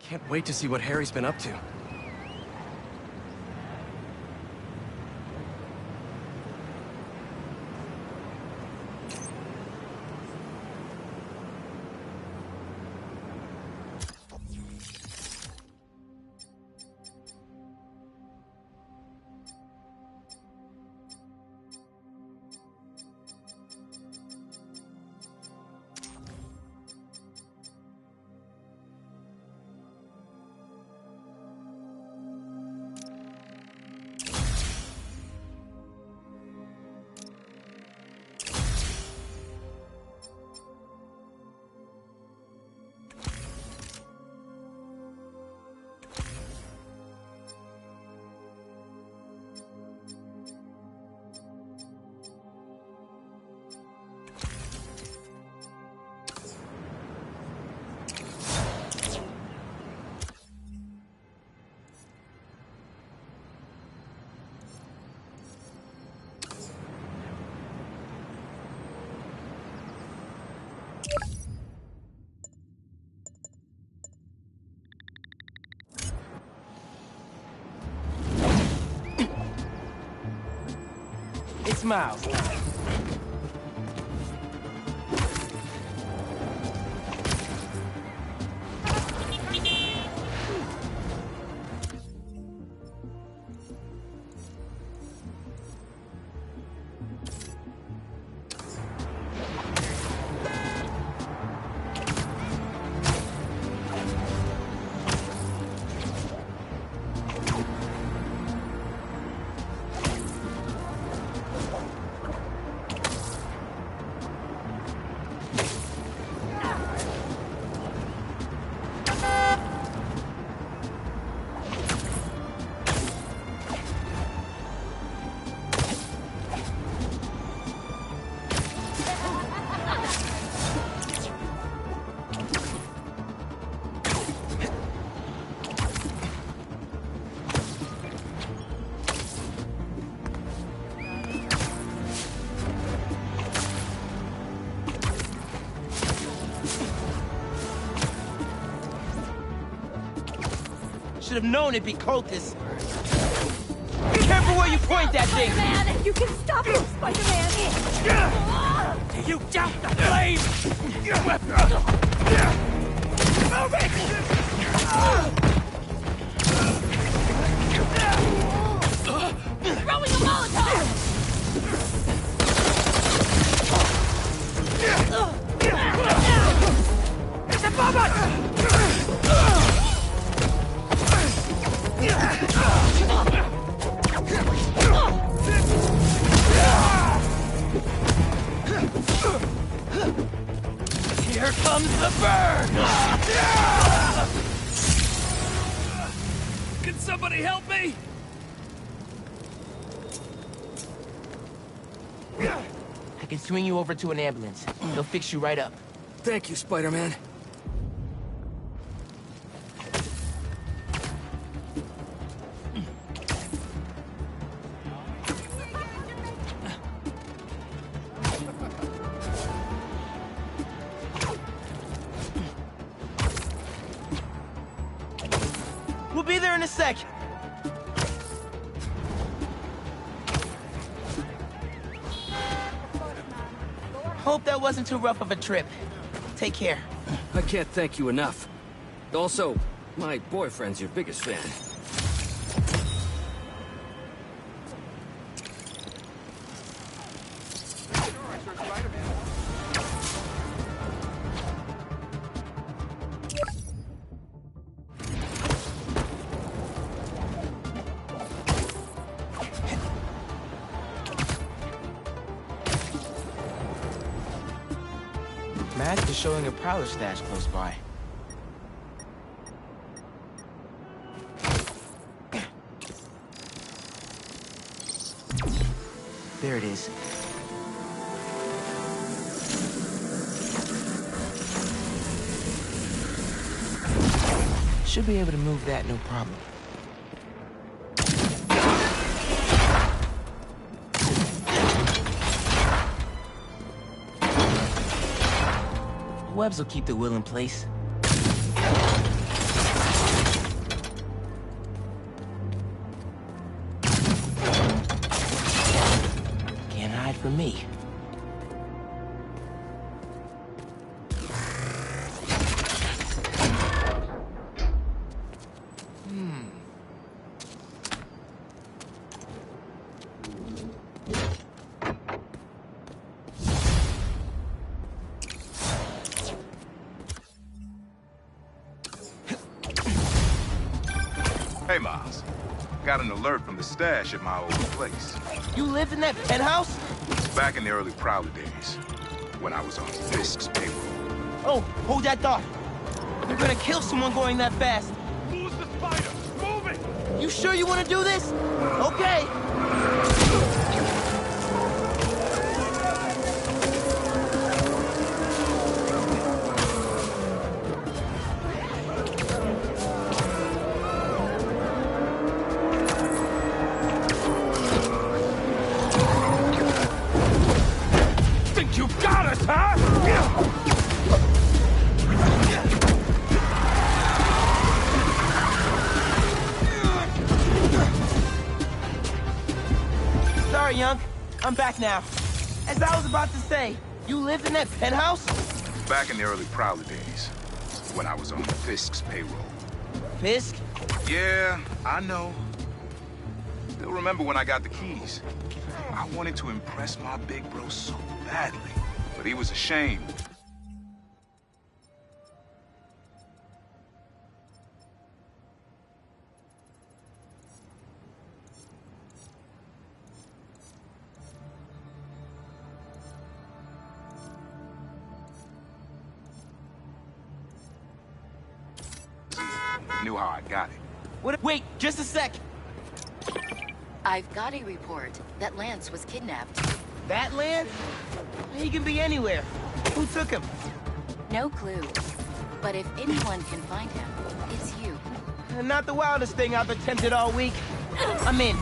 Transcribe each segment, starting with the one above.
Can't wait to see what Harry's been up to. It's Miles. Should have known it'd be cultists. Be careful where you point that thing! Spider-Man! You can stop him, Spider-Man! You doubt the flame! Move it! Throwing a Molotov! It's above us! Here comes the bird! Can somebody help me? I can swing you over to an ambulance. They'll fix you right up. Thank you, Spider-Man. We'll be there in a sec. Hope that wasn't too rough of a trip. Take care. I can't thank you enough. Also, my boyfriend's your biggest fan. Mask is showing a prowler stash close by. There it is. Should be able to move that, no problem. Webs will keep the wheel in place. me. Hey, Miles. Got an alert from the stash at my old place. You lived in that penthouse? Back in the early Prowler days, when I was on Fisk's payroll. Oh, hold that thought. You're gonna kill someone going that fast. Who's the spider? Move it! You sure you want to do this? Okay. Think you got us, huh? Sorry, Young. I'm back now. As I was about to say, you lived in that penthouse? Back in the early Prowler days, when I was on Fisk's payroll. Fisk? Yeah, I know. Still remember when I got the keys. I wanted to impress my big bro so badly, but he was ashamed. Knew how I got it. What? Wait, just a sec. I've got a report that Lance was kidnapped. That Lance? He can be anywhere. Who took him? No clue. But if anyone can find him, it's you. Not the wildest thing I've attempted all week. I'm in.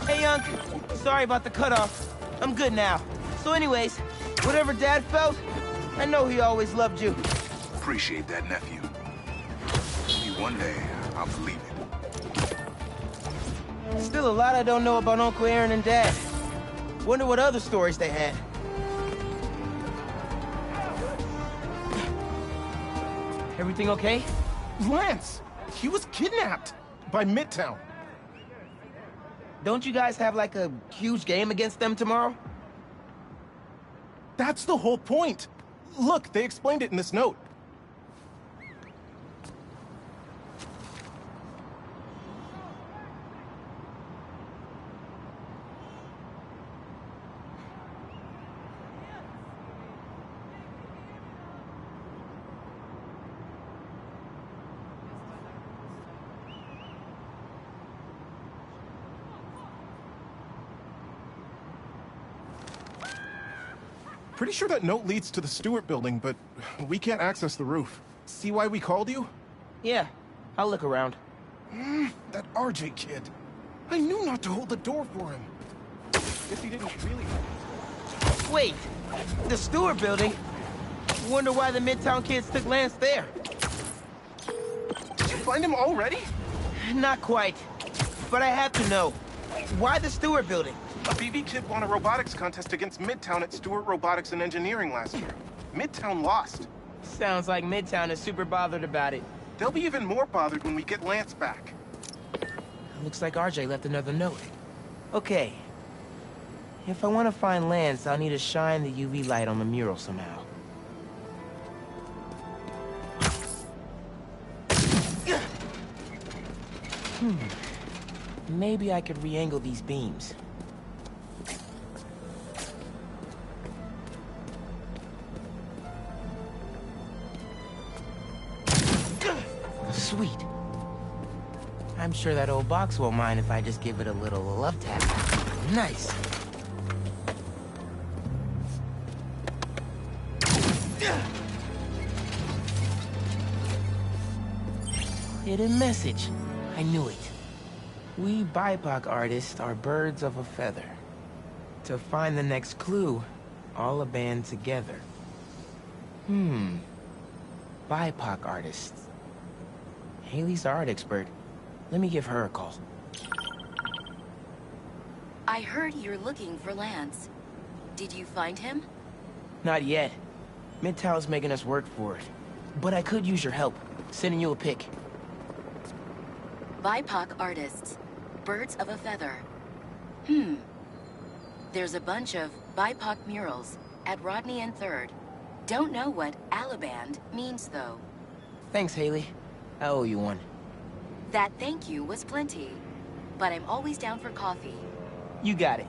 Hey, Unc. Sorry about the cutoff. I'm good now. So anyways, whatever Dad felt, I know he always loved you. Appreciate that, nephew. Maybe one day I'll believe it. Still a lot I don't know about Uncle Aaron and Dad. Wonder what other stories they had. Everything okay? Lance! He was kidnapped by Midtown. Don't you guys have like a huge game against them tomorrow? That's the whole point. Look, they explained it in this note. Pretty sure that note leads to the Stewart building, but we can't access the roof. See why we called you? Yeah, I'll look around. That RJ kid. I knew not to hold the door for him. Guess he didn't really... Wait, the Stewart building? Wonder why the Midtown kids took Lance there. Did you find him already? Not quite, but I have to know. Why the Stewart building? A BB kid won a robotics contest against Midtown at Stewart Robotics and Engineering last year. Midtown lost. Sounds like Midtown is super bothered about it. They'll be even more bothered when we get Lance back. Looks like RJ left another note. Okay. If I want to find Lance, I'll need to shine the UV light on the mural somehow. Maybe I could re-angle these beams. Sweet. I'm sure that old box won't mind if I just give it a little love tap. Nice. Hidden message. I knew it. We BIPOC artists are birds of a feather. To find the next clue, all a band together. BIPOC artists. Haley's art expert. Let me give her a call. I heard you're looking for Lance. Did you find him? Not yet. Midtown's making us work for it. But I could use your help. Sending you a pic. BIPOC artists. Birds of a feather. There's a bunch of BIPOC murals at Rodney and 3rd. Don't know what Alaband means, though. Thanks, Haley. I owe you one. That thank you was plenty. But I'm always down for coffee. You got it.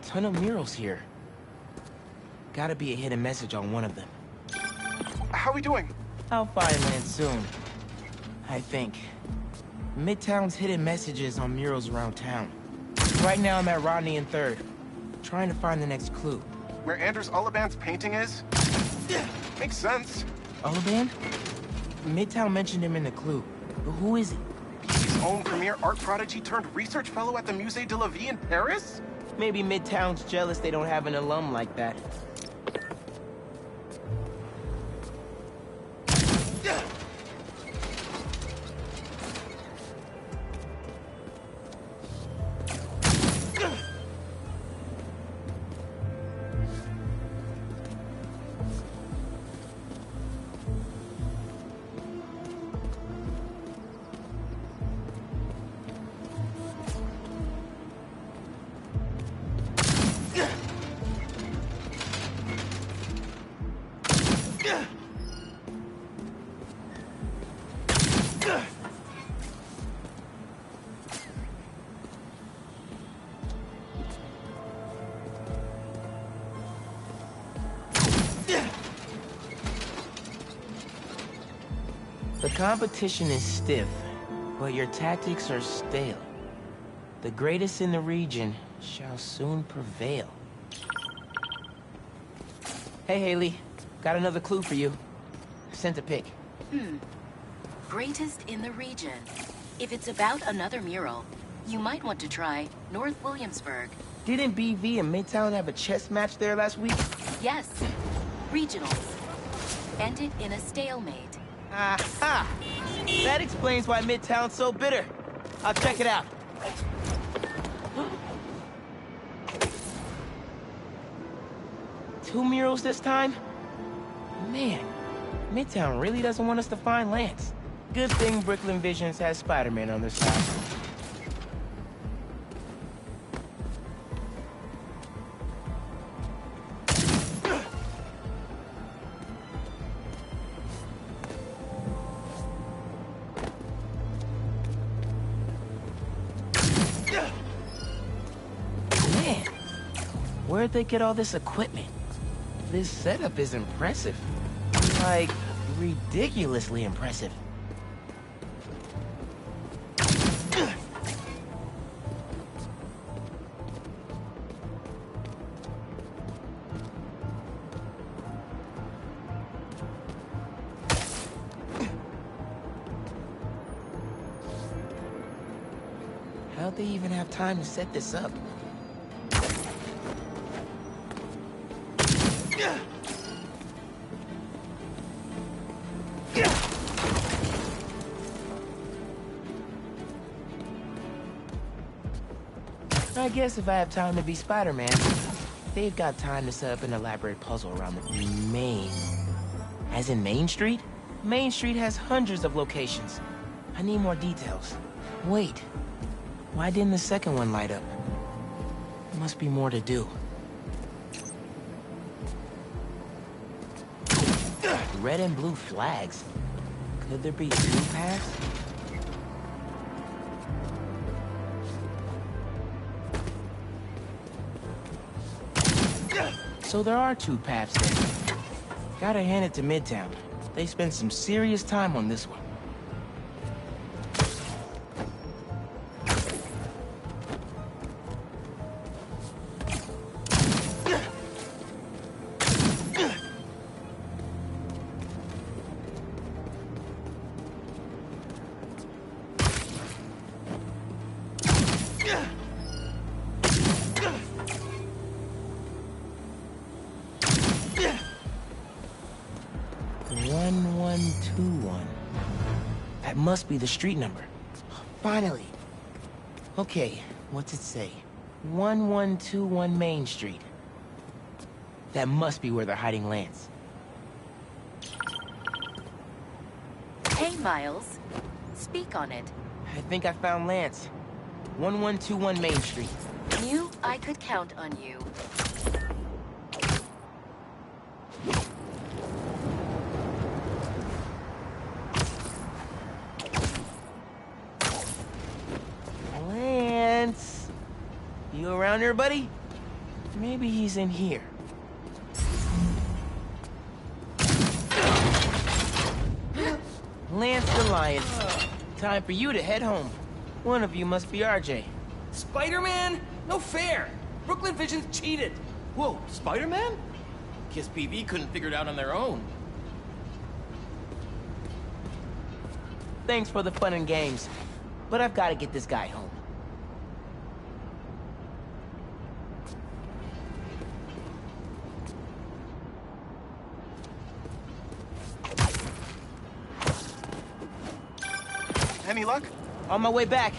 Ton of murals here. Gotta be a hidden message on one of them. How we doing? I'll find Lance soon. I think. Midtown's hidden messages on murals around town. Right now I'm at Rodney and 3rd. Trying to find the next clue. Where Anders Ullaband's painting is? Makes sense. Ullaband? Midtown mentioned him in the clue. But who is he? His own premier art prodigy turned research fellow at the Musée de la Vie in Paris? Maybe Midtown's jealous they don't have an alum like that. The competition is stiff, but your tactics are stale. The greatest in the region shall soon prevail. Hey, Haley. Got another clue for you. Sent a pic. Greatest in the region. If it's about another mural, you might want to try North Williamsburg. Didn't BV and Midtown have a chess match there last week? Yes. Regionals. Ended in a stalemate. Aha! That explains why Midtown's so bitter. I'll check it out. Two murals this time? Man, Midtown really doesn't want us to find Lance. Good thing Brooklyn Visions has Spider-Man on their side. Man, where'd they get all this equipment? This setup is impressive. Like, ridiculously impressive. How'd they even have time to set this up? I guess if I have time to be Spider-Man, they've got time to set up an elaborate puzzle around the main. As in Main Street? Main Street has hundreds of locations. I need more details. Wait, why didn't the second one light up? There must be more to do. Red and blue flags. Could there be two paths? So there are two paths there. Gotta hand it to Midtown. They spent some serious time on this one. 1121. That must be the street number. Finally. Okay, what's it say? 1121 Main Street. That must be where they're hiding Lance. Hey, Miles. Speak on it. I think I found Lance. 1121 Main Street. Knew I could count on you. Lance! You around here, buddy? Maybe he's in here. Lance the Lion. Time for you to head home. One of you must be RJ. Spider-Man? No fair! Brooklyn Vision's cheated! Whoa, Spider-Man? Guess PV couldn't figure it out on their own. Thanks for the fun and games, but I've got to get this guy home. Any luck? On my way back,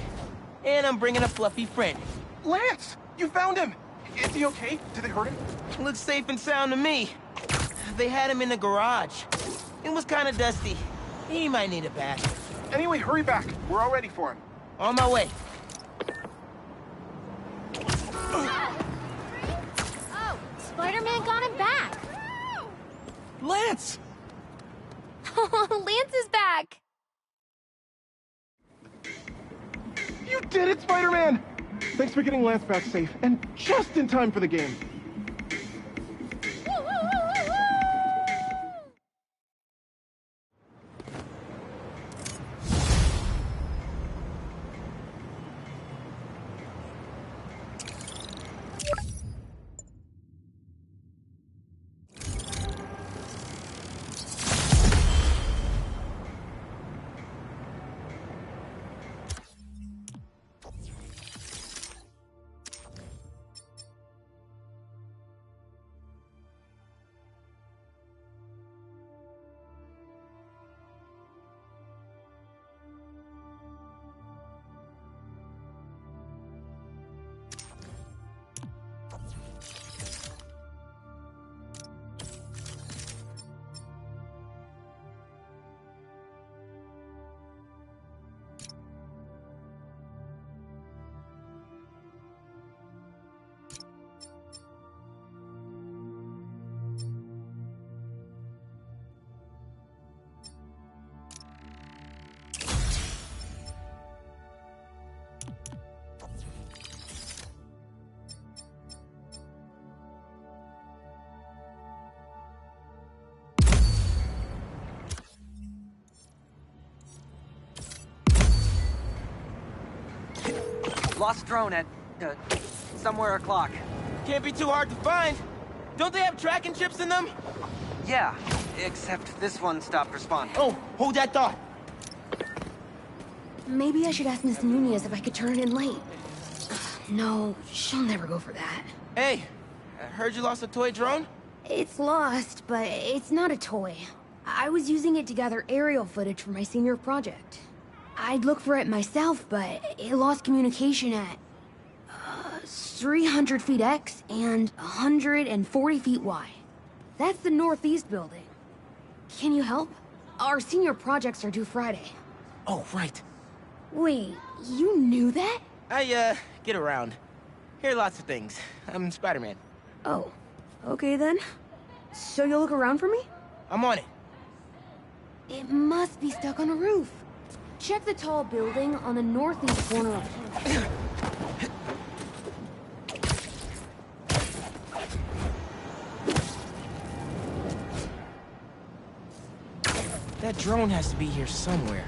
and I'm bringing a fluffy friend. Lance! You found him! Is he okay? Did they hurt him? Looks safe and sound to me. They had him in the garage. It was kind of dusty. He might need a bath. Anyway, hurry back. We're all ready for him. On my way. Oh, Spider-Man got him back. Lance! Lance is back. You did it, Spider-Man! Thanks for getting Lance back safe, and just in time for the game. Lost drone at, somewhere o'clock. Can't be too hard to find. Don't they have tracking chips in them? Yeah, except this one stopped responding. Oh, hold that thought. Maybe I should ask Miss Nunez if I could turn it in late. No, she'll never go for that. Hey, I heard you lost a toy drone? It's lost, but it's not a toy. I was using it to gather aerial footage for my senior project. I'd look for it myself, but it lost communication at 300 feet X and 140 feet Y. That's the northeast building. Can you help? Our senior projects are due Friday. Oh, right. Wait, you knew that? I, get around. Hear lots of things. I'm Spider-Man. Oh, okay then. So you'll look around for me? I'm on it. It must be stuck on a roof. Check the tall building on the northeast corner of town. That drone has to be here somewhere.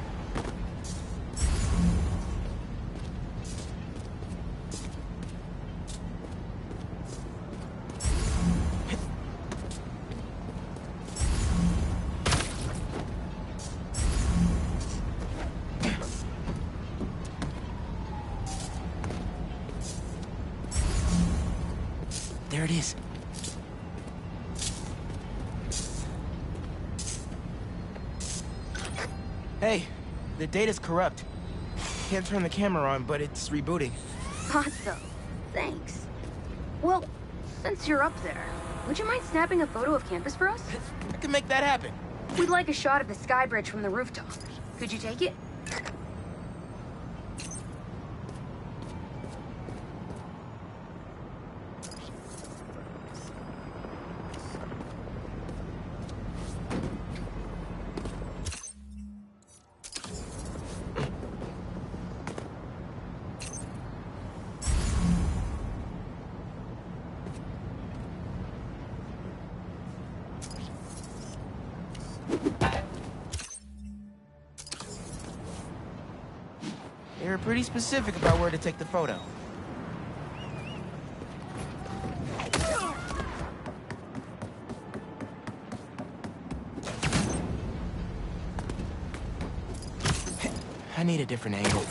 There it is. Hey, the data's corrupt. Can't turn the camera on, but it's rebooting. Thought so. Thanks. Well, since you're up there, would you mind snapping a photo of campus for us? I can make that happen. We'd like a shot of the sky bridge from the rooftop. Could you take it? They were pretty specific about where to take the photo. I need a different angle.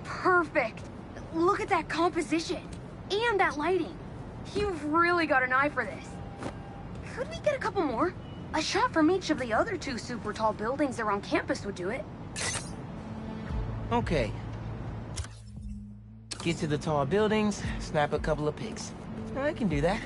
Perfect. Look at that composition. And that lighting. You've really got an eye for this. Could we get a couple more? A shot from each of the other two super tall buildings around campus would do it. Okay. Get to the tall buildings, snap a couple of pics. I can do that.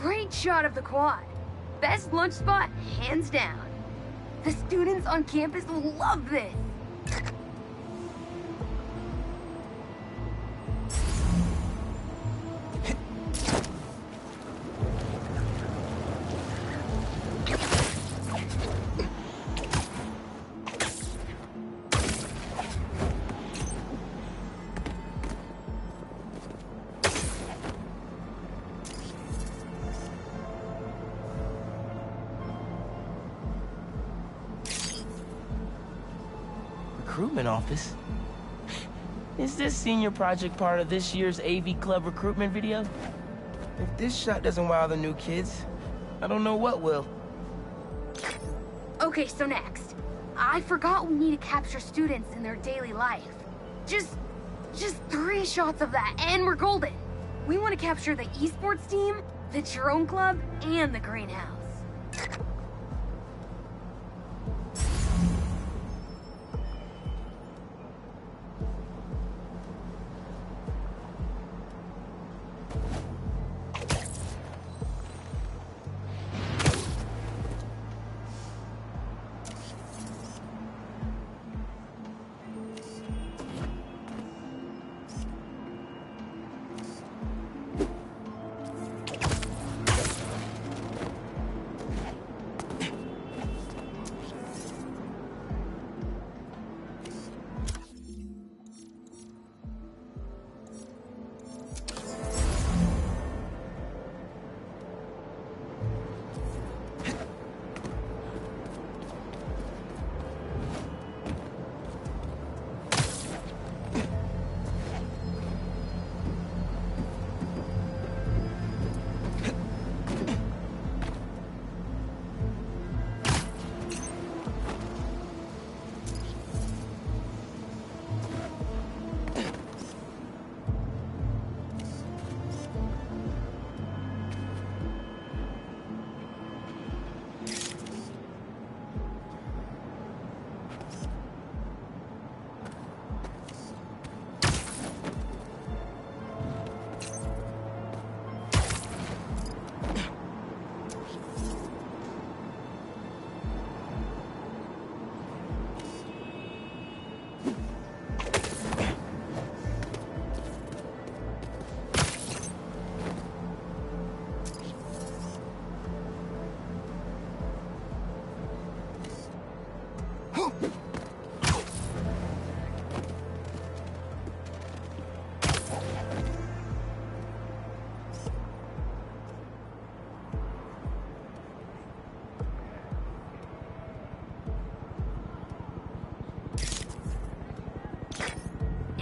Great shot of the quad. Best lunch spot, hands down. The students on campus will love this. recruitment office? Is this senior project part of this year's AV Club recruitment video? If this shot doesn't wow the new kids, I don't know what will. Okay, so next. I forgot we need to capture students in their daily life. Just 3 shots of that, and we're golden. We want to capture the esports team, the drone club, and the greenhouse.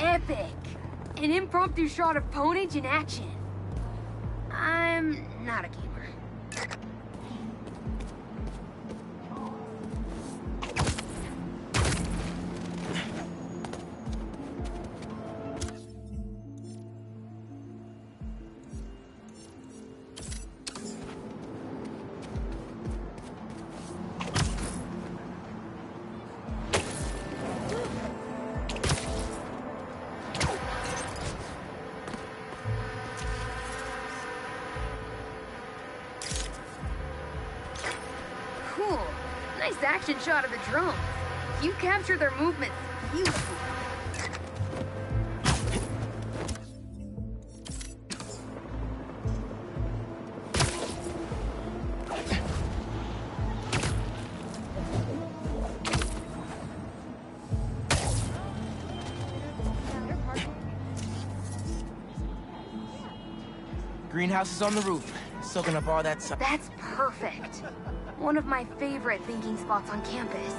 Epic! An impromptu shot of Ponage in action. I'm not a gamer. Cool. Nice action shot of the drone. You capture their movements beautifully. Greenhouse is on the roof, soaking up all that sun. That's perfect. One of my favorite thinking spots on campus.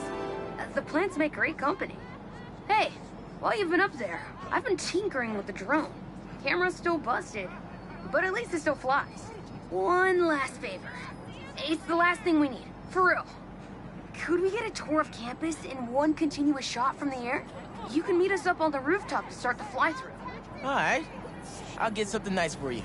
The plants make great company. Hey, while you've been up there, I've been tinkering with the drone. Camera's still busted, but at least it still flies. One last favor. It's the last thing we need, for real. Could we get a tour of campus in one continuous shot from the air? You can meet us up on the rooftop to start the fly-through. All right. I'll get something nice for you.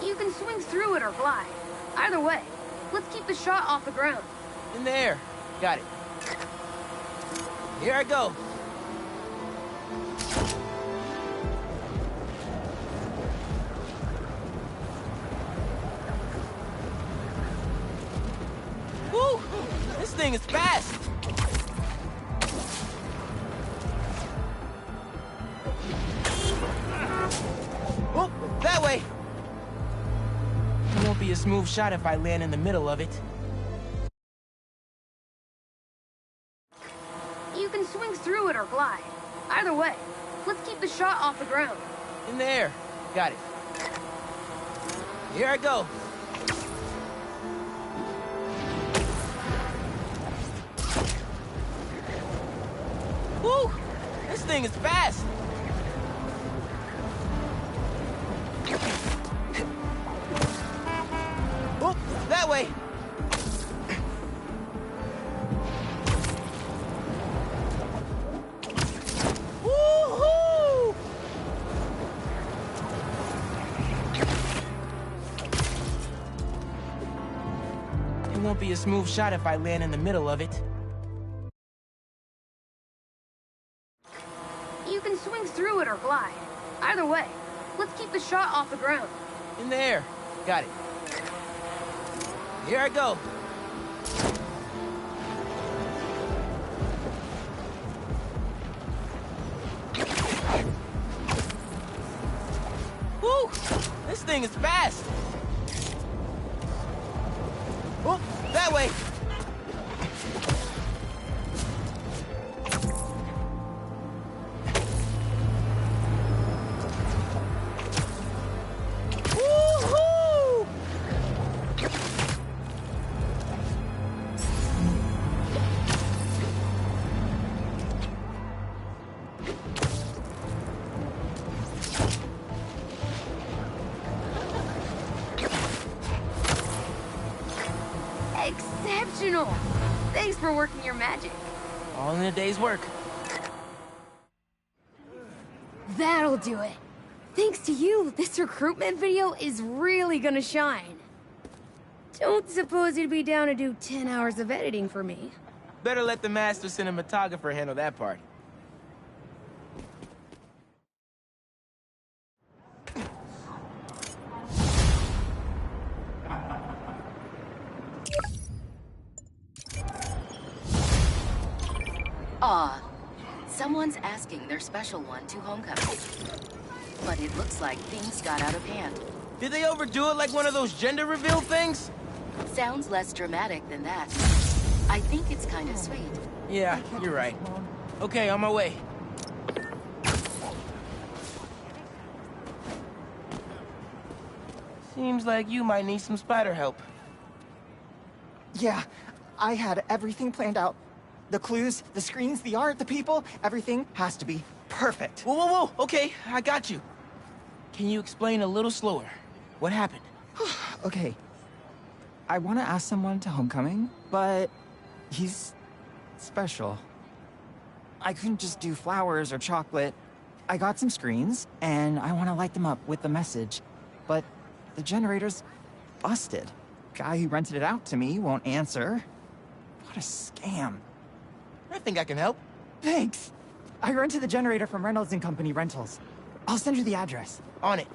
You can swing through it or glide. Either way, let's keep the shot off the ground. In the air. Got it. Here I go. Woo! This thing is fast! Oh, that way! It won't be a smooth shot if I land in the middle of it. swing through it or glide. Either way, let's keep the shot off the ground. In the air. Got it. Here I go. Woo! This thing is fast. Oop, that way. Woo-hoo! It won't be a smooth shot if I land in the middle of it. You can swing through it or glide. Either way, let's keep the shot off the ground. In the air. Got it. Here I go. Woo! This thing is fast. Oh, that way. Woo-hoo! Exceptional! Thanks for working your magic. All in a day's work. That'll do it. Thanks to you, this recruitment video is really gonna shine. Don't suppose you'd be down to do 10 hours of editing for me. Better let the master cinematographer handle that part. Aw, someone's asking their special one to homecoming. But it looks like things got out of hand. Did they overdo it like one of those gender reveal things? Sounds less dramatic than that. I think it's kind of sweet. Yeah, you're right. Okay, on my way. Seems like you might need some spider help. Yeah, I had everything planned out. The clues, the screens, the art, the people, everything has to be perfect. Whoa, whoa, whoa! Okay, I got you. Can you explain a little slower? What happened? Okay. I want to ask someone to homecoming, but he's special. I couldn't just do flowers or chocolate. I got some screens, and I want to light them up with the message. But the generator's busted. Guy who rented it out to me won't answer. What a scam. I think I can help. Thanks. I rented the generator from Reynolds and Company Rentals. I'll send you the address. On it.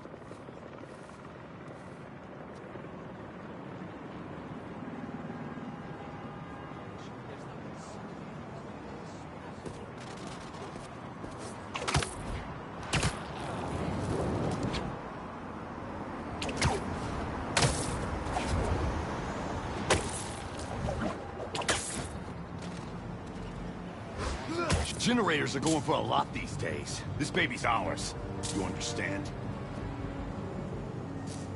Generators are going for a lot these days. This baby's ours. You understand?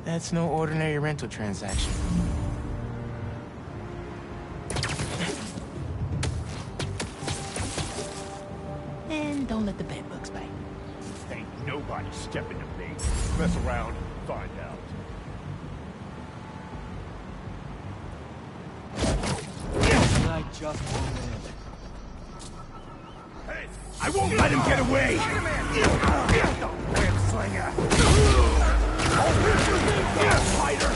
That's no ordinary rental transaction. And don't let the bed bugs bite. Ain't nobody stepping to me. Mess around, find out. I just won't live. Hey, I won't let him get away! The web slinger! Fighter!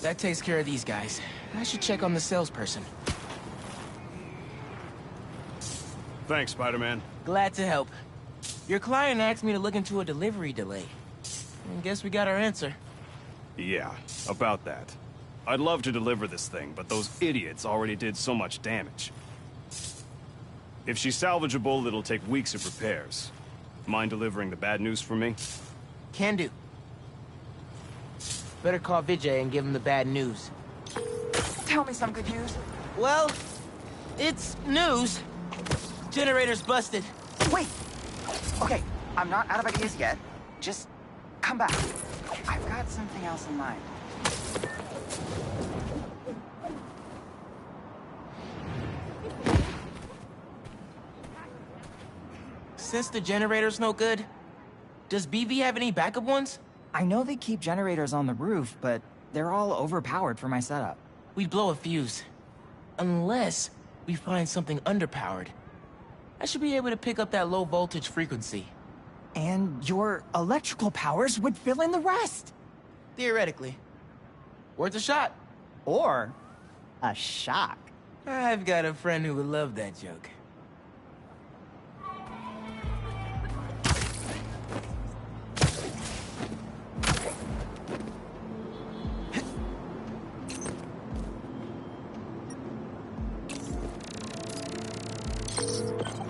That takes care of these guys. I should check on the salesperson. Thanks, Spider-Man. Glad to help. Your client asked me to look into a delivery delay. I guess we got our answer. Yeah, about that. I'd love to deliver this thing, but those idiots already did so much damage. If she's salvageable, it'll take weeks of repairs. Mind delivering the bad news for me? Can do. Better call Vijay and give him the bad news. Tell me some good news. Well, it's news. Generator's busted. Wait! Okay, I'm not out of ideas yet. Just come back. I've got something else in mind. Since the generator's no good, does BV have any backup ones? I know they keep generators on the roof, but they're all overpowered for my setup. We'd blow a fuse. Unless we find something underpowered. I should be able to pick up that low voltage frequency. And your electrical powers would fill in the rest. Theoretically. Worth a shot. Or a shock. I've got a friend who would love that joke.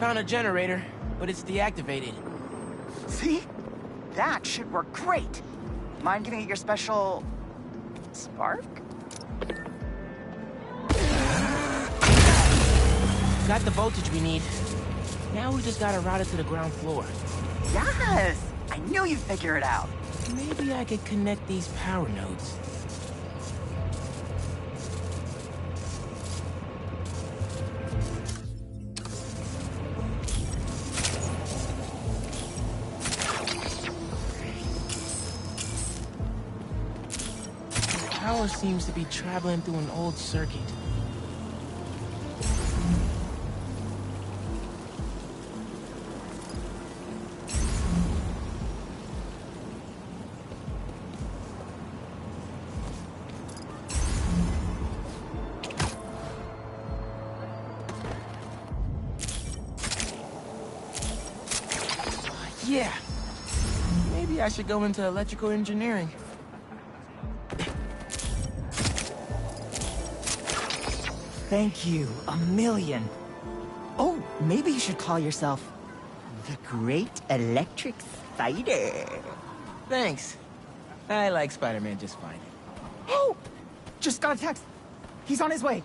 Found a generator, but it's deactivated. See? That should work great. Mind giving it your special... spark? Got the voltage we need. Now we just gotta route it to the ground floor. Yes! I knew you'd figure it out. Maybe I could connect these power nodes. Power seems to be traveling through an old circuit. Yeah. Maybe I should go into electrical engineering. Thank you, a million. Oh, maybe you should call yourself the Great Electric Spider. Thanks. I like Spider-Man just fine. Oh! Just got a text. He's on his way.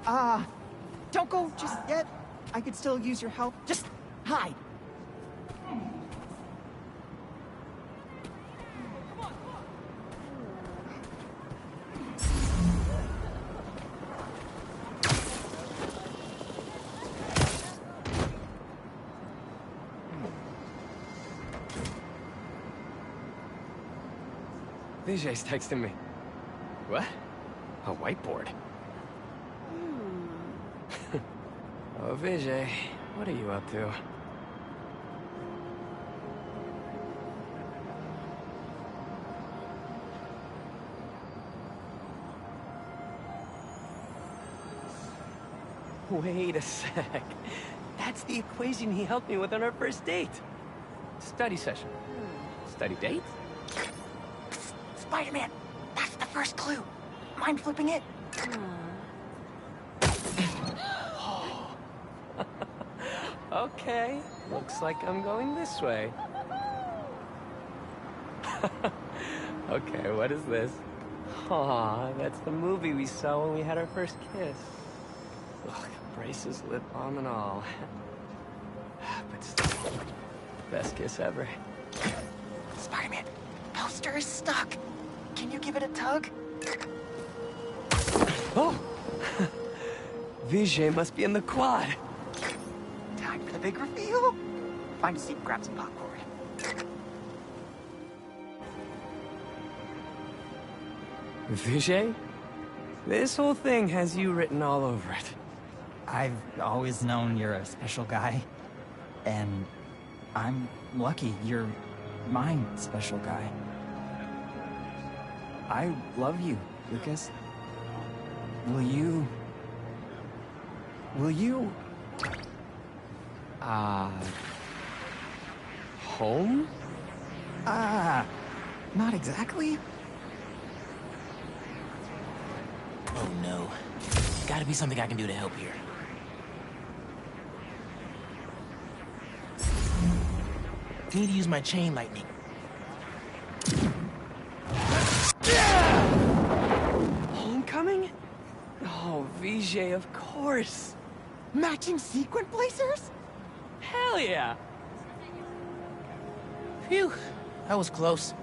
Don't go just yet. I could still use your help. Just hide. Vijay's texting me. What? A whiteboard? Oh, Vijay, what are you up to? Wait a sec. That's the equation he helped me with on our first date. Study session. Study date? Spider-Man, that's the first clue. Mind flipping it? Okay, looks like I'm going this way. Okay, what is this? Aw, that's the movie we saw when we had our first kiss. Ugh, braces, lip balm, and all. But still, best kiss ever. Spider-Man, poster is stuck. Can you give it a tug? Oh! Vijay must be in the quad. Time for the big reveal. Find a seat and grab some popcorn. Vijay? This whole thing has you written all over it. I've always known you're a special guy. And I'm lucky you're my special guy. I love you, Lucas. Will you... Home? Not exactly. Oh no. Gotta be something I can do to help here. Need to use my chain lightning. Homecoming? Oh, VJ, of course. Matching sequin blazers? Hell yeah. Phew, that was close.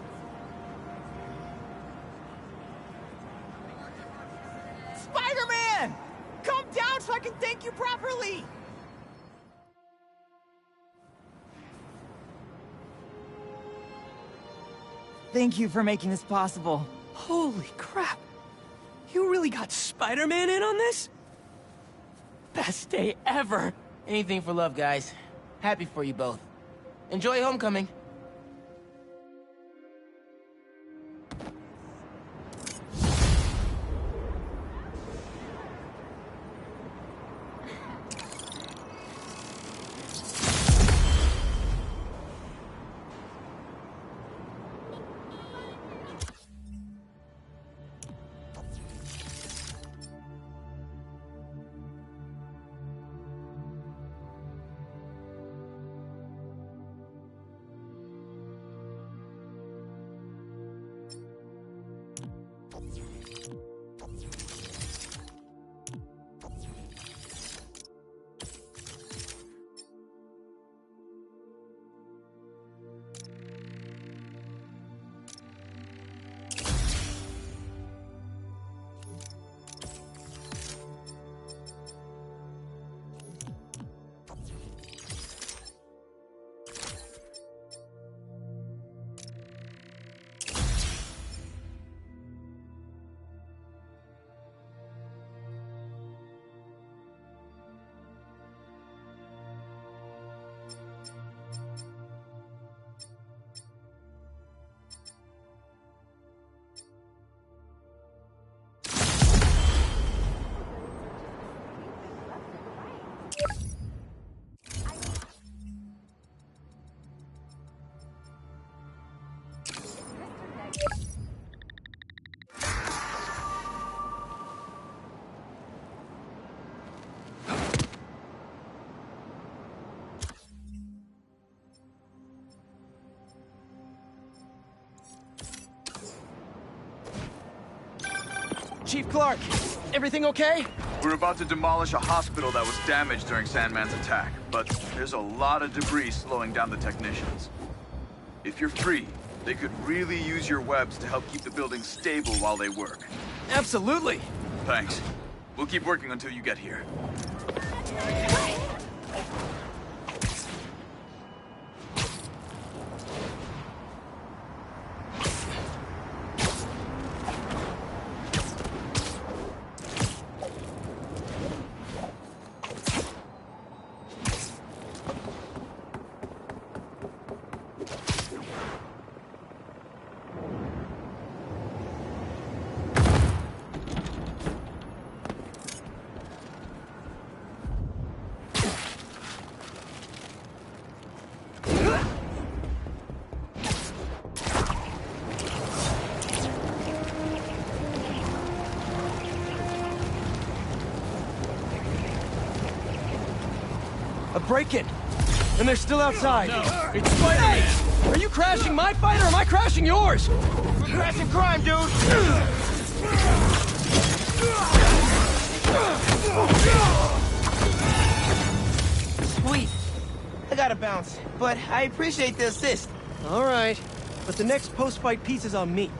Spider-Man! Come down so I can thank you properly! Thank you for making this possible. Holy crap. You really got Spider-Man in on this? Best day ever. Anything for love, guys. Happy for you both. Enjoy homecoming. Chief Clark, everything okay? We're about to demolish a hospital that was damaged during Sandman's attack, but there's a lot of debris slowing down the technicians. If you're free, they could really use your webs to help keep the building stable while they work. Absolutely. Thanks. We'll keep working until you get here. A break-in. And they're still outside. No. It's Spidey! Are you crashing my fight or am I crashing yours? We're crashing crime, dude! Sweet. I gotta bounce, but I appreciate the assist. All right. But the next post-fight piece is on me.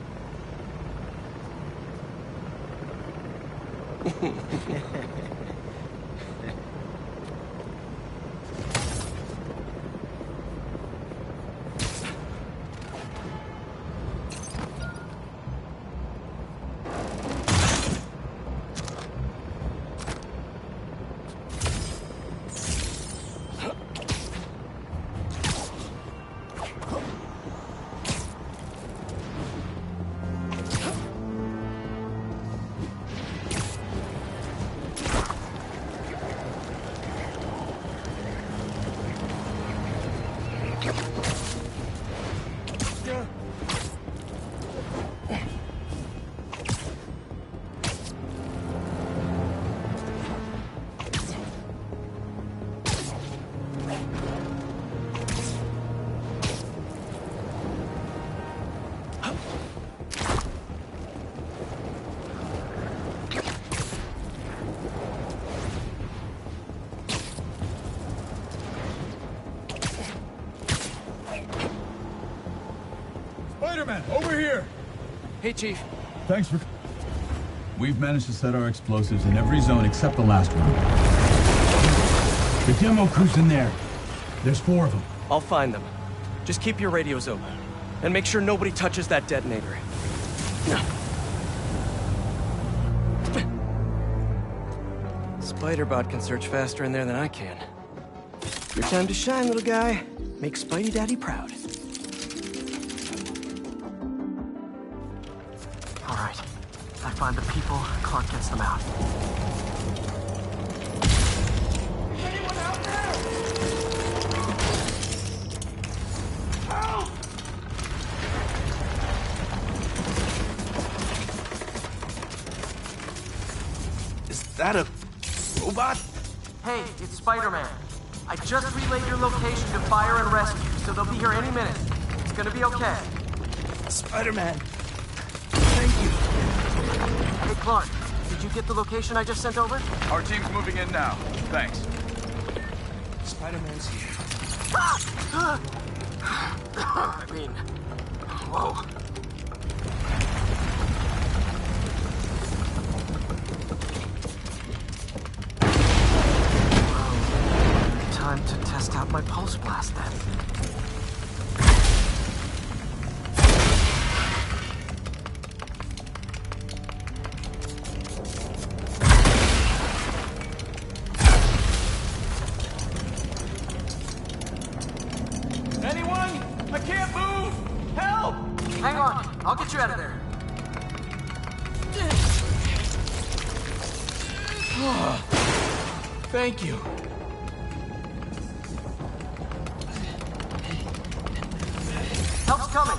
Spider-Man, over here! Hey, Chief. Thanks for... We've managed to set our explosives in every zone except the last one. The demo crew's in there. There's 4 of them. I'll find them. Just keep your radios open. And make sure nobody touches that detonator. Spider-Bot can search faster in there than I can. Your time to shine, little guy. Make Spidey Daddy proud. All right. I find the people, Clark gets them out. Anyone out there? Help! Is that a robot? Hey, it's Spider-Man. I just relayed your location to fire and rescue, so they'll be here any minute. It's gonna be okay. Spider-Man. Thank you. Hey, Clark, did you get the location I just sent over? Our team's moving in now. Thanks. Spider-Man's here. I mean, whoa. Time to test out my pulse blast then. Anyone? I can't move! Help! Hang on, I'll get you out of there. Thank you. Help's coming.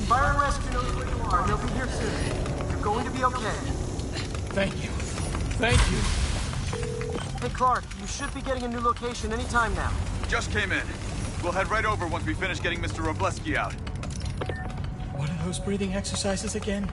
Fire and rescue knows where you are. They'll be here soon. You're going to be okay. Thank you. Thank you. Hey, Clark, you should be getting a new location anytime now. Just came in. We'll head right over once we finish getting Mr. Robleski out. What are those breathing exercises again?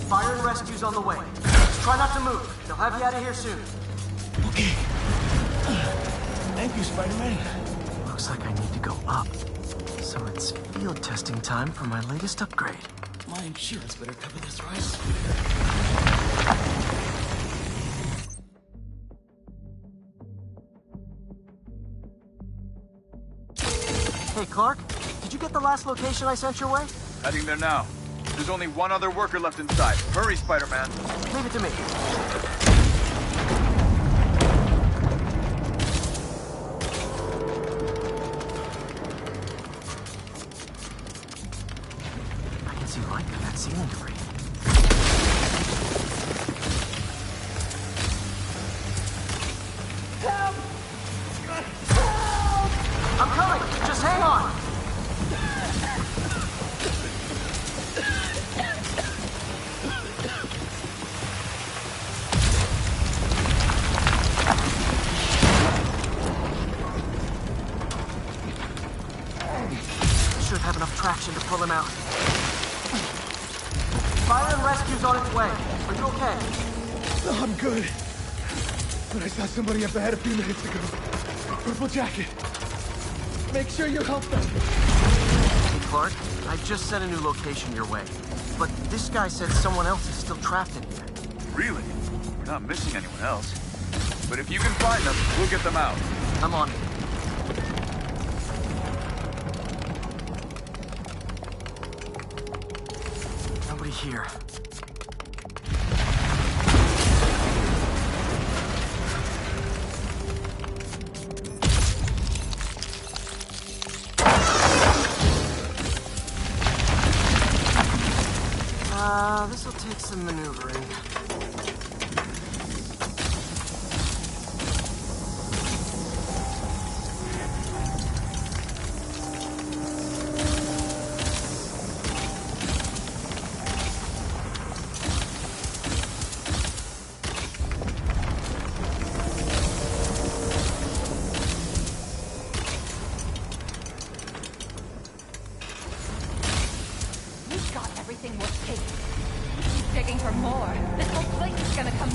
Fire and rescue's on the way. Just try not to move. They'll have you out of here soon. Okay. Thank you, Spider-Man. Looks like I need to go up. So it's field testing time for my latest upgrade. My insurance better cover this, right? Hey, Clark, did you get the last location I sent your way? Heading there now. There's only one other worker left inside. Hurry, Spider-Man. Leave it to me. I can see light through that ceiling debris. Help! I'm coming! Just hang on! Should have enough traction to pull him out. Fire and rescue's on its way. Are you okay? Oh, I'm good. But I saw somebody up ahead a few minutes ago. Purple jacket. Make sure you help them. Hey, Clark, I just sent a new location your way. But this guy said someone else is still trapped in here. Really? We're not missing anyone else. But if you can find them, we'll get them out. I'm on it. Nobody here.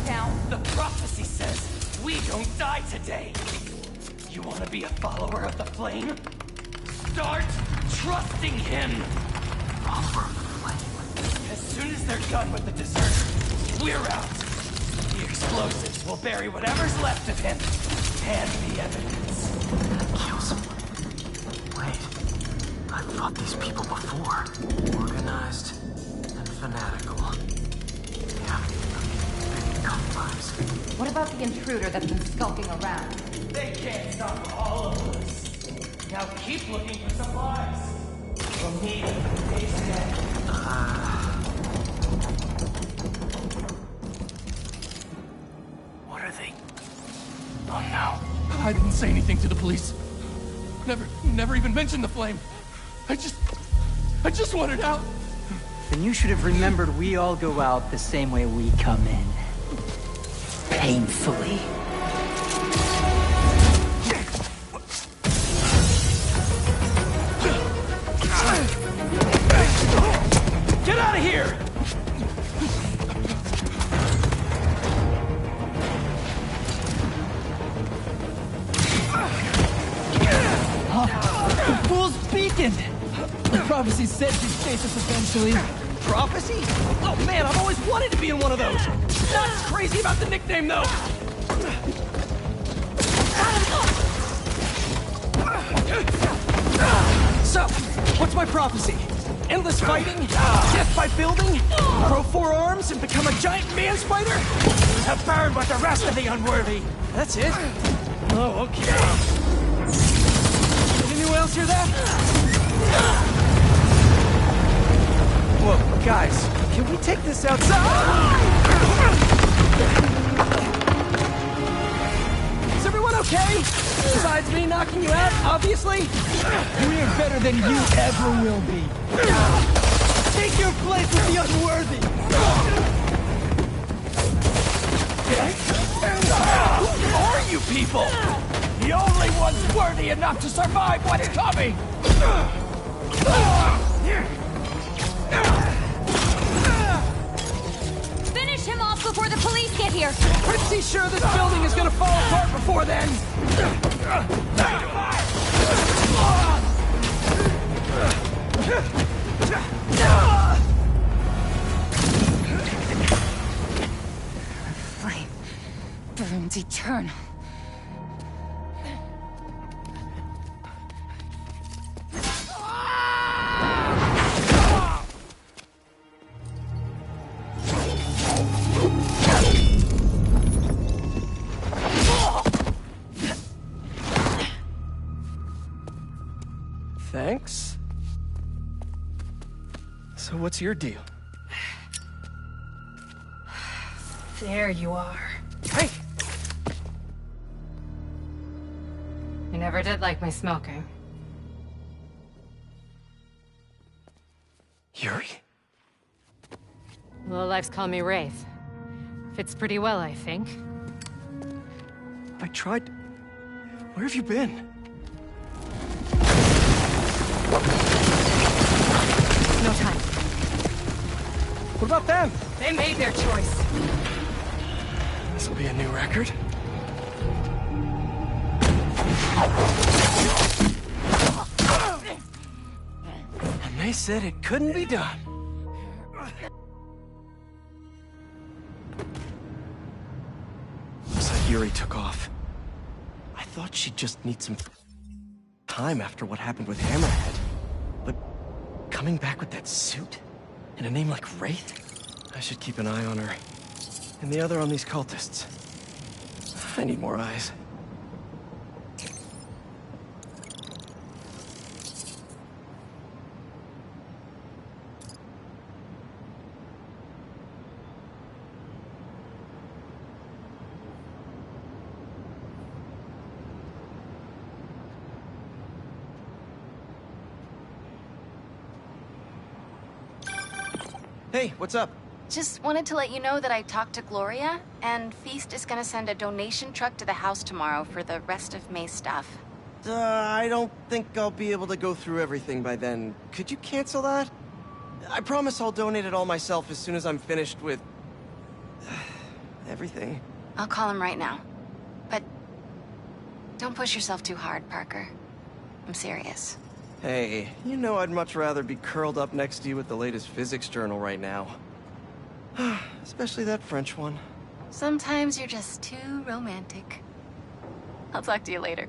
down. The prophecy says we don't die today. You want to be a follower of the flame? Start trusting him. Follower of the flame. As soon as they're done with the dessert, we're out. The explosives will bury whatever's left of him and the evidence. Kill someone. Wait, I've fought these people before. Organized and fanatical. Yeah, big compromise. What about the intruder that's been skulking around? They can't stop all of us. Now keep looking for supplies. From me, What are they? Oh no. I didn't say anything to the police. Never even mentioned the flame. I just wanted out. Then you should have remembered we all go out the same way we come in. Painfully. get out of here! The fool's beacon! The prophecy said you'd chase us eventually. Prophecy? Oh man, I've always wanted to be in one of those! Not crazy about the nickname though! So, what's my prophecy? Endless fighting? Death by building? Grow 4 arms and become a giant man spider? To burn with the rest of the unworthy! That's it? Oh, okay. Did anyone else hear that? Whoa, guys, can we take this outside? Is everyone okay? Besides me knocking you out, obviously? We're better than you ever will be. Take your place with the unworthy! Who are you people? The only ones worthy enough to survive what's coming! Finish him off before the police get here. Pretty sure this building is gonna fall apart before then! Flame burns eternal. Thanks. So what's your deal? There you are. Hey! You never did like my smoking. Yuri? Lowlifes call me Wraith. Fits pretty well, I think. I tried... Where have you been? No time. What about them? They made their choice. This'll be a new record. And they said it couldn't be done. Looks like Yuri took off. I thought she'd just need some time after what happened with Hammerhead. But coming back with that suit? And a name like Wraith? I should keep an eye on her. And the other on these cultists. I need more eyes. Hey, what's up? Just wanted to let you know that I talked to Gloria, and Feast is gonna send a donation truck to the house tomorrow for the rest of May's stuff. I don't think I'll be able to go through everything by then. Could you cancel that? I promise I'll donate it all myself as soon as I'm finished with... everything. I'll call him right now. But don't push yourself too hard, Parker. I'm serious. Hey, you know I'd much rather be curled up next to you with the latest physics journal right now. Especially that French one. Sometimes you're just too romantic. I'll talk to you later.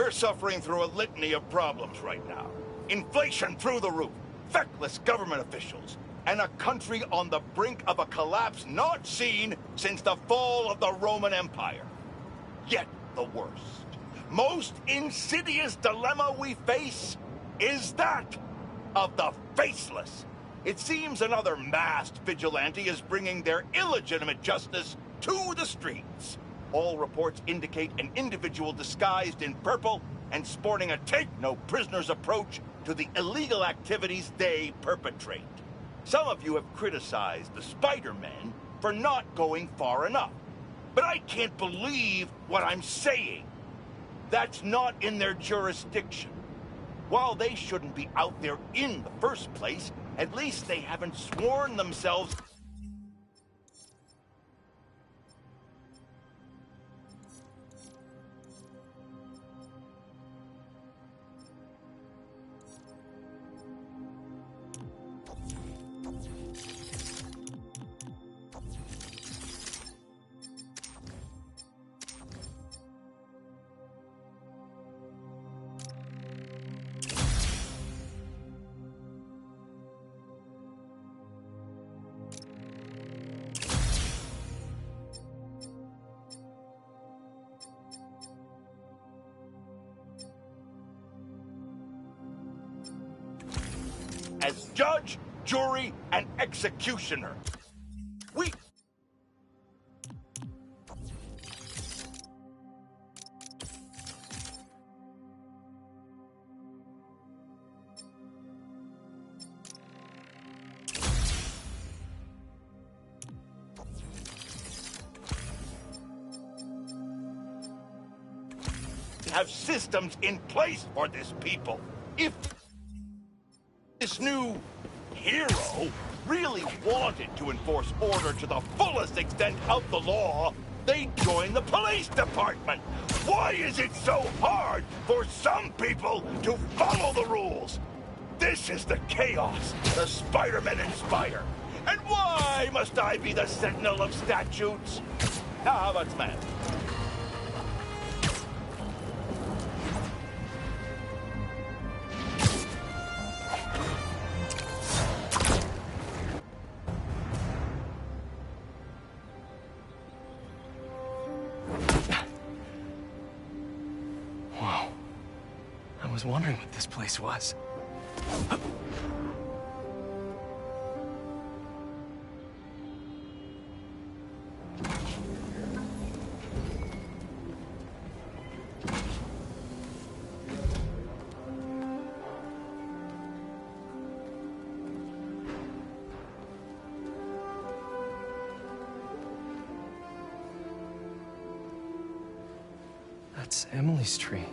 We're suffering through a litany of problems right now. Inflation through the roof, feckless government officials, and a country on the brink of a collapse not seen since the fall of the Roman Empire. Yet the worst, most insidious dilemma we face is that of the faceless. It seems another masked vigilante is bringing their illegitimate justice to the streets. All reports indicate an individual disguised in purple and sporting a take-no-prisoners approach to the illegal activities they perpetrate. Some of you have criticized the Spider-Men for not going far enough. But I can't believe what I'm saying. That's not in their jurisdiction. While they shouldn't be out there in the first place, at least they haven't sworn themselves... as judge, jury, and executioner. We... have systems in place for this people. If this new hero really wanted to enforce order to the fullest extent of the law, they'd join the police department. Why is it so hard for some people to follow the rules? This is the chaos the Spider-Men inspire. And why must I be the sentinel of statutes? Now, how about Smash? I was wondering what this place was. That's Emily's tree.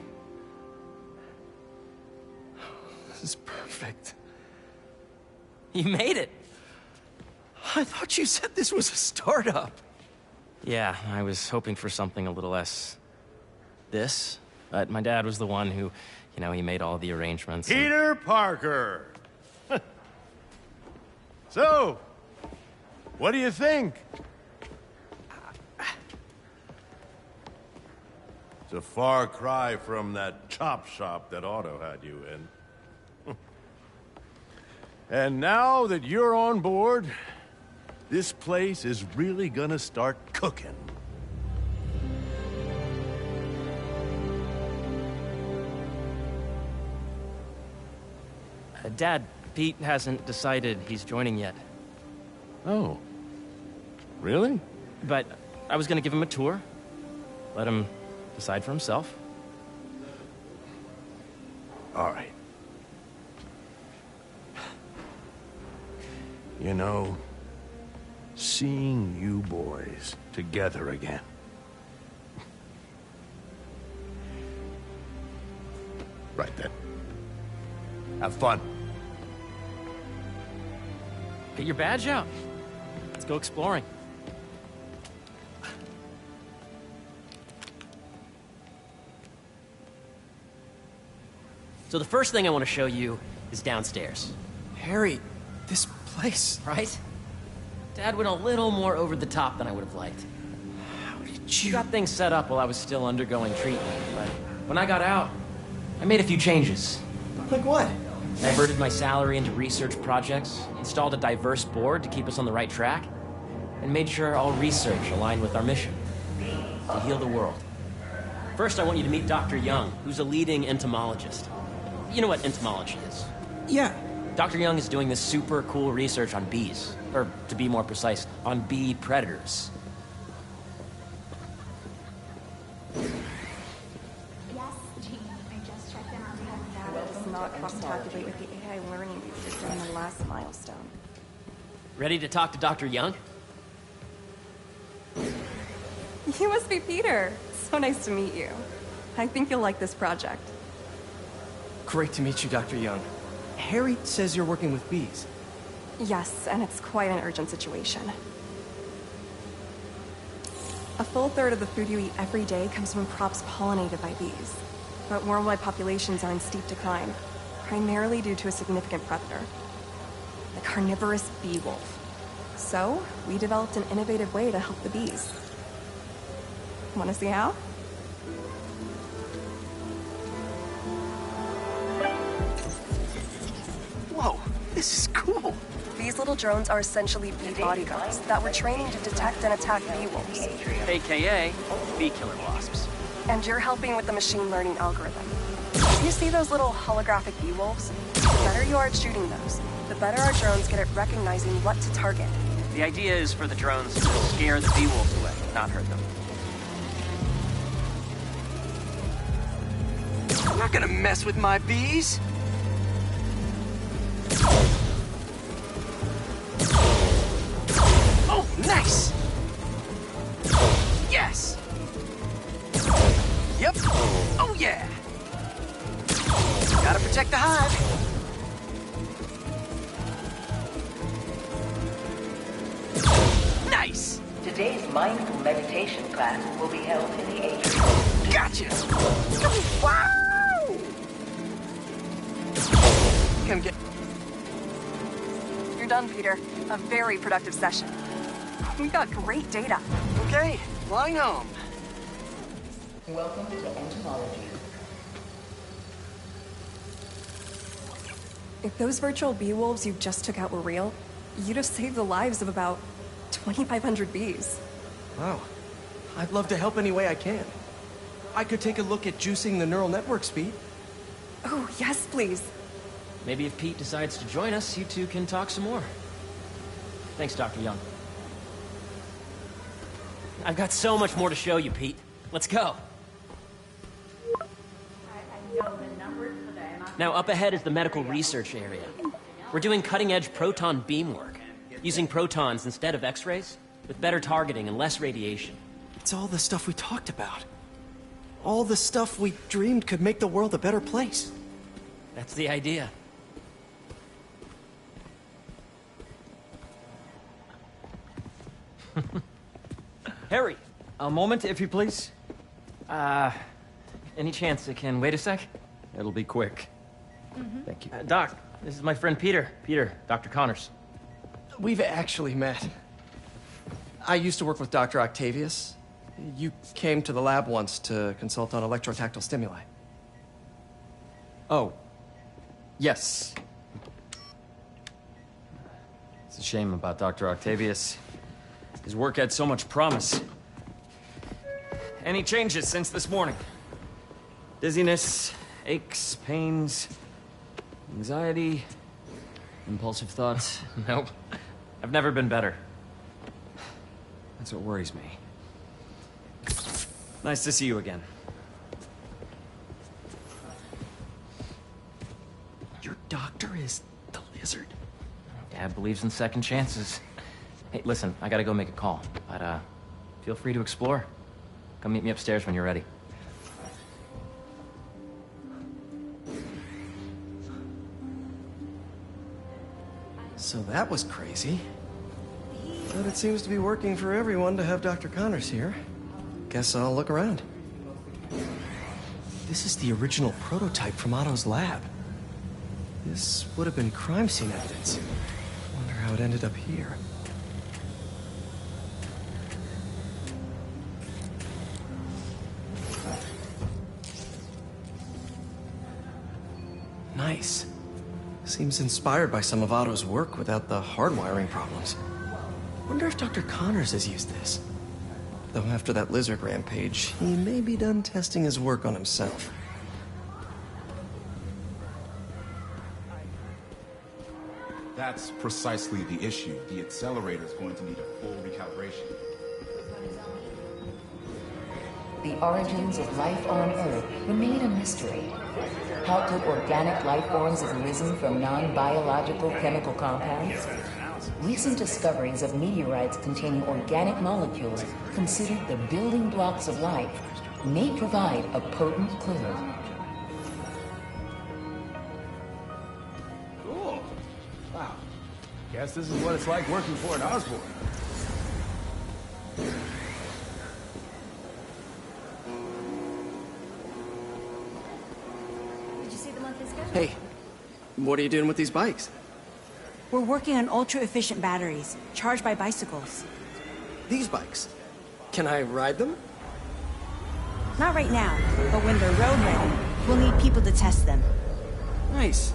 This is perfect. You made it. I thought you said this was a startup. Yeah, I was hoping for something a little less... this. But my dad was the one who, he made all the arrangements. Peter Parker! So, what do you think? It's a far cry from that chop shop that Otto had you in. And now that you're on board, this place is really gonna start cooking. Dad, Pete hasn't decided he's joining yet. Oh. Really? But I was gonna give him a tour. Let him decide for himself. All right. You know, seeing you boys together again. Right then. Have fun. Get your badge out. Let's go exploring. So the first thing I want to show you is downstairs. Harry, this place... Right? Dad went a little more over the top than I would have liked. How did you... got things set up while I was still undergoing treatment, but when I got out, I made a few changes. Like what? Diverted my salary into research projects, installed a diverse board to keep us on the right track, and made sure all research aligned with our mission, to heal the world. First, I want you to meet Dr. Young, who's a leading entomologist. You know what entomology is? Yeah. Dr. Young is doing this super cool research on bees, or to be more precise, on bee predators. Does not cross-calculate with the AI learning system in the last milestone. Ready to talk to Dr. Young? You must be Peter. So nice to meet you. I think you'll like this project. Great to meet you, Dr. Young. Harry says you're working with bees. Yes, and it's quite an urgent situation. A full third of the food you eat every day comes from crops pollinated by bees. But worldwide populations are in steep decline, primarily due to a significant predator, the carnivorous bee wolf. So, we developed an innovative way to help the bees. Want to see how? Whoa, this is cool. These little drones are essentially bee bodyguards that we're training to detect and attack bee wolves. AKA bee killer wasps. And you're helping with the machine learning algorithm. You see those little holographic bee wolves? The better you are at shooting those, the better our drones get at recognizing what to target. The idea is for the drones to scare the bee wolves away, not hurt them. You're not gonna mess with my bees. Oh, nice! Yes! Yep. Oh, yeah! Gotta protect the hive. Nice! Today's mindful meditation class will be held in the atrium. Gotcha! Wow! Come get... You're done, Peter. A very productive session. We got great data. Okay, flying home. Welcome to entomology. If those virtual bee wolves you just took out were real, you'd have saved the lives of about 2,500 bees. Wow. I'd love to help any way I can. I could take a look at juicing the neural network speed. Oh, yes, please. Maybe if Pete decides to join us, you two can talk some more. Thanks, Dr. Young. I've got so much more to show you, Pete. Let's go. Now, up ahead is the medical research area. We're doing cutting-edge proton beam work, using protons instead of X-rays, with better targeting and less radiation. It's all the stuff we talked about. All the stuff we dreamed could make the world a better place. That's the idea. Harry, a moment, if you please. Any chance it can wait a sec? It'll be quick. Thank you. Doc, this is my friend Peter. Peter, Dr. Connors. We've actually met. I used to work with Dr. Octavius. You came to the lab once to consult on electrotactile stimuli. Oh. Yes. It's a shame about Dr. Octavius. His work had so much promise. Any changes since this morning? Dizziness, aches, pains, anxiety, impulsive thoughts? Nope. I've never been better. That's what worries me. Nice to see you again. Your doctor is the lizard? Dad believes in second chances. Hey, listen, I gotta go make a call, but feel free to explore. Come meet me upstairs when you're ready. So that was crazy. But it seems to be working for everyone to have Dr. Connors here. Guess I'll look around. This is the original prototype from Otto's lab. This would have been crime scene evidence. Wonder how it ended up here. Nice. Seems inspired by some of Otto's work without the hardwiring problems. Wonder if Dr. Connors has used this. Though after that lizard rampage, he may be done testing his work on himself. That's precisely the issue. The accelerator is going to need a full recalibration. The origins of life on Earth remain a mystery. How could organic life forms have arisen from non-biological chemical compounds? Recent discoveries of meteorites containing organic molecules considered the building blocks of life may provide a potent clue. Cool. Wow. Guess this is what it's like working for an Osborn. Did you see the monthly schedule? Hey, what are you doing with these bikes? We're working on ultra-efficient batteries, charged by bicycles. These bikes? Can I ride them? Not right now, but when they're road ready, we'll need people to test them. Nice.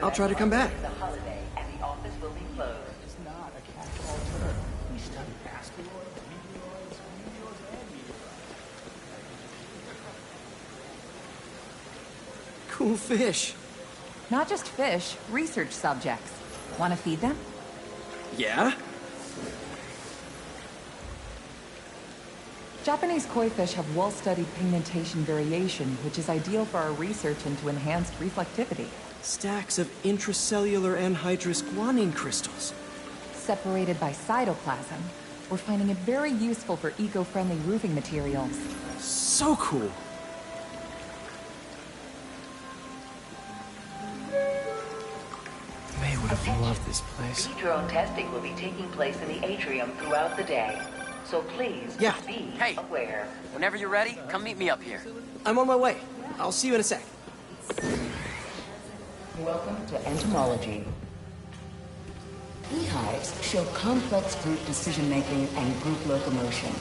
I'll try to come back. The holiday and the office will be closed. It's not a catch-all term. We study asteroids, meteoroids, and meteors. Cool fish. Not just fish, research subjects. Want to feed them? Yeah? Japanese koi fish have well-studied pigmentation variation, which is ideal for our research into enhanced reflectivity. Stacks of intracellular anhydrous guanine crystals. Separated by cytoplasm, we're finding it very useful for eco-friendly roofing materials. So cool. May would have loved this place. Drone testing will be taking place in the atrium throughout the day. So please be aware. Whenever you're ready, come meet me up here. I'm on my way. I'll see you in a sec. Welcome to entomology. Beehives show complex group decision-making and group locomotion.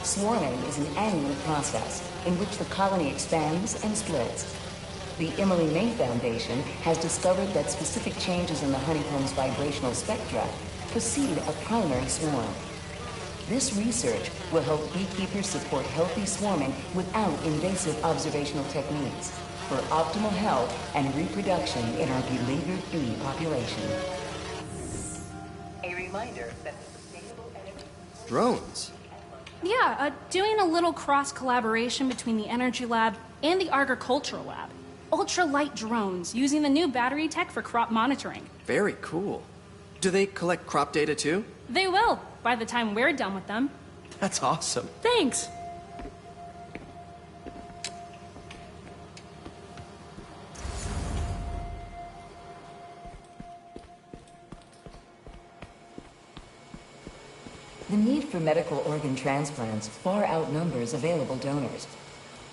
Swarming is an annual process in which the colony expands and splits. The Emily May Foundation has discovered that specific changes in the honeycomb's vibrational spectra precede a primary swarm. This research will help beekeepers support healthy swarming without invasive observational techniques for optimal health and reproduction in our beleaguered bee population. A reminder that the sustainable energy... Drones? Yeah, doing a little cross-collaboration between the Energy Lab and the Agricultural Lab. Ultralight drones using the new battery tech for crop monitoring. Very cool. Do they collect crop data too? They will, by the time we're done with them. That's awesome. Thanks. The need for medical organ transplants far outnumbers available donors.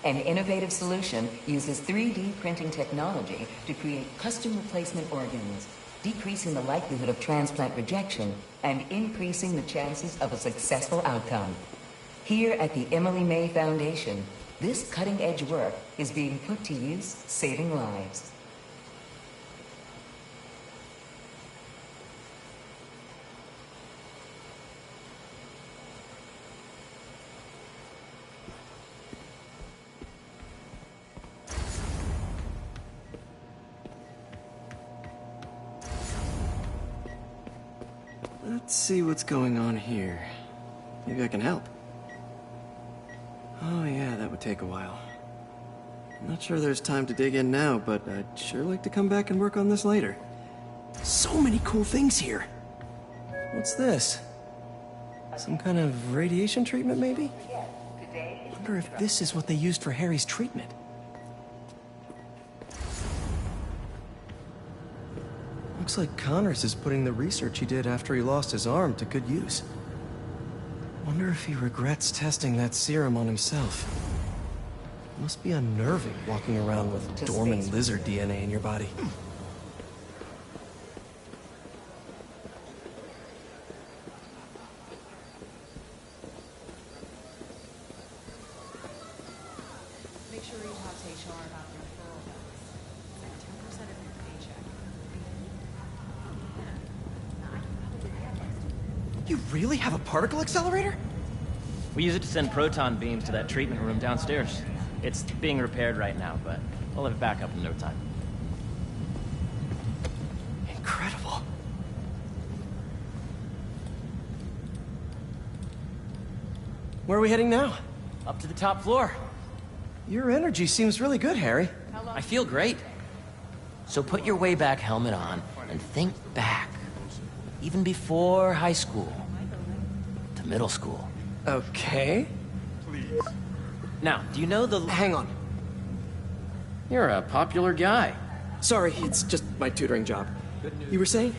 An innovative solution uses 3D printing technology to create custom replacement organs, decreasing the likelihood of transplant rejection and increasing the chances of a successful outcome. Here at the Emily May Foundation, this cutting-edge work is being put to use, saving lives. Let's see what's going on here. Maybe I can help. Oh yeah, that would take a while. I'm not sure there's time to dig in now, but I'd sure like to come back and work on this later. So many cool things here. What's this? Some kind of radiation treatment, maybe? Wonder if this is what they used for Harry's treatment. Looks like Connors is putting the research he did after he lost his arm to good use. Wonder if he regrets testing that serum on himself. Must be unnerving walking around with dormant lizard DNA in your body. Make sure you talk to HR about the referral bonus. It's like 10% of You really have a particle accelerator? We use it to send proton beams to that treatment room downstairs. It's being repaired right now, but we'll have it back up in no time. Incredible. Where are we heading now? Up to the top floor. Your energy seems really good, Harry. I feel great. So put your way back helmet on and think back. Even before high school. To middle school. Okay. Please. Now, do you know the... Hang on. You're a popular guy. Sorry, it's just my tutoring job. You were saying?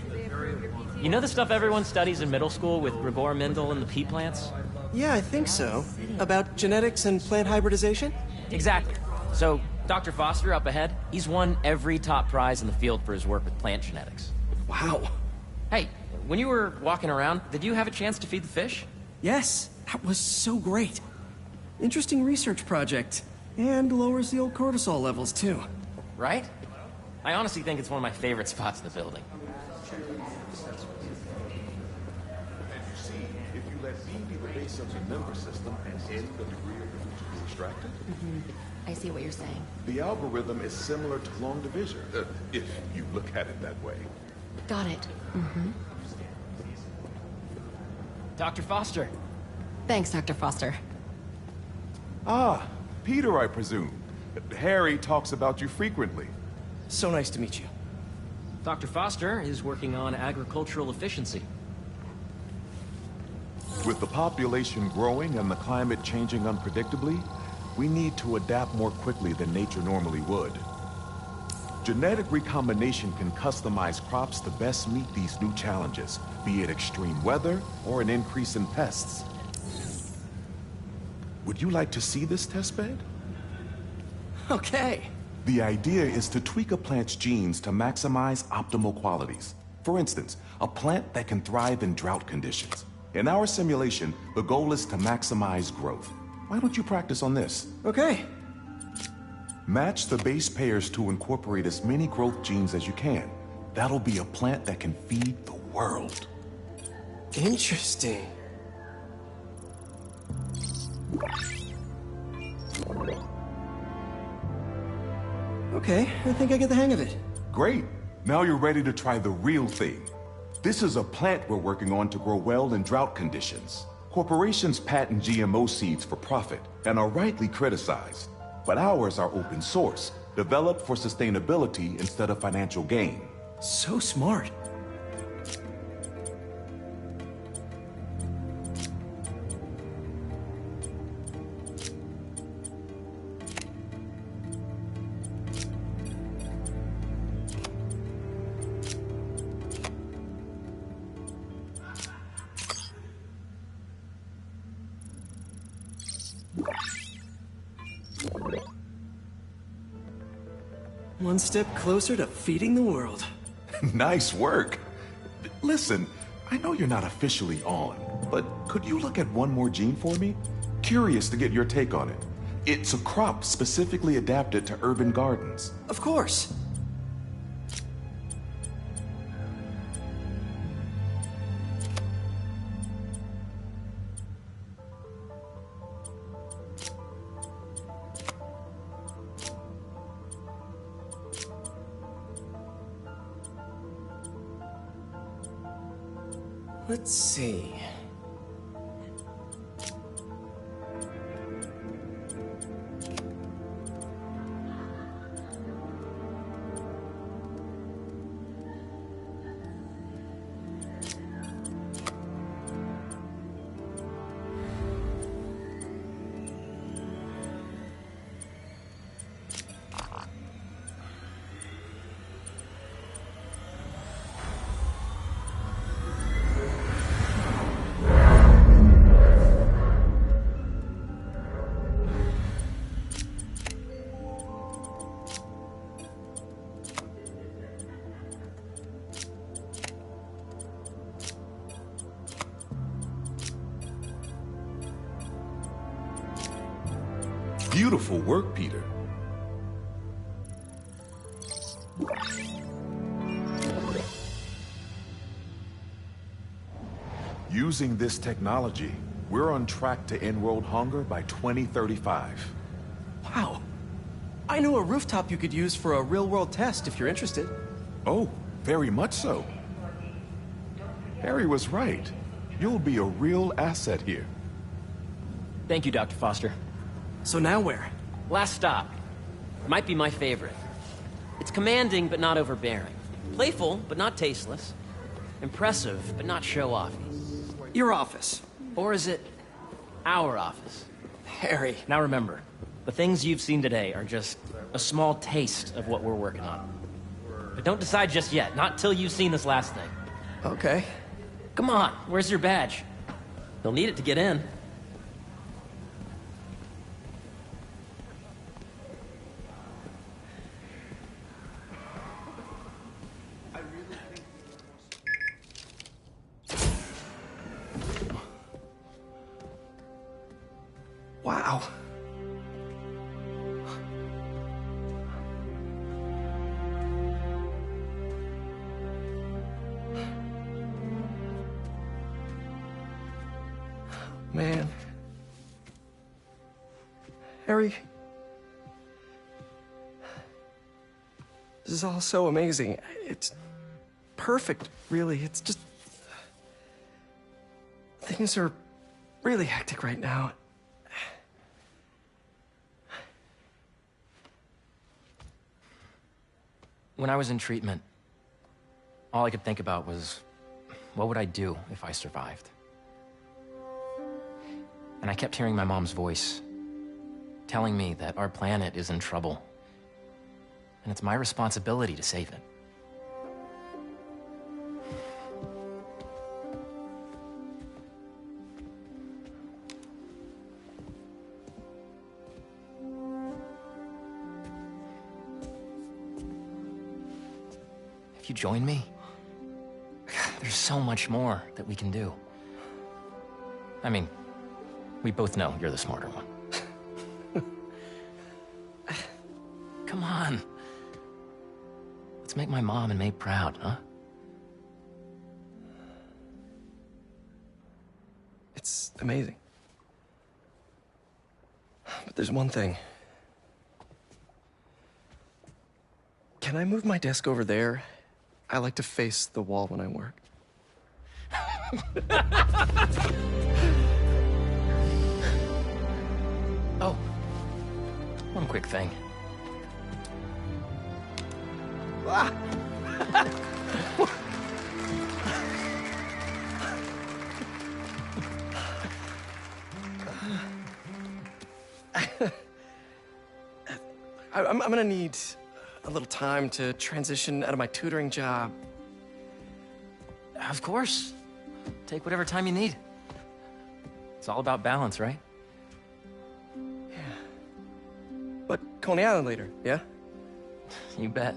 You know the stuff everyone studies in middle school with Gregor Mendel and the pea plants? Yeah, I think so. About genetics and plant hybridization? Exactly. So, Dr. Foster up ahead, he's won every top prize in the field for his work with plant genetics. Wow. Hey, when you were walking around, did you have a chance to feed the fish? Yes, that was so great. Interesting research project. And lowers the old cortisol levels, too. Right? I honestly think it's one of my favorite spots in the building. And you see, if you let B be the base of the member system and end the degree of the to be extracted, I see what you're saying. the algorithm is similar to long division, if you look at it that way. Got it. Dr. Foster. Thanks, Dr. Foster. Ah, Peter, I presume. Harry talks about you frequently. So nice to meet you. Dr. Foster is working on agricultural efficiency. With the population growing and the climate changing unpredictably, we need to adapt more quickly than nature normally would. Genetic recombination can customize crops to best meet these new challenges, be it extreme weather or an increase in pests. Would you like to see this testbed? Okay. The idea is to tweak a plant's genes to maximize optimal qualities. For instance, a plant that can thrive in drought conditions. In our simulation, the goal is to maximize growth. Why don't you practice on this? Okay. Match the base pairs to incorporate as many growth genes as you can. That'll be a plant that can feed the world. Interesting. Okay, I think I get the hang of it. Great. Now you're ready to try the real thing. This is a plant we're working on to grow well in drought conditions. Corporations patent GMO seeds for profit and are rightly criticized. But ours are open source, developed for sustainability instead of financial gain. So smart. One step closer to feeding the world. Nice work. Listen, I know you're not officially on, but could you look at one more gene for me? Curious to get your take on it. It's a crop specifically adapted to urban gardens. Of course. Let's see. Beautiful work, Peter. Using this technology, we're on track to end world hunger by 2035. Wow. I know a rooftop you could use for a real-world test if you're interested. Oh, very much so. Harry was right. You'll be a real asset here. Thank you, Dr. Foster. So now where? Last stop. Might be my favorite. It's commanding, but not overbearing. Playful, but not tasteless. Impressive, but not show-offy. Your office. Or is it our office? Harry. Now remember, the things you've seen today are just a small taste of what we're working on. But don't decide just yet, not till you've seen this last thing. Okay. Come on, where's your badge? You'll need it to get in. Wow. Man. Harry. This is all so amazing. It's perfect, really. It's just... Things are really hectic right now. When I was in treatment, all I could think about was, what would I do if I survived? And I kept hearing my mom's voice, telling me that our planet is in trouble, and it's my responsibility to save it. If you join me, there's so much more that we can do. I mean, we both know you're the smarter one. Come on. Let's make my mom and May proud, huh? It's amazing. But there's one thing. Can I move my desk over there? I like to face the wall when I work. Oh, one quick thing. Ah. I'm gonna need a little time to transition out of my tutoring job. Of course. Take whatever time you need. It's all about balance, right? Yeah. But Coney Island later, yeah? You bet.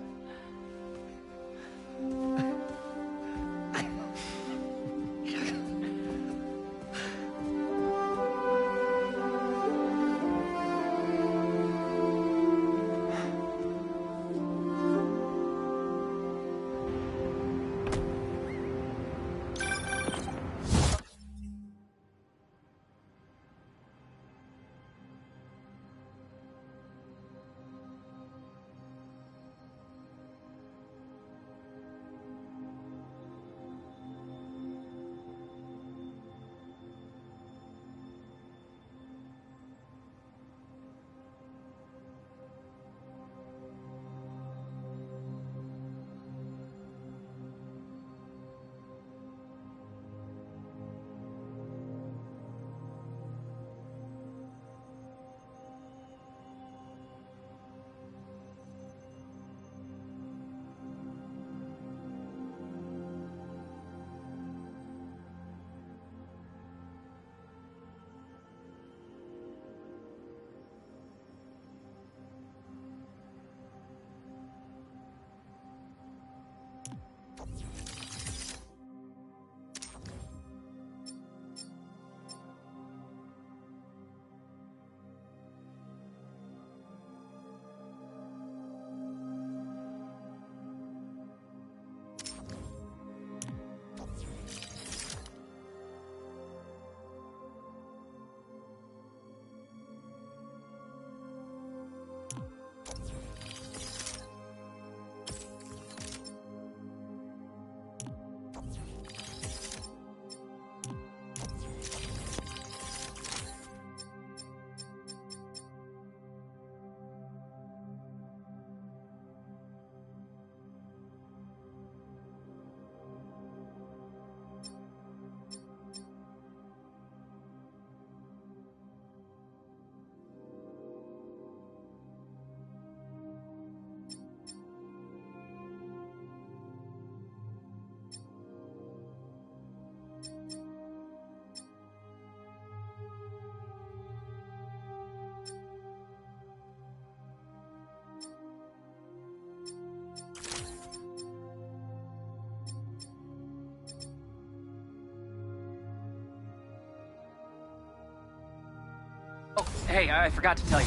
Oh, hey, I forgot to tell you.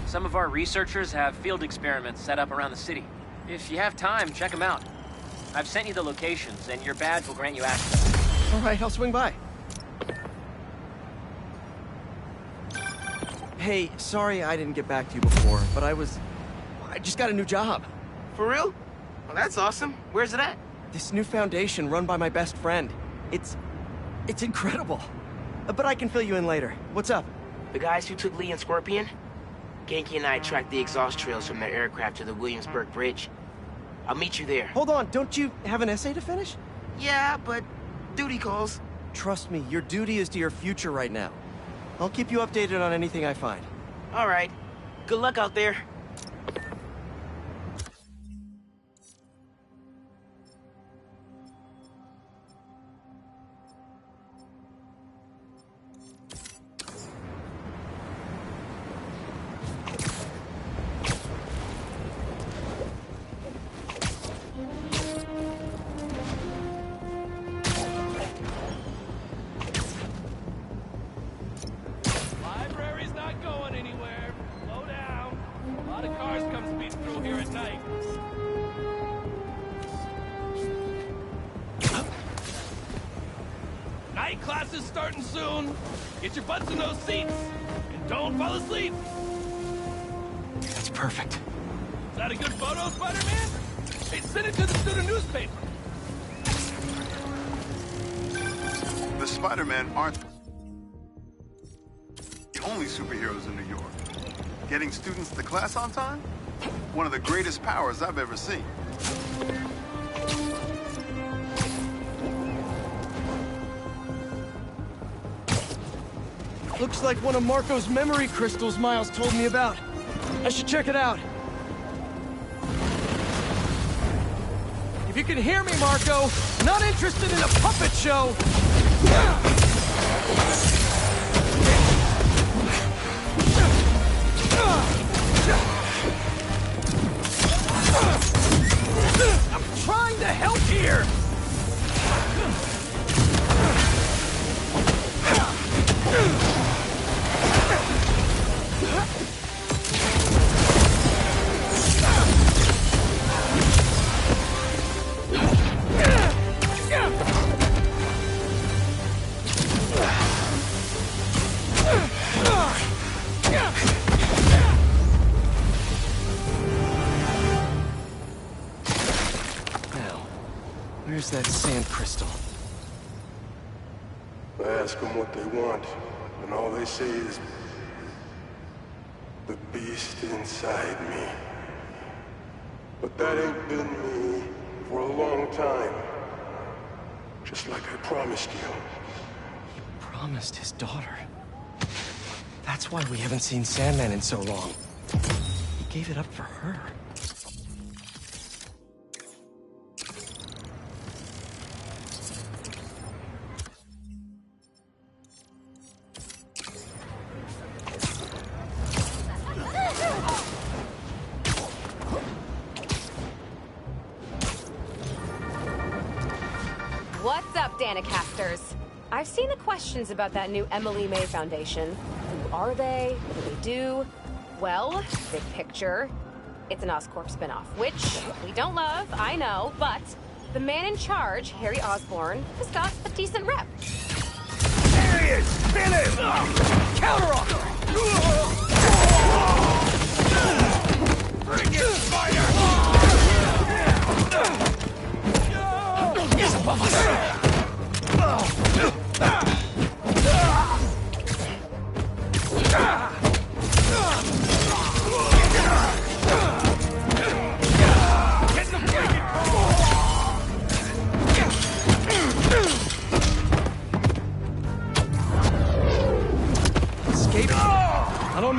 Some of our researchers have field experiments set up around the city. If you have time, check them out. I've sent you the locations, and your badge will grant you access. All right, I'll swing by. Hey, sorry I didn't get back to you before, but I just got a new job. For real? Well, that's awesome. Where's it at? This new foundation run by my best friend. It's incredible. But I can fill you in later. What's up? The guys who took Lee and Scorpion? Genki and I tracked the exhaust trails from their aircraft to the Williamsburg Bridge. I'll meet you there. Hold on, don't you have an essay to finish? Yeah, but duty calls. Trust me, your duty is to your future right now. I'll keep you updated on anything I find. All right. Good luck out there. Class is starting soon. Get your butts in those seats. And don't fall asleep. That's perfect. Is that a good photo, Spider-Man? Hey, send it to the student newspaper. The Spider-Men aren't the only superheroes in New York. Getting students to class on time? One of the greatest powers I've ever seen. Looks like one of Marco's memory crystals Miles told me about. I should check it out. If you can hear me, Marco, not interested in a puppet show. I'm trying to help here. Where's that sand crystal? I ask them what they want, and all they say is, the beast inside me. But that ain't been me for a long time. Just like I promised you. He promised his daughter. That's why we haven't seen Sandman in so long. He gave it up for her. What's up, Danicasters? I've seen the questions about that new Emily May Foundation. Who are they? What do they do? Well, big picture, it's an Oscorp spinoff, which we don't love, I know, but the man in charge, Harry Osborn, has got a decent rep. There he is! Spin him! Counter-offer! Bring it, Spider! He's above us! Escape? I don't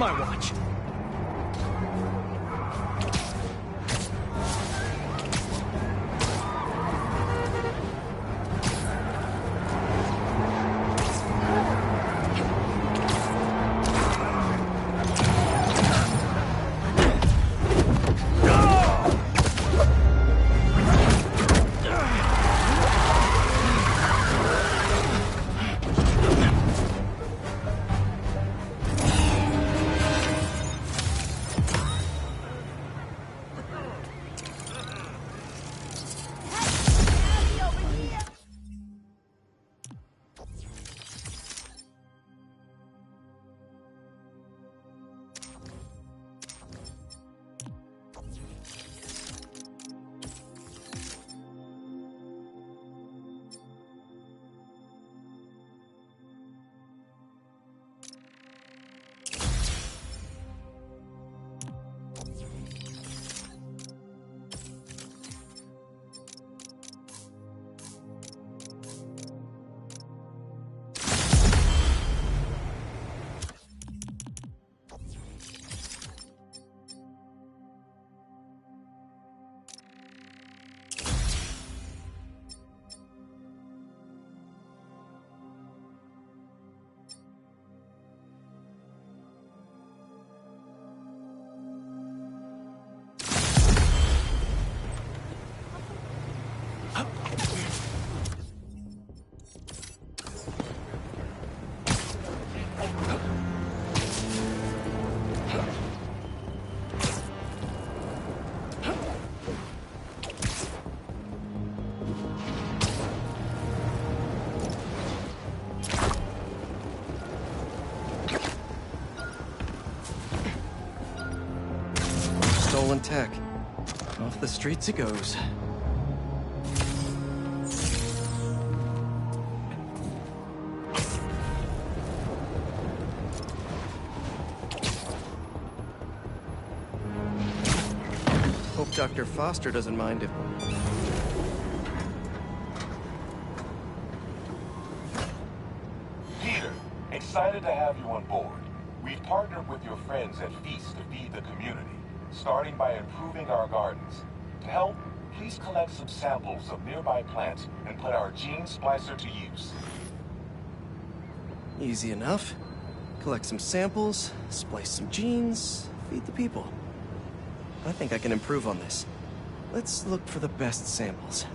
stolen tech. Off the streets it goes. Hope Dr. Foster doesn't mind if... Peter, excited to have you on board. We've partnered with your friends at Feast to feed the community, starting by improving our gardens. To help, please collect some samples of nearby plants and put our gene splicer to use. Easy enough. Collect some samples, splice some genes, feed the people. I think I can improve on this. Let's look for the best samples.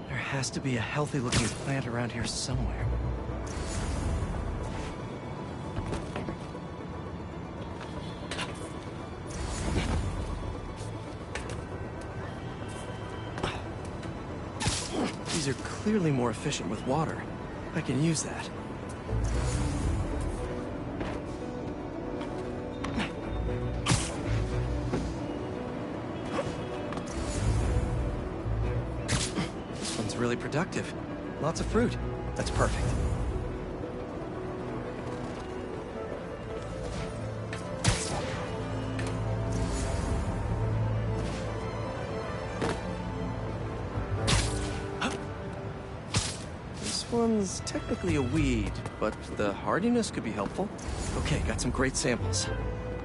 There has to be a healthy-looking plant around here somewhere. These are clearly more efficient with water. I can use that. This one's really productive. Lots of fruit. That's perfect. This one's technically a weed, but the hardiness could be helpful. Okay, got some great samples.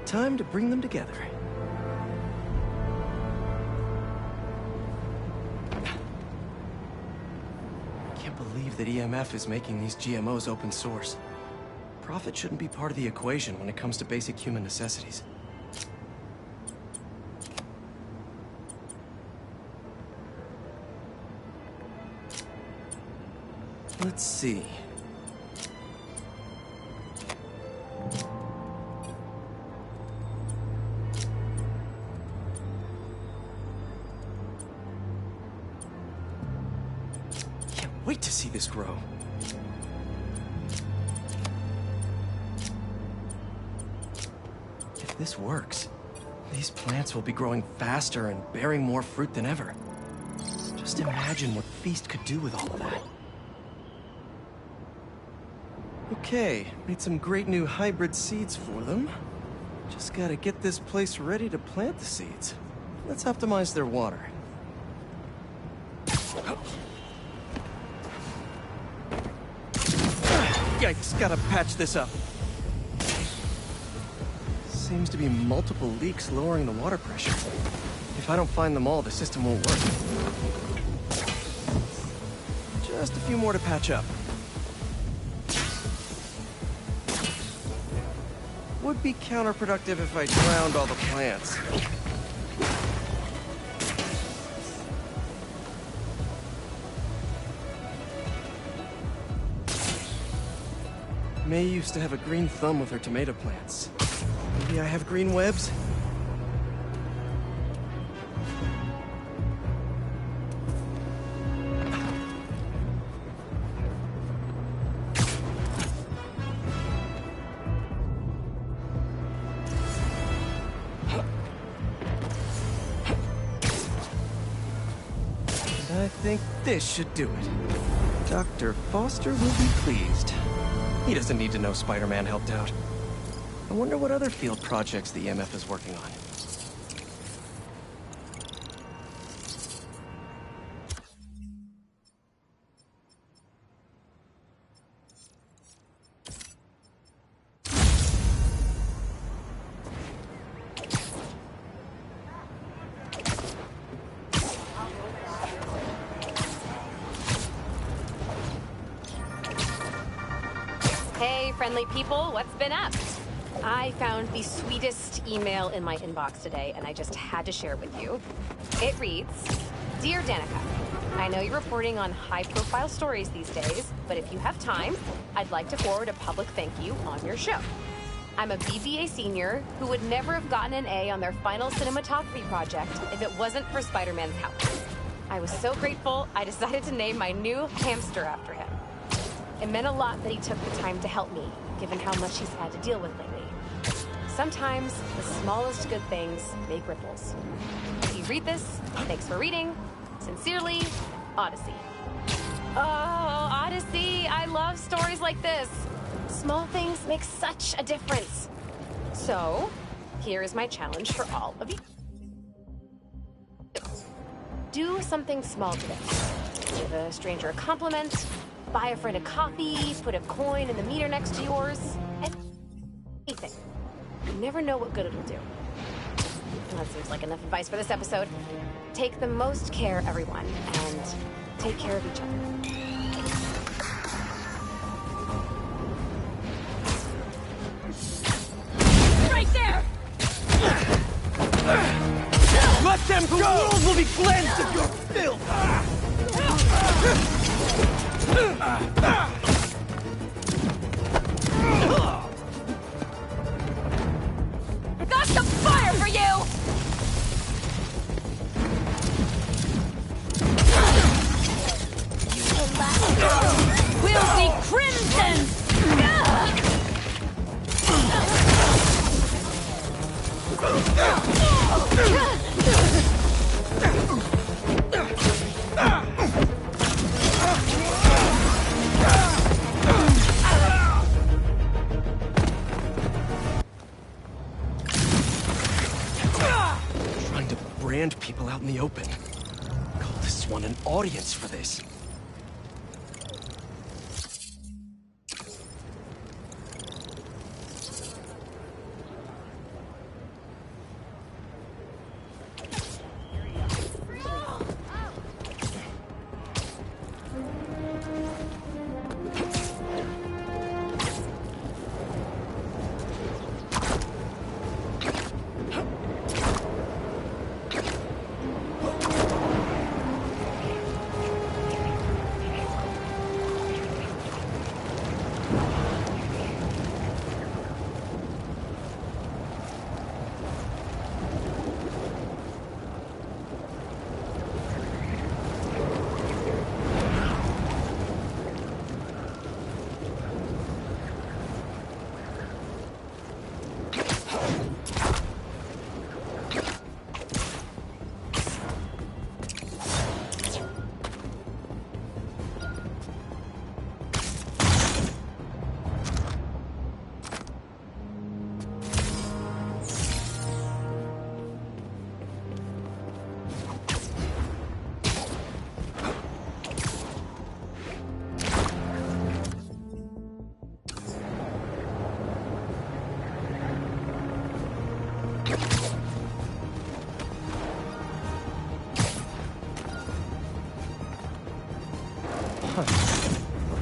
Time to bring them together. Can't believe that EMF is making these GMOs open source. Profit shouldn't be part of the equation when it comes to basic human necessities. Let's see. Can't wait to see this grow. If this works, these plants will be growing faster and bearing more fruit than ever. Just imagine what Feast could do with all of that. Okay, made some great new hybrid seeds for them. Just gotta get this place ready to plant the seeds. Let's optimize their water. Yikes, gotta patch this up. Seems to be multiple leaks lowering the water pressure. If I don't find them all, the system won't work. Just a few more to patch up. Would be counterproductive if I drowned all the plants. May used to have a green thumb with her tomato plants. Maybe I have green webs? I think this should do it. Dr. Foster will be pleased. He doesn't need to know Spider-Man helped out. I wonder what other field projects the EMF is working on. Hey, friendly people, what's been up? I found the sweetest email in my inbox today, and I just had to share it with you. It reads, Dear Danica, I know you're reporting on high-profile stories these days, but if you have time, I'd like to forward a public thank you on your show. I'm a BBA senior who would never have gotten an A on their final cinematography project if it wasn't for Spider-Man's help. I was so grateful, I decided to name my new hamster after him. It meant a lot that he took the time to help me, given how much he's had to deal with lately. Sometimes, the smallest good things make ripples. If you read this, thanks for reading. Sincerely, Odyssey. Oh, Odyssey! I love stories like this. Small things make such a difference. So, here is my challenge for all of you. Do something small today. Give a stranger a compliment, buy a friend a coffee, put a coin in the meter next to yours, anything. You never know what good it'll do. That seems like enough advice for this episode. Take the most care, everyone, and take care of each other. Right there! Let them go! The world will be cleansed of your filth! Got some fire for you! We'll see crimson! Trying to brand people out in the open. Call this one an audience for this.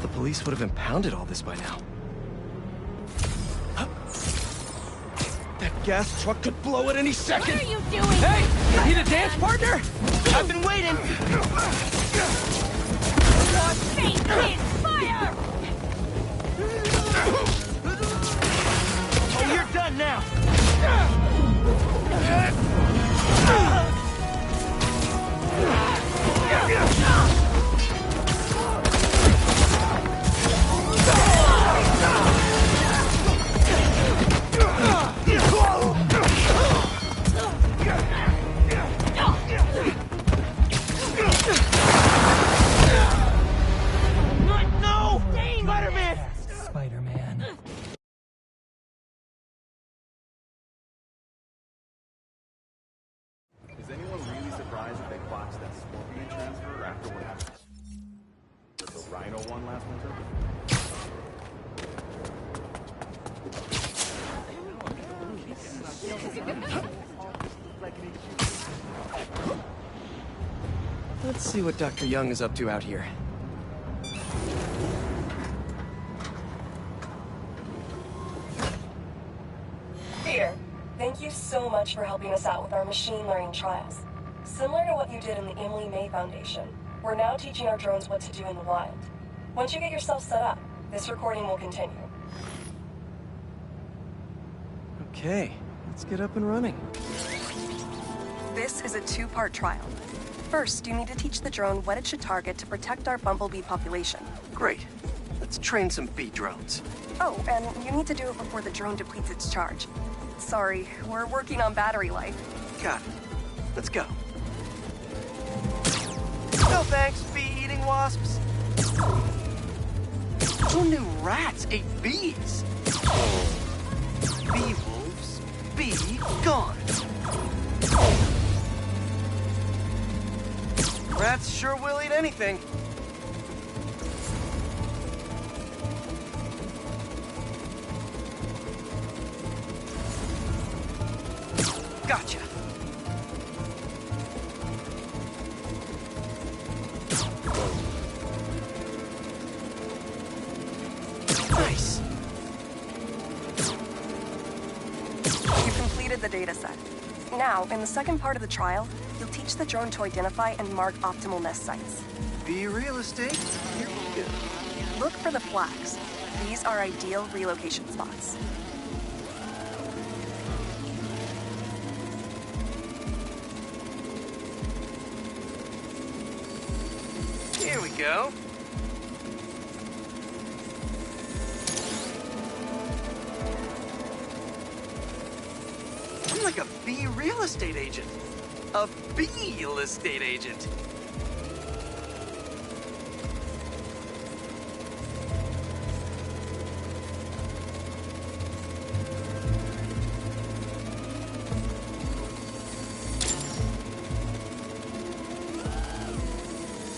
The police would have impounded all this by now. That gas truck could blow at any second! What are you doing? Hey! Need a dance partner? I've been waiting! Your face is fire! Oh, you're done now! No! Spider-Man! Spider-Man. Is anyone really surprised that they botched that Scorpion transfer after what happened with the Rhino one last winter? Let's see what Dr. Young is up to out here. Peter, thank you so much for helping us out with our machine learning trials. Similar to what you did in the Emily May Foundation, we're now teaching our drones what to do in the wild. Once you get yourself set up, this recording will continue. Okay, let's get up and running. This is a two-part trial. First, you need to teach the drone what it should target to protect our bumblebee population. Great. Let's train some bee drones. Oh, and you need to do it before the drone depletes its charge. Sorry, we're working on battery life. Got it. Let's go. No thanks, bee-eating wasps. Who knew rats ate bees? Bee wolves, bee gone. Rats sure will eat anything. Gotcha. Nice. You've completed the data set. Now, in the second part of the trial, you'll teach the drone to identify and mark optimal nest sites. Bee real estate? Here we go. Look for the flags. These are ideal relocation spots. Here we go. I'm like a bee real estate agent. A bee-real estate agent.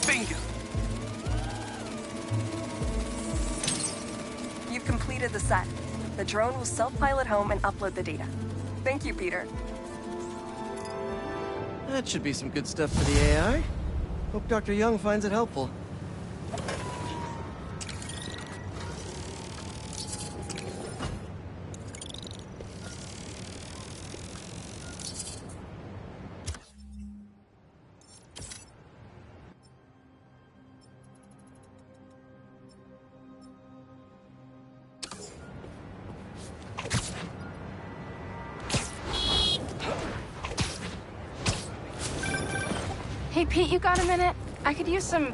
Bingo. You've completed the set. The drone will self-pilot home and upload the data. Thank you, Peter. That should be some good stuff for the AI. Hope Dr. Young finds it helpful. Hey, Pete, you got a minute? I could use some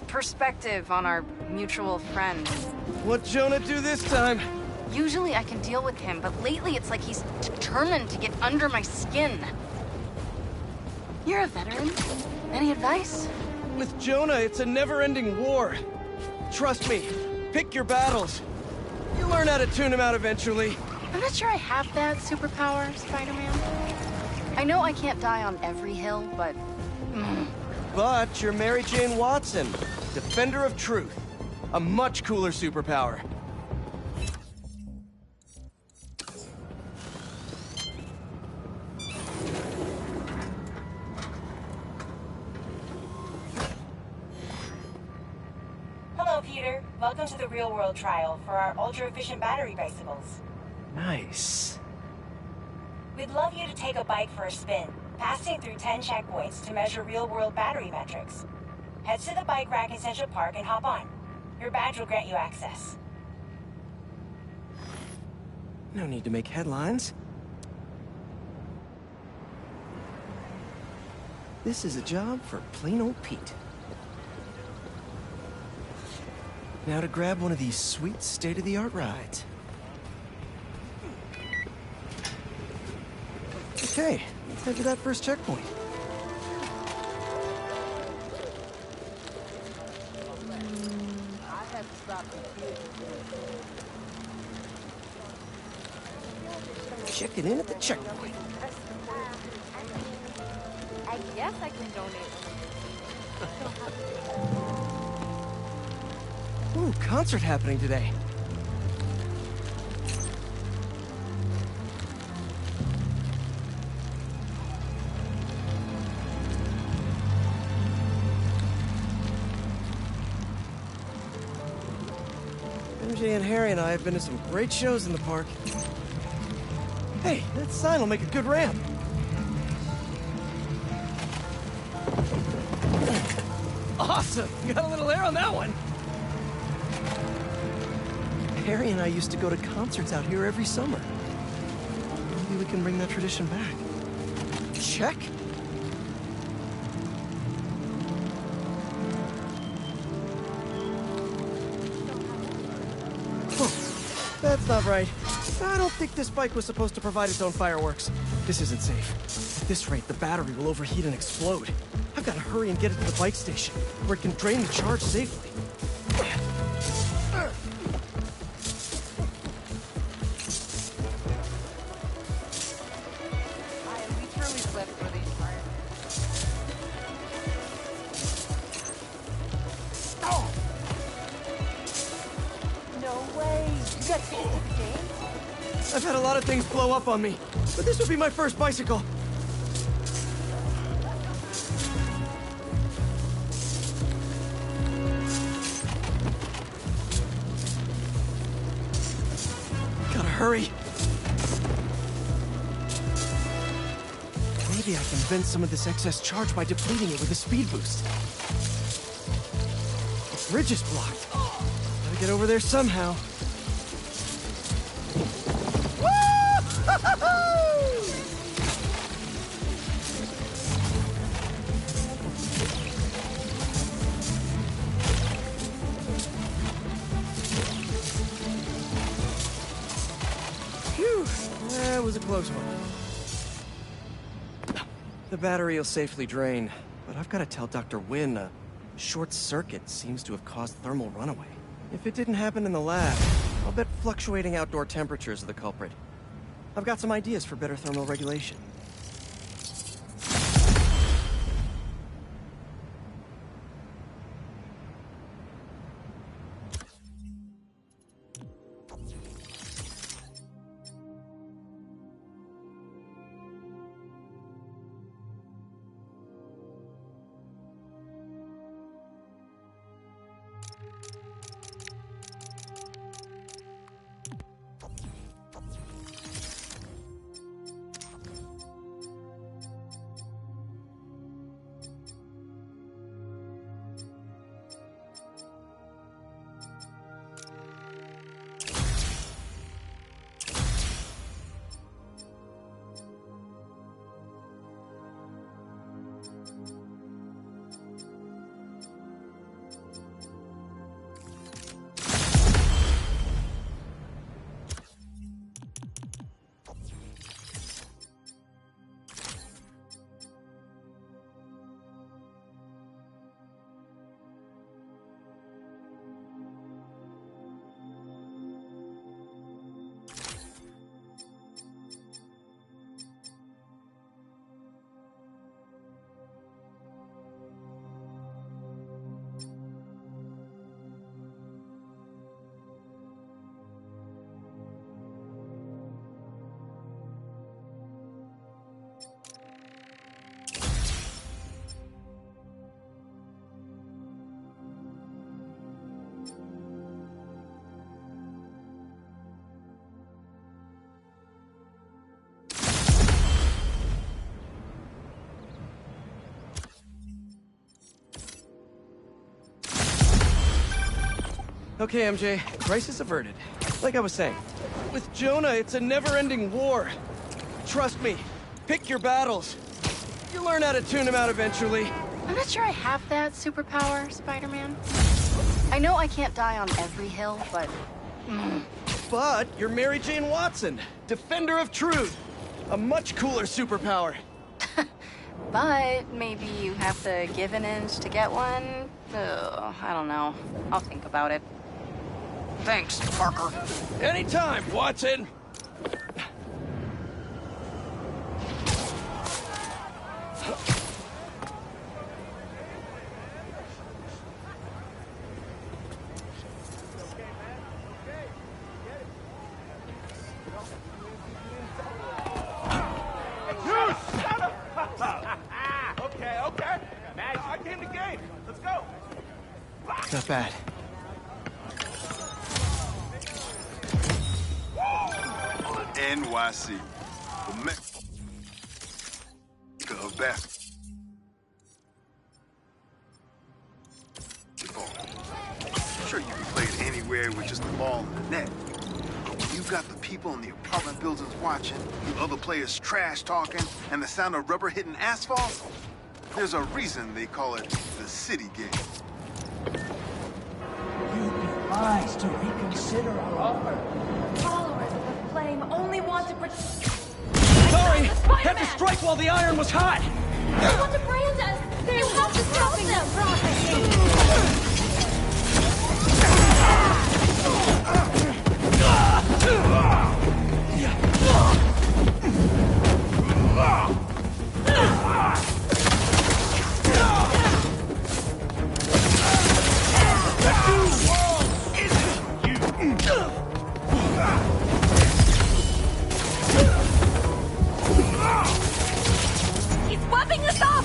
perspective on our mutual friend. What'd Jonah do this time? Usually I can deal with him, but lately it's like he's determined to get under my skin. You're a veteran. Any advice? With Jonah, it's a never-ending war. Trust me, pick your battles. You'll learn how to tune him out eventually. I'm not sure I have that superpower, Spider-Man. I know I can't die on every hill, but... But you're Mary Jane Watson, defender of truth. A much cooler superpower. Hello, Peter. Welcome to the real-world trial for our ultra-efficient battery bicycles. Nice. We'd love you to take a bike for a spin, passing through 10 checkpoints to measure real-world battery metrics. Head to the bike rack in Central Park and hop on. Your badge will grant you access. No need to make headlines. This is a job for plain old Pete. Now to grab one of these sweet state-of-the-art rides. Okay, let's head to that first checkpoint. Checking in at the checkpoint. I guess I can donate. Ooh, concert happening today. MJ and Harry and I have been to some great shows in the park. Hey, that sign will make a good ramp. Awesome! Got a little air on that one. Harry and I used to go to concerts out here every summer. Maybe we can bring that tradition back. Check. That's not right. I don't think this bike was supposed to provide its own fireworks. This isn't safe. At this rate, the battery will overheat and explode. I've got to hurry and get it to the bike station, where it can drain the charge safely. I've had a lot of things blow up on me, but this would be my first bicycle. Gotta hurry. Maybe I can vent some of this excess charge by depleting it with a speed boost. The bridge is blocked. Gotta get over there somehow. Phew, that was a close one. The battery will safely drain, but I've got to tell Dr. Wynn a short circuit seems to have caused thermal runaway. If it didn't happen in the lab, I'll bet fluctuating outdoor temperatures are the culprit. I've got some ideas for better thermal regulation. Okay, MJ, crisis averted. Like I was saying, with Jonah, it's a never-ending war. Trust me, pick your battles. You learn how to tune them out eventually. I'm not sure I have that superpower, Spider-Man. I know I can't die on every hill, but... But you're Mary Jane Watson, defender of truth. A much cooler superpower. But maybe you have to give an inch to get one? Ugh, I don't know. I'll think about it. Thanks, Parker. Anytime, Watson. Okay. I came to game. Let's go. Not bad. NYC. The Mecca of basketball. Sure, you can play it anywhere with just a ball and a net. But when you've got the people in the apartment buildings watching, the other players trash talking, and the sound of rubber hitting asphalt, there's a reason they call it the city game. You be lies. us to reconsider our offer. Followers of the flame only want to protect. Sorry! Had to strike while the iron was hot! They want to brand us! You have to stop them! He's whopping us up!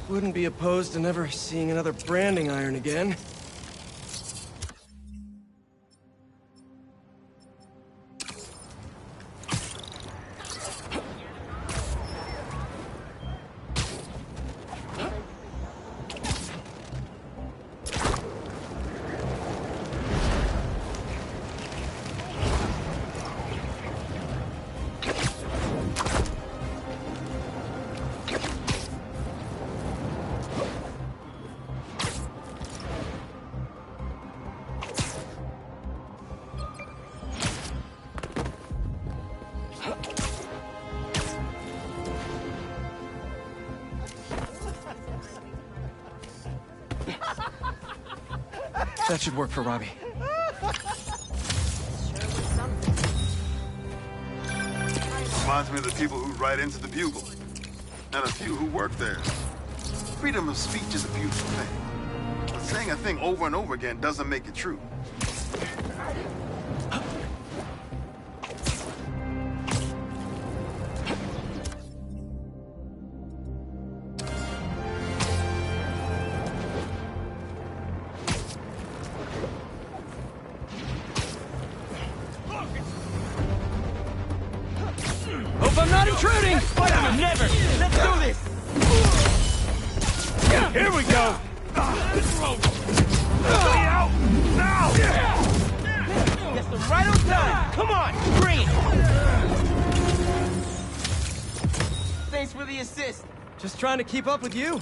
Wouldn't be opposed to never seeing another branding iron again. That should work for Robbie. Reminds me of the people who write into the Bugle, and a few who work there. Freedom of speech is a beautiful thing, but saying a thing over and over again doesn't make it true. Hope I'm not intruding! Never! Let's do this! Here we go! Out! Now! That's the right on time! Come on, bring it! Thanks for the assist. Just trying to keep up with you.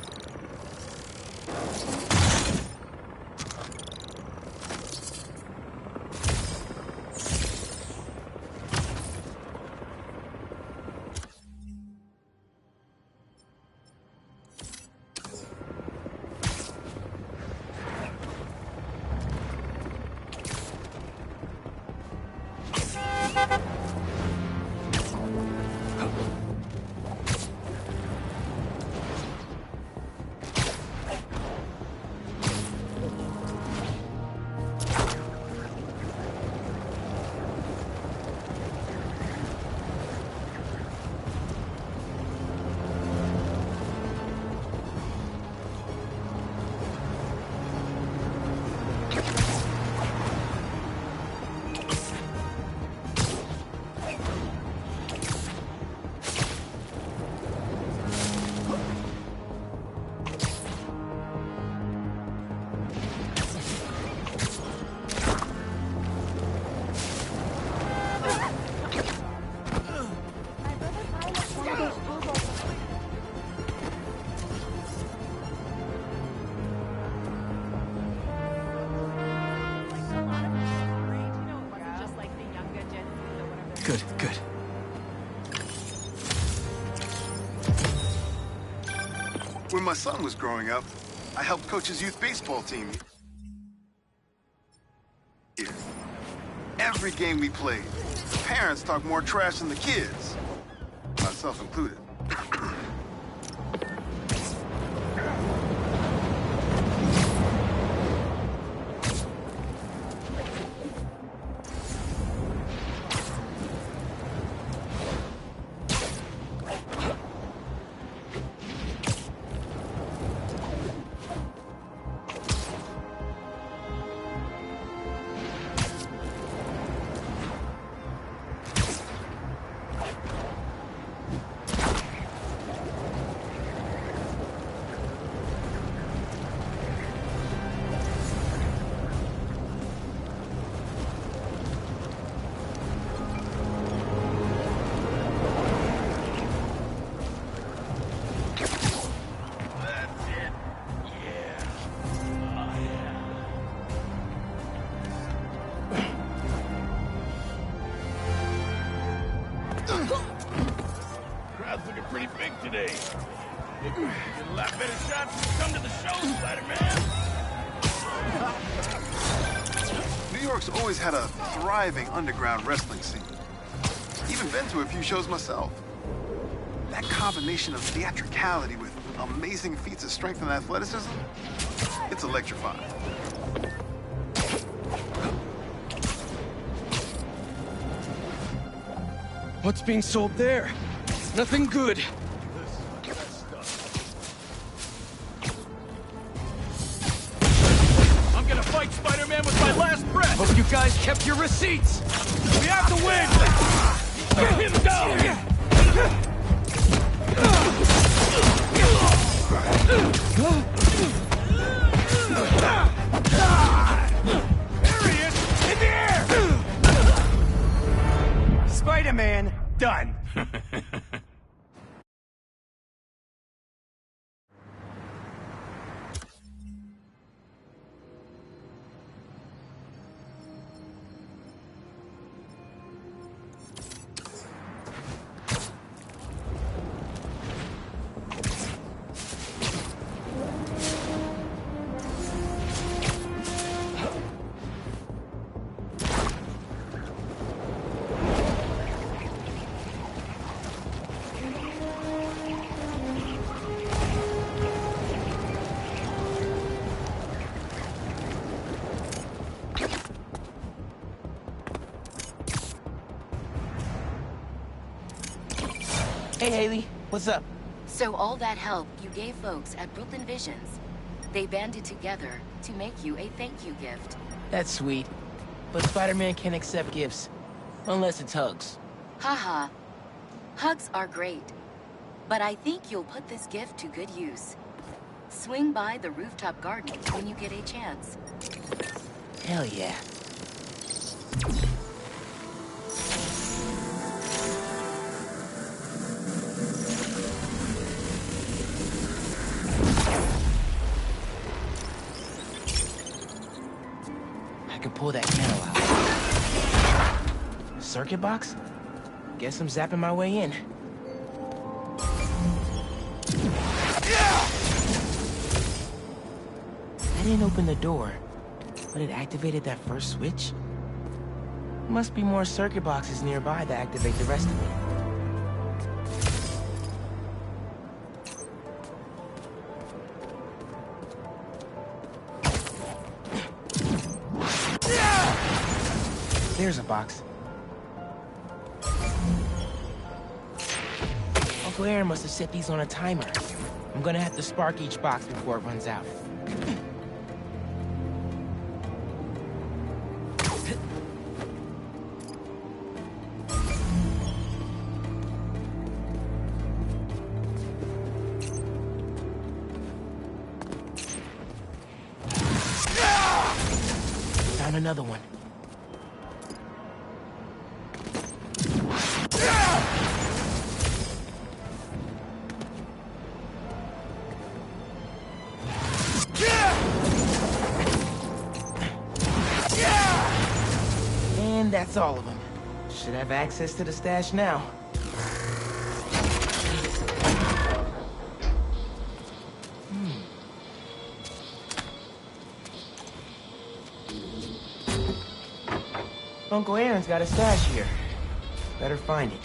Good, good. When my son was growing up, I helped coach his youth baseball team. Here. Every game we played, the parents talk more trash than the kids, myself included. big today. You get a lot better shots when you come to the show, Spider-Man. New York's always had a thriving underground wrestling scene. Even been to a few shows myself. That combination of theatricality with amazing feats of strength and athleticism, it's electrifying. What's being sold there? Nothing good. I'm gonna fight Spider-Man with my last breath! Hope you guys kept your receipts! We have to win! Get him down! There he is! In the air! Spider-Man, done. Hey, Haley. What's up? So all that help you gave folks at Brooklyn Visions, they banded together to make you a thank you gift. That's sweet. But Spider-Man can't accept gifts. Unless it's hugs. Haha. Hugs are great. But I think you'll put this gift to good use. Swing by the rooftop garden when you get a chance. Hell yeah. I can pull that panel out. Circuit box? Guess I'm zapping my way in. That didn't open the door, but it activated that first switch? Must be more circuit boxes nearby that activate the rest of it. There's a box. Uncle Aaron must have set these on a timer. I'm gonna have to spark each box before it runs out. Found another one. And that's all of them. Should have access to the stash now. Uncle Aaron's got a stash here. Better find it.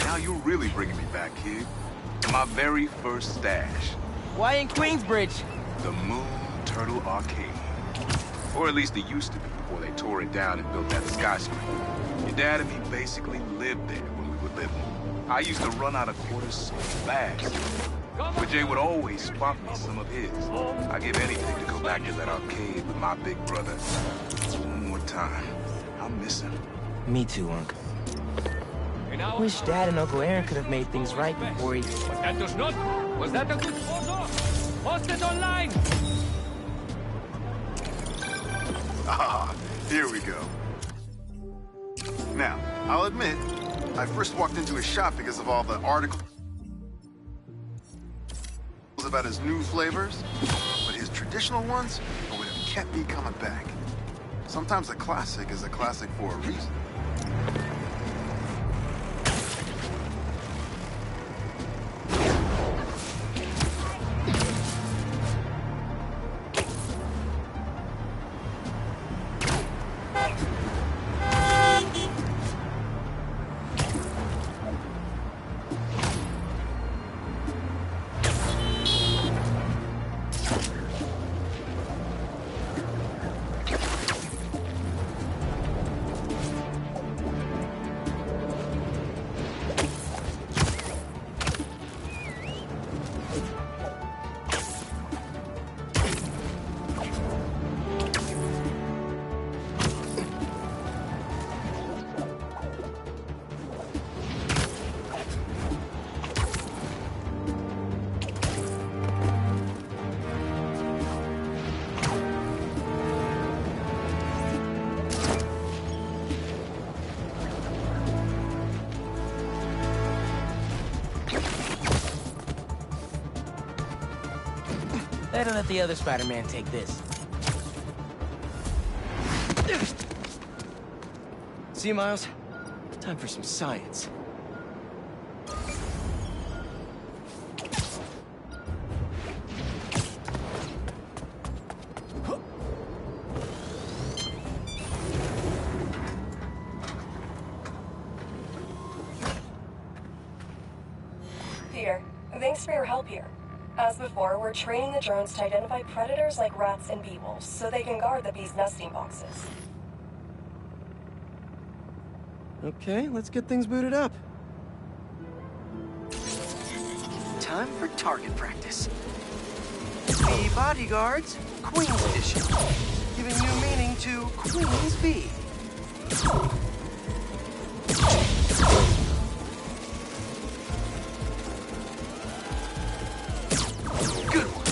Now you're really bringing me back, kid. My very first stash. Why in Queensbridge? The Moon Turtle Arcade. Or at least it used to be before they tore it down and built that skyscraper. Your dad and me basically lived there when we were living. I used to run out of quarters so fast. But Jay would always spot me some of his. I'd give anything to go back to that arcade with my big brother. One more time. I miss him. Me too, Unc. Wish Dad and Uncle Aaron could have made things right before he... But that does not... Was that a good photo? Post it online! Ah, here we go. Now, I'll admit, I first walked into his shop because of all the articles about his new flavors, but his traditional ones would have kept me coming back. Sometimes a classic is a classic for a reason. Better let the other Spider-Man take this. See, Miles? Time for some science. Peter, thanks for your help here. As before, we're training the drones to identify predators like rats and bee wolves, so they can guard the bees' nesting boxes. Okay, let's get things booted up. Time for target practice. Bee bodyguards, Queen's Edition. Giving new meaning to Queen's Bee. Good one.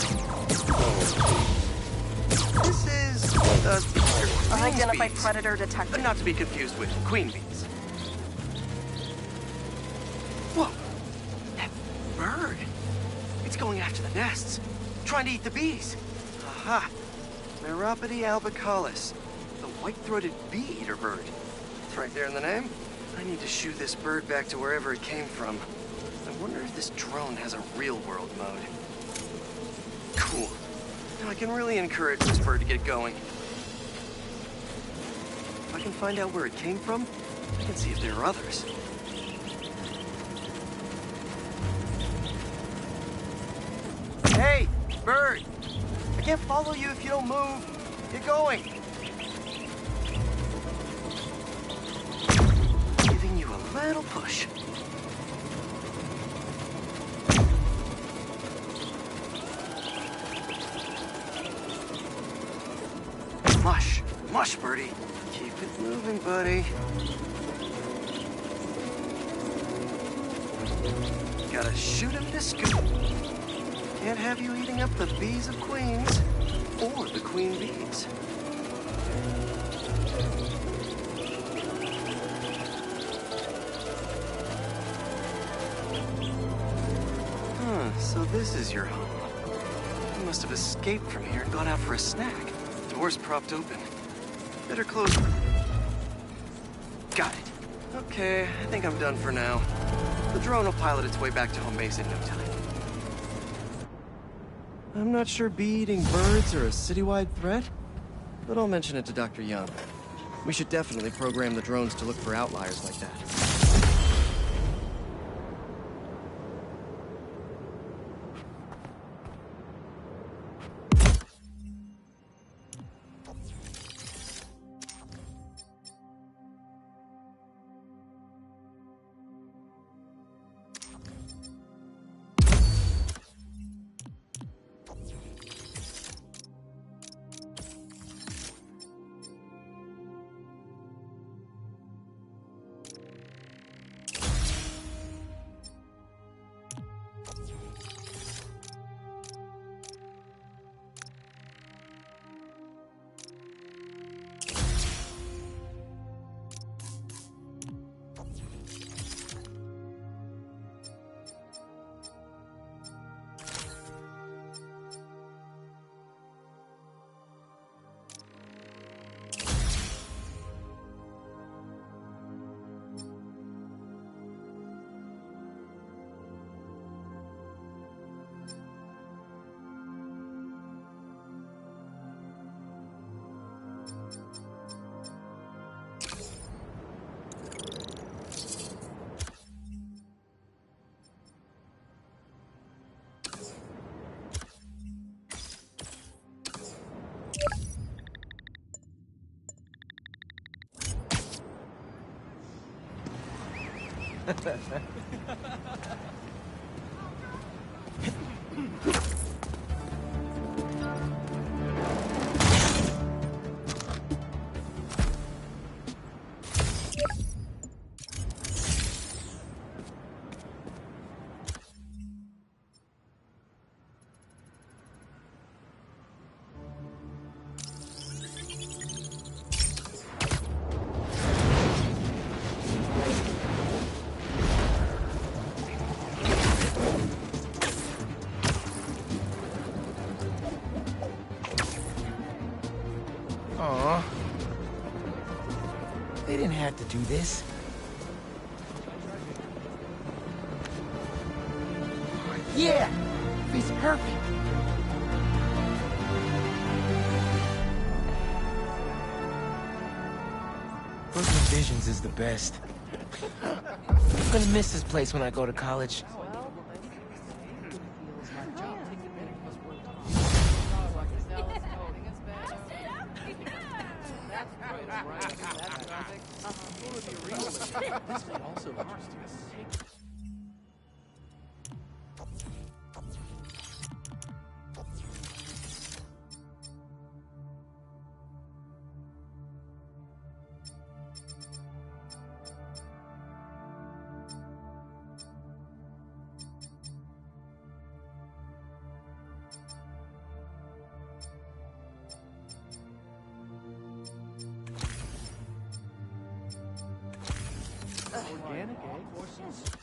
This is, Unidentified bees. predator detected. Not to be confused with queen bees. Whoa! That bird! It's going after the nests, trying to eat the bees. Aha! Meropode albicollis, the white-throated bee-eater bird. It's right there in the name. I need to shoo this bird back to wherever it came from. I wonder if this drone has a real-world mode. Cool. Now I can really encourage this bird to get going. If I can find out where it came from, I can see if there are others. Hey, bird! I can't follow you if you don't move. Get going! Giving you a little push. Mush. Mush, birdie. Keep it moving, buddy. Gotta shoot him to scoop. Can't have you eating up the bees of queens, or the queen bees. Huh, so this is your home. You must have escaped from here and gone out for a snack. Door's propped open. Better close. Got it. Okay, I think I'm done for now. The drone will pilot its way back to home base in no time. I'm not sure bee-eating birds are a citywide threat, but I'll mention it to Dr. Young. We should definitely program the drones to look for outliers like that. Aw. They didn't have to do this. Yeah! It's perfect! Brooklyn Visions is the best. I'm gonna miss this place when I go to college. Organic egg or sausage?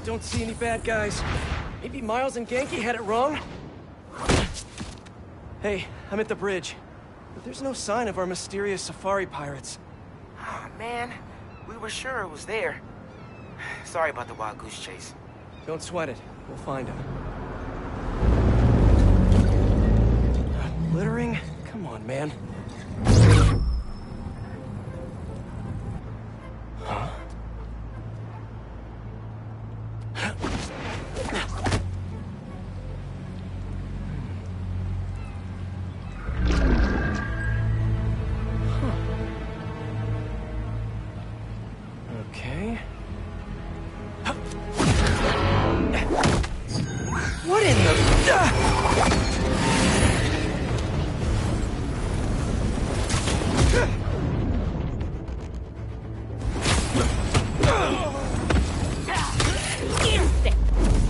Don't see any bad guys. Maybe Miles and Genki had it wrong? Hey, I'm at the bridge. But there's no sign of our mysterious safari pirates. Oh, man. We were sure it was there. Sorry about the wild goose chase. Don't sweat it. We'll find him. Littering? Come on, man. Huh? Okay. What in the...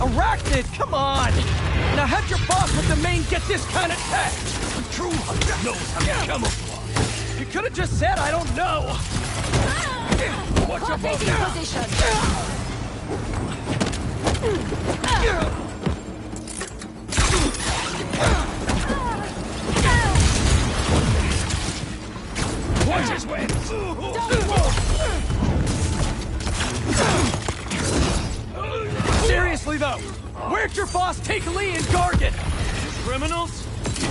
Arachnid, come on! Now how'd your boss with the main get this kind of tech? A true hunter knows how to camouflage. You could have just said, I don't know. Watch your boss now. Watch his wings. Seriously though, where'd your boss take Lee and Gargan? Criminals?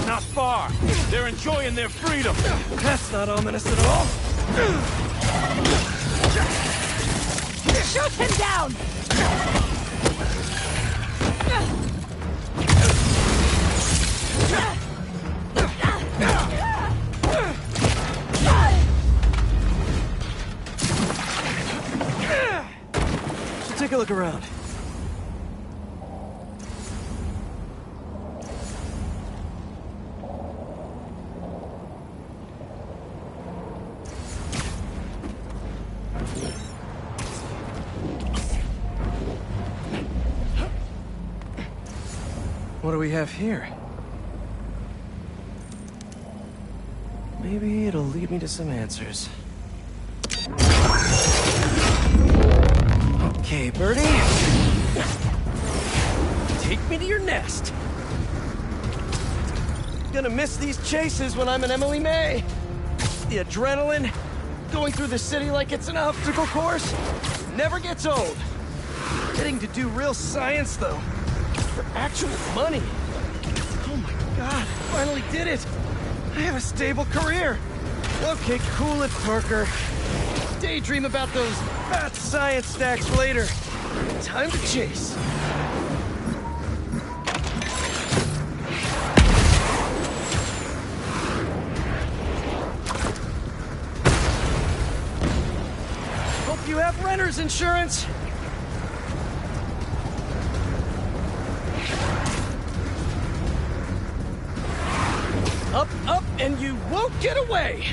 Not far. They're enjoying their freedom. That's not ominous at all. Shoot him down! Should take a look around. What do we have here? Maybe it'll lead me to some answers. Okay, Birdie. Take me to your nest. Gonna miss these chases when I'm an Emily May. The adrenaline, going through the city like it's an obstacle course, never gets old. Getting to do real science, though. For actual money. Oh my god, finally did it. I have a stable career. Okay, cool it, Parker. Daydream about those fat science stacks later. Time to chase. Hope you have renter's insurance. Up, up, and you won't get away!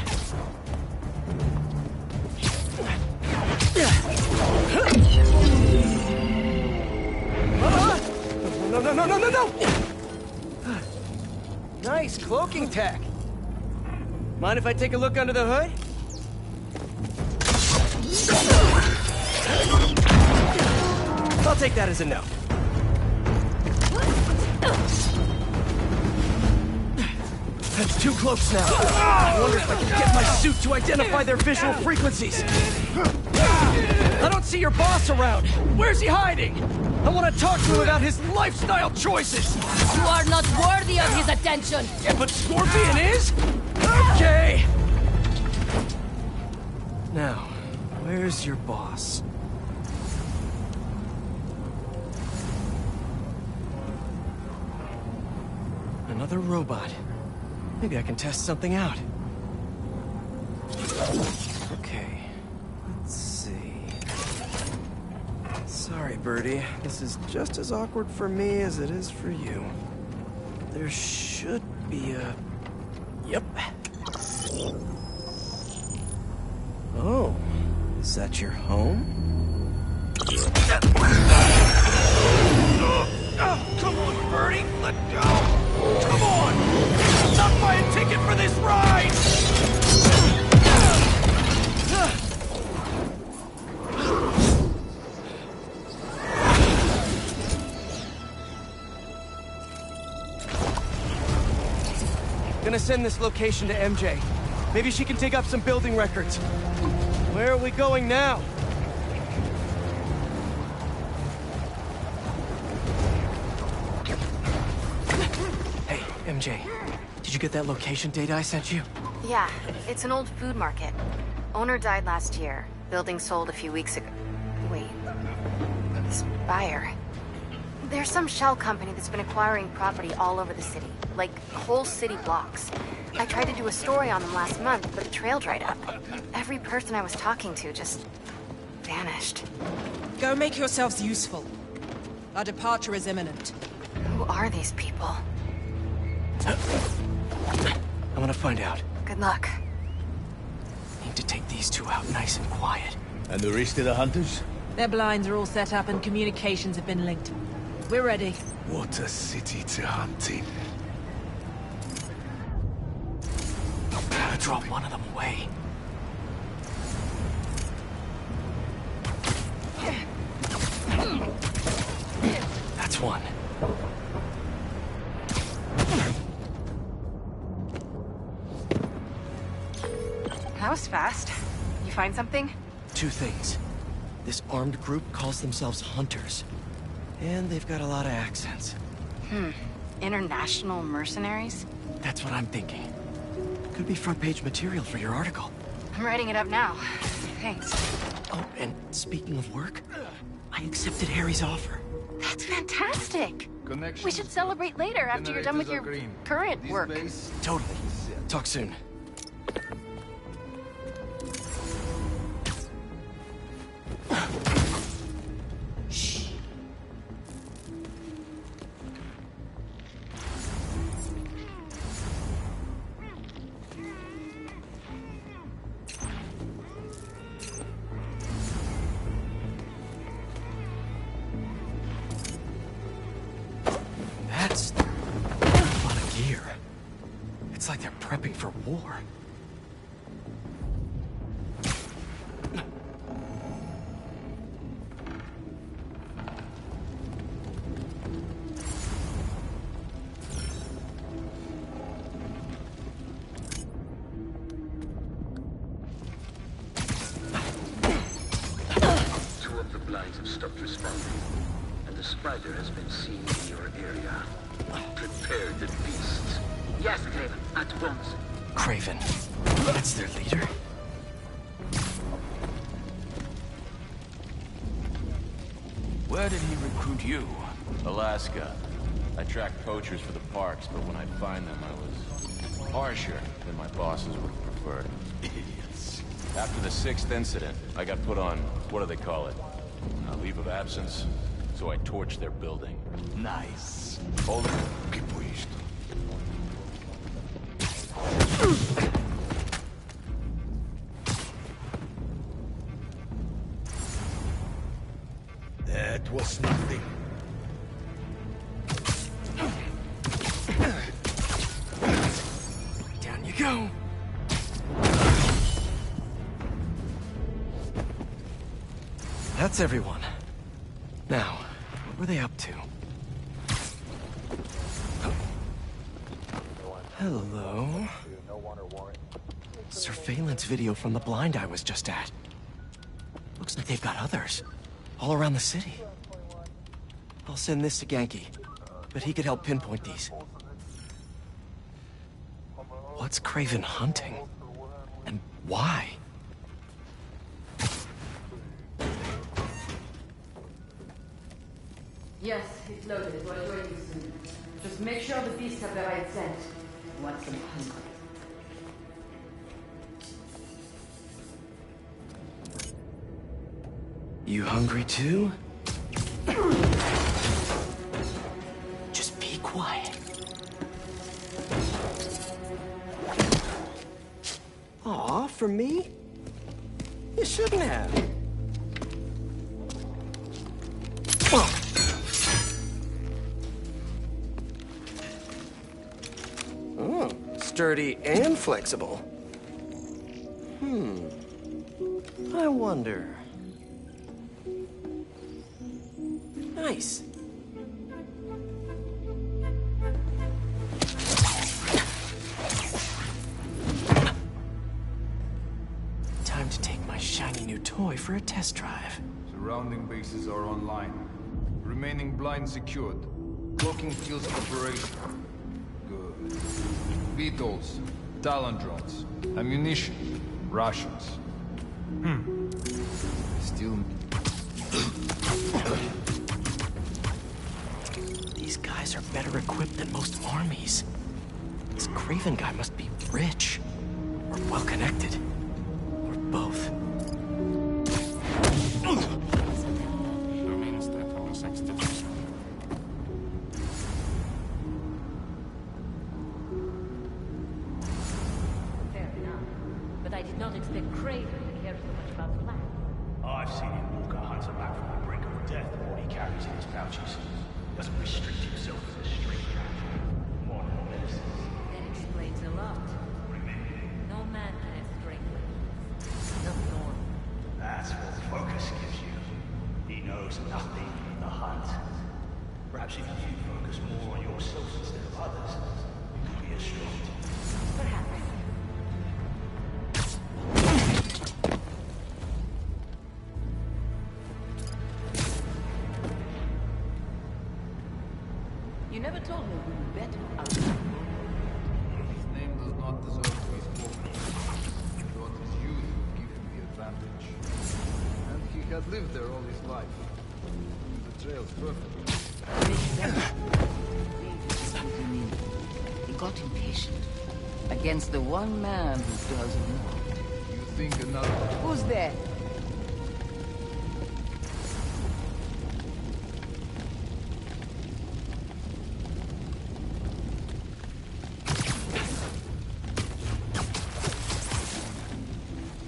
No, no, no, no, no, no! Nice cloaking tech. Mind if I take a look under the hood? I'll take that as a no. That's too close now. I wonder if I can get my suit to identify their visual frequencies. I don't see your boss around. Where's he hiding? I want to talk to him about his lifestyle choices. You are not worthy of his attention. Yeah, but Scorpion is? Okay. Now, where's your boss? Another robot. Maybe I can test something out. Okay, let's see. Sorry, Birdie. This is just as awkward for me as it is for you. There should be a... Yep. Oh, is that your home? Come on, Birdie, let go! Come on! I'll not buy a ticket for this ride! Gonna send this location to MJ. Maybe she can dig up some building records. Where are we going now? Hey, MJ. Did you get that location data I sent you? Yeah, it's an old food market. Owner died last year. Building sold a few weeks ago. Wait. Spire. There's some shell company that's been acquiring property all over the city. Like, whole city blocks. I tried to do a story on them last month, but the trail dried up. Every person I was talking to just... vanished. Go make yourselves useful. Our departure is imminent. Who are these people? I'm gonna find out. Good luck. Need to take these two out nice and quiet. And the rest of the hunters? Their blinds are all set up and communications have been linked. We're ready. What a city to hunt in. Gotta draw one of them away. That's one. That was fast. You find something? Two things. This armed group calls themselves hunters. And they've got a lot of accents. International mercenaries? That's what I'm thinking. Could be front-page material for your article. I'm writing it up now. Thanks. Oh, and speaking of work, I accepted Harry's offer. That's fantastic. We should celebrate later after you're done with your current work. Totally. Talk soon. Shh. That's a lot of gear. It's like they're prepping for war. Two of the blinds have stopped responding, and the spider has been seen in your area. Prepare the beast. Yes, Craven, at once. Craven. That's their leader? Where did he recruit you? Alaska. I tracked poachers for the parks, but when I find them, I was harsher than my bosses would have preferred. Idiots. After the 6th incident, I got put on, what do they call it? A leave of absence. So I torched their building. Nice. Hold it. Que isto. That was nothing. Down you go. That's everyone. Now, what were they up to? Hello? Surveillance video from the blind I was just at. Looks like they've got others. All around the city. I'll send this to Genki, but he could help pinpoint these. What's Craven hunting? And why? Yes, it's loaded. It will join you soon. Just make sure the beasts have the right scent. Want some hungry. You hungry too? Just be quiet. Aw, for me? You shouldn't have. Oh, sturdy and flexible. I wonder. Nice. Time to take my shiny new toy for a test drive. Surrounding bases are online. Remaining blind secured. Cloaking fields operational. Good. Beetles, Talon drones, ammunition, rations. Still... These guys are better equipped than most armies. This Craven guy must be rich, or well-connected, or both. Fair enough. But I did not expect Craven to care so much about the land. I've seen him walk a hunter back from the brink of death with what he carries in his pouches. Doesn't restrict himself as a street rat. More than medicine. That explains a lot. No man can have strength like his. Not normal. That's what focus gives you. He knows nothing in the hunt. Perhaps if you focus more on yourself instead of others, you could be as strong. Perhaps. You never told me we bet on His name does not deserve to be spoken. I thought his youth would give him the advantage. And he had lived there all his life. The trail's perfect. He got impatient. Against the one man who doesn't know. You think another... Who's there?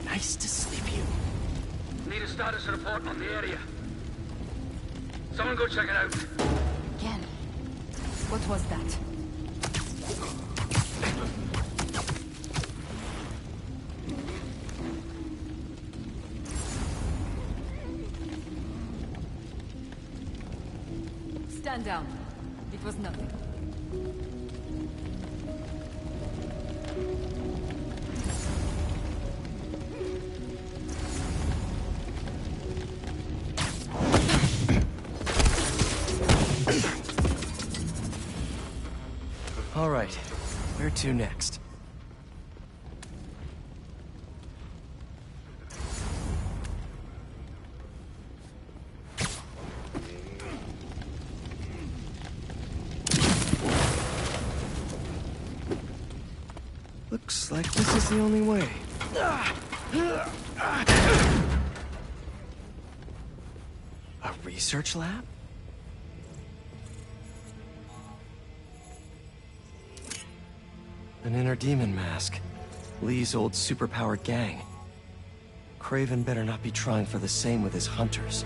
Nice to sleep you. Need a status report on the area. Someone go check it out. Again. What was that? Stand down. It was nothing. All right, where to next? Looks like this is the only way. A research lab? An inner demon mask. Lee's old superpowered gang. Craven better not be trying for the same with his hunters.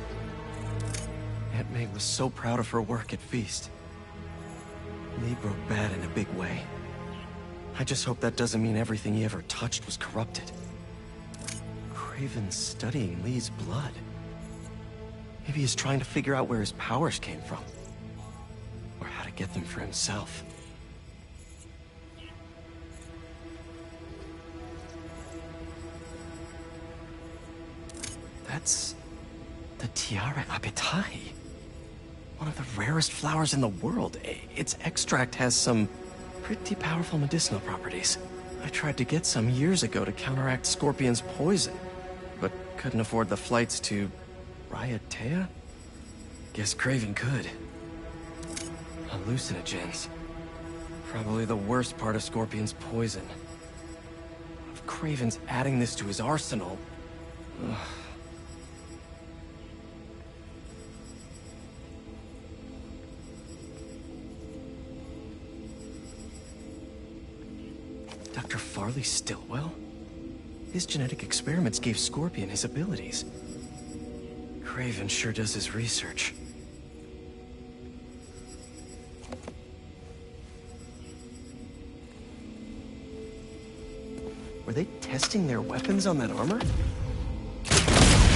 Aunt May was so proud of her work at Feast. Lee broke bad in a big way. I just hope that doesn't mean everything he ever touched was corrupted. Craven's studying Lee's blood. Maybe he's trying to figure out where his powers came from. Or how to get them for himself. That's... the Tiara Apitai. One of the rarest flowers in the world. Its extract has some pretty powerful medicinal properties. I tried to get some years ago to counteract Scorpion's poison, but couldn't afford the flights to Raiatea? Guess Craven could. Hallucinogens. Probably the worst part of Scorpion's poison. If Craven's adding this to his arsenal... Ugh. Dr. Farley Stillwell? His genetic experiments gave Scorpion his abilities. Craven sure does his research. Were they testing their weapons on that armor?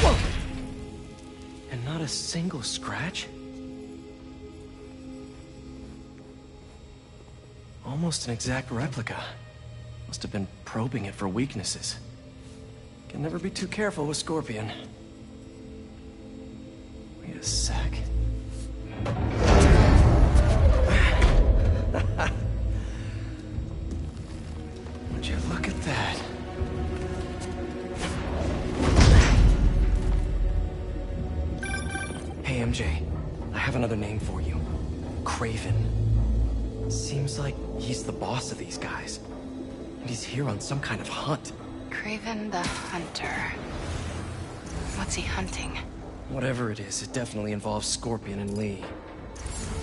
Whoa! And not a single scratch? Almost an exact replica. Must have been probing it for weaknesses. Can never be too careful with Scorpion. Wait a sec. Would you look at that? Hey, MJ. I have another name for you. Craven. Seems like he's the boss of these guys. And he's here on some kind of hunt. Craven the Hunter. What's he hunting? Whatever it is, it definitely involves Scorpion and Lee.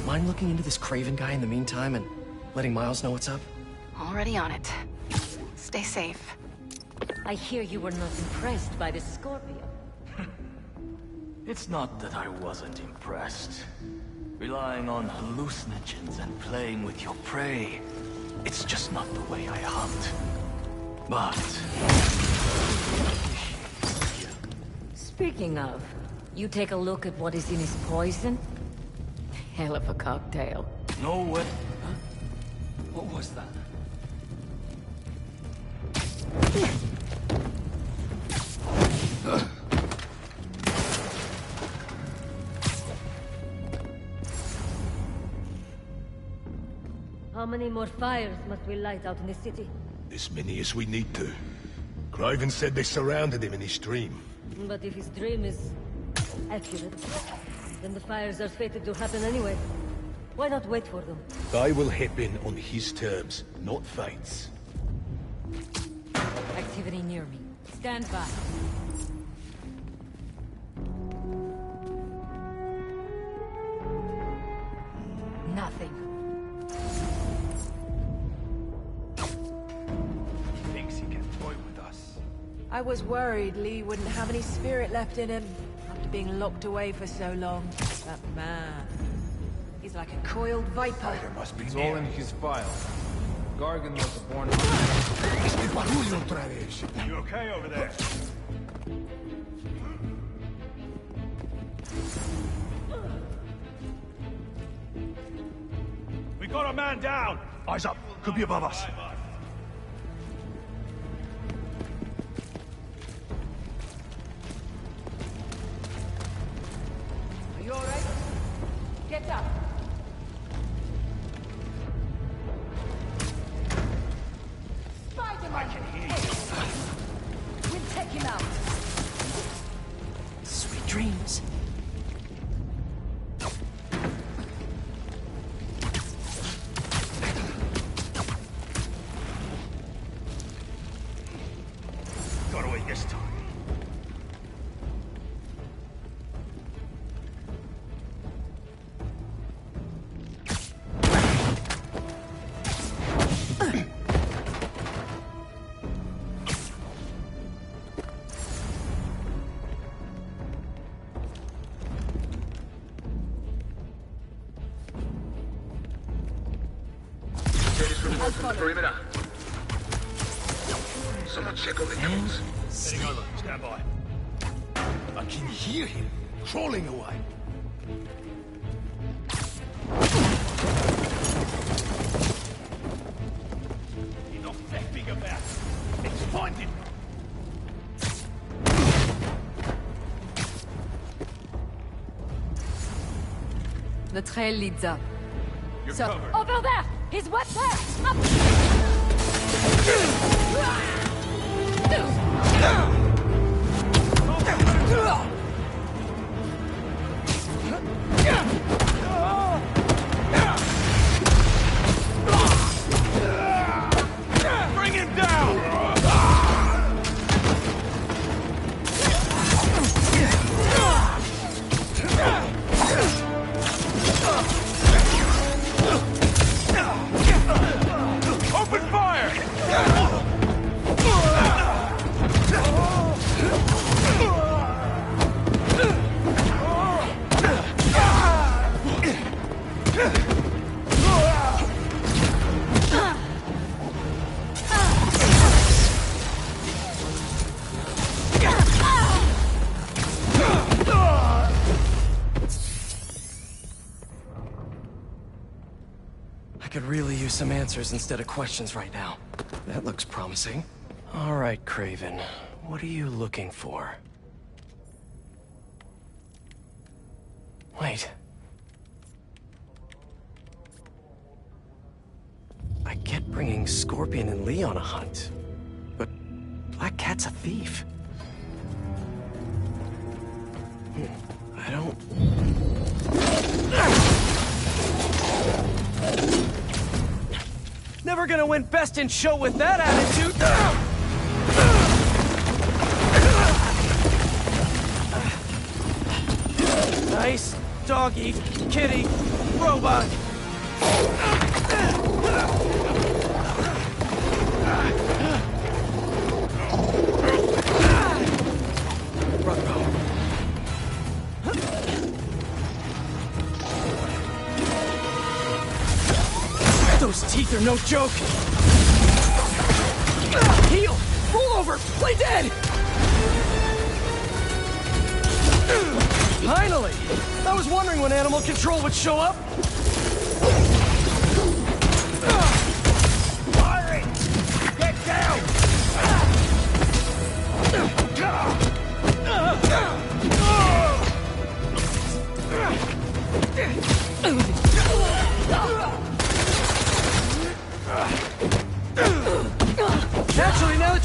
Mind looking into this Craven guy in the meantime and letting Miles know what's up? Already on it. Stay safe. I hear you were not impressed by the Scorpion. It's not that I wasn't impressed. Relying on hallucinogens and playing with your prey, it's just not the way I hunt. But... Speaking of, you take a look at what is in his poison? Hell of a cocktail. No way... Huh? What was that? How many more fires must we light out in the city? As many as we need to. Craven said they surrounded him in his dream. But if his dream is accurate, then the fires are fated to happen anyway. Why not wait for them? I will hip in on his terms, not fate's. Activity near me. Stand by. Nothing. He thinks he can toy with us. I was worried Lee wouldn't have any spirit left in him after being locked away for so long. That man. He's like a coiled viper. It's all in his file. Gargan was born... You okay over there? We got a man down! Eyes up. Could be above us. Are you alright? Get up. I can hear you. We'll take him out. Sweet dreams. Got away this time. Perimeter. Someone check on the tools. Getting over. Stand by. I can hear him crawling away. You're not that big about. Let's find him. The trail leads up. You're So, covered. over there! He's wet there! Up! Bring him down! Open fire! I could really use some answers instead of questions right now. That looks promising. All right, Craven. What are you looking for? Wait. I get bringing Scorpion and Lee on a hunt, but Black Cat's a thief. I don't... Never gonna win best in show with that attitude! Nice doggy, kitty, robot! Those teeth are no joke! Heal! Roll over! Play dead! Finally! I was wondering when animal control would show up! Firing! Get down!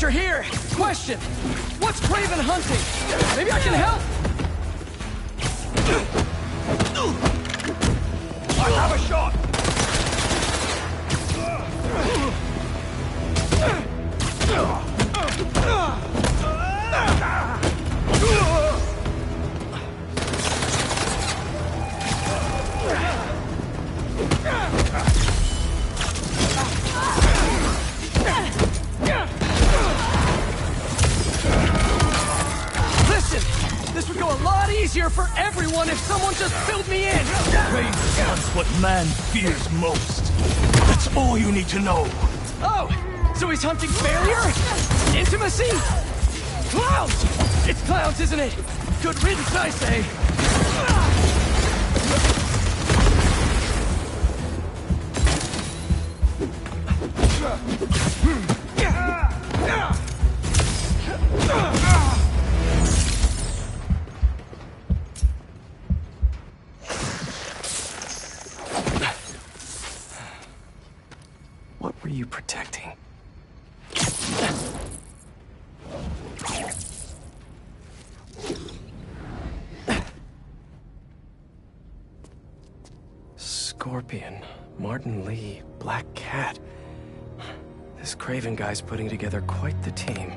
that you're here. Question, what's Craven hunting? Maybe I can help? I have a shot! Listen, this would go a lot easier for everyone if someone just filled me in. Craven wants what man fears most. That's all you need to know. Oh, so he's hunting failure? Intimacy? Clowns! It's clowns, isn't it? Good riddance, I say. What were you protecting? Scorpion, Martin Lee, Black Cat. This Craven guy's putting together quite the team.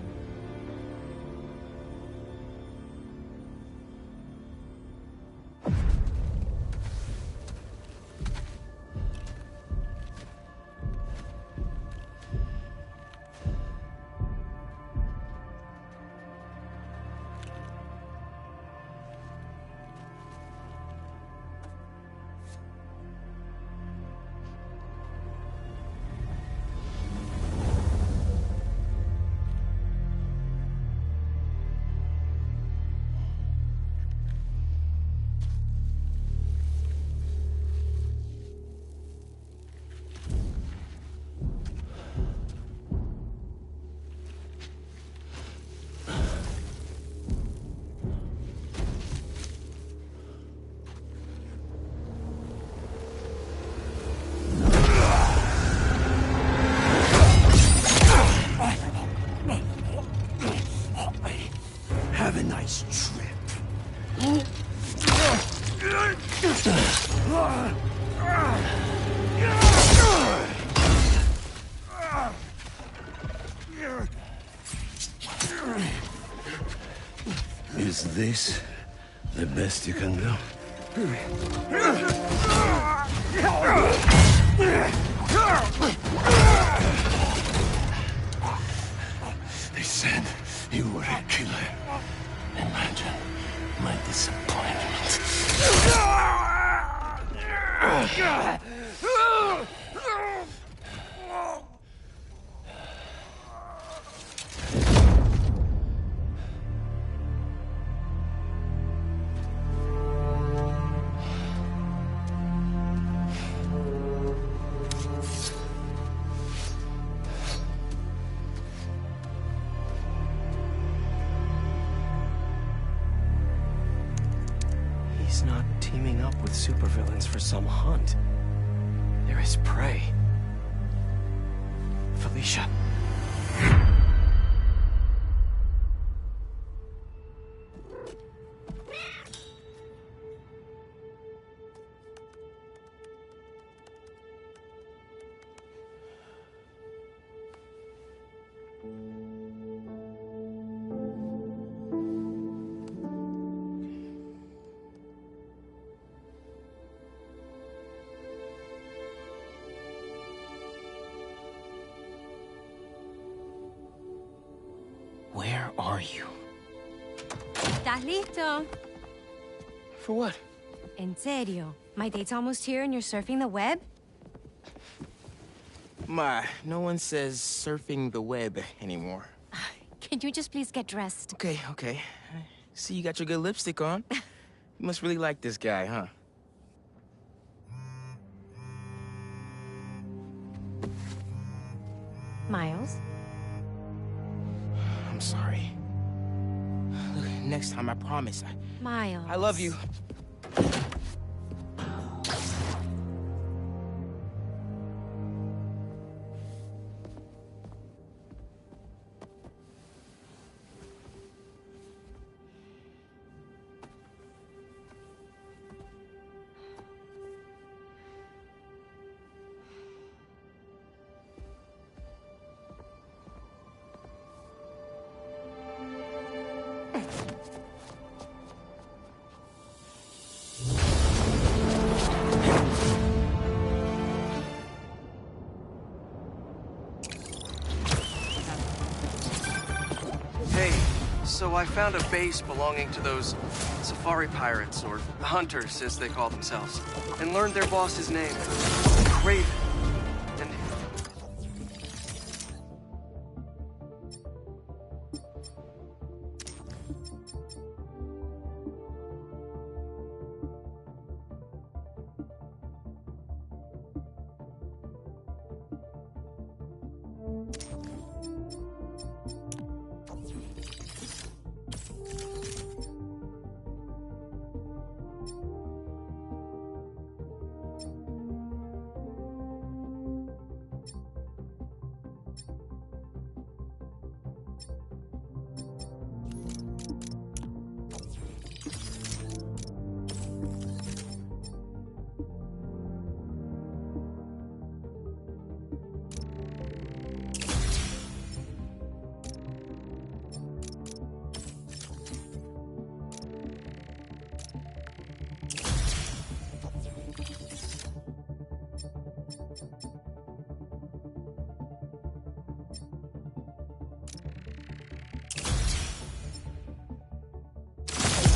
Have a nice trip. Is this the best you can do? They said you were a killer. Imagine my disappointment. He's not teaming up with supervillains for some hunt. They're his prey. Felicia. Where are you? ¿Estás listo? For what? En serio. My date's almost here and you're surfing the web? Ma, no one says surfing the web anymore. Can you just please get dressed? Okay, okay. See, you got your good lipstick on. You must really like this guy, huh? Miles? I'm sorry. Look, next time, I promise. Miles. I love you. So I found a base belonging to those safari pirates, or hunters as they call themselves, and learned their boss's name, Craven. And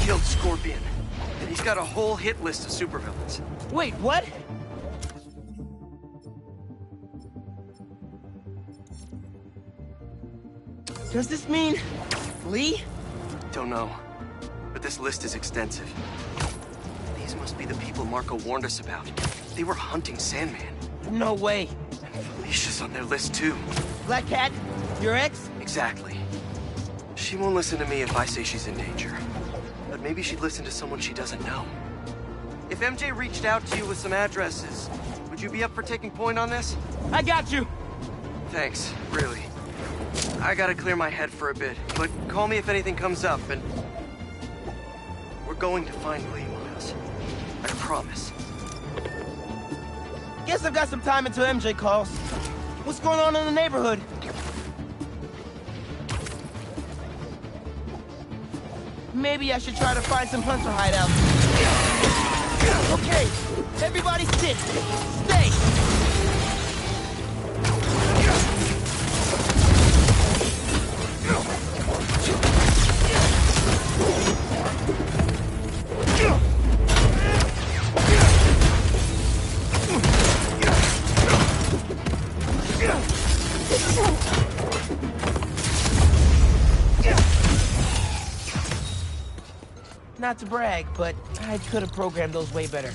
killed Scorpion. And he's got a whole hit list of supervillains. Wait, what? Does this mean Lee? Don't know. But this list is extensive. These must be the people Marco warned us about. They were hunting Sandman. No way. And Felicia's on their list too. Black Cat? Your ex? Exactly. She won't listen to me if I say she's in danger. But maybe she'd listen to someone she doesn't know. If MJ reached out to you with some addresses, would you be up for taking point on this? I got you! Thanks, really. I gotta clear my head for a bit, but call me if anything comes up, and... we're going to find Lee, Miles. I promise. Guess I've got some time until MJ calls. What's going on in the neighborhood? Maybe I should try to find some hunter hideouts. Okay, everybody sit. Stay. Not to brag, but I could have programmed those way better.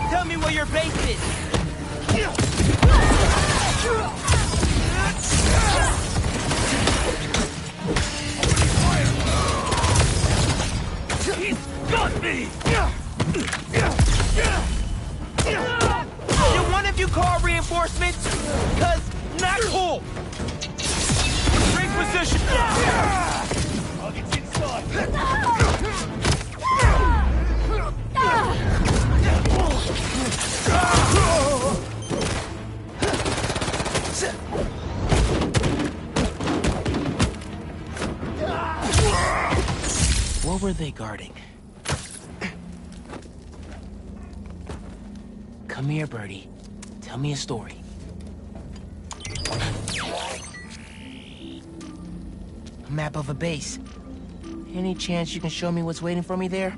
Tell me where your base is! He's got me! Did one of you call reinforcements? Cause not cool! Break position! Target's inside! What were they guarding? Come here, Birdie. Tell me a story. A map of a base. Any chance you can show me what's waiting for me there?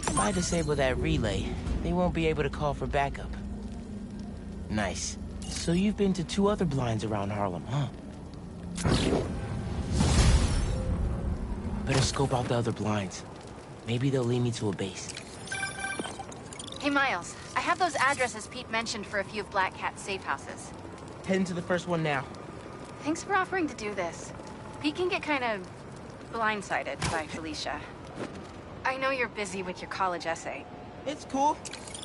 If I disable that relay, they won't be able to call for backup. Nice. So you've been to 2 other blinds around Harlem, huh? Better scope out the other blinds. Maybe they'll lead me to a base. Hey, Miles. I have those addresses Pete mentioned for a few of Black Cat's safe houses. Heading to the first one now. Thanks for offering to do this. Pete can get kind of blindsided by Felicia. I know you're busy with your college essay. It's cool.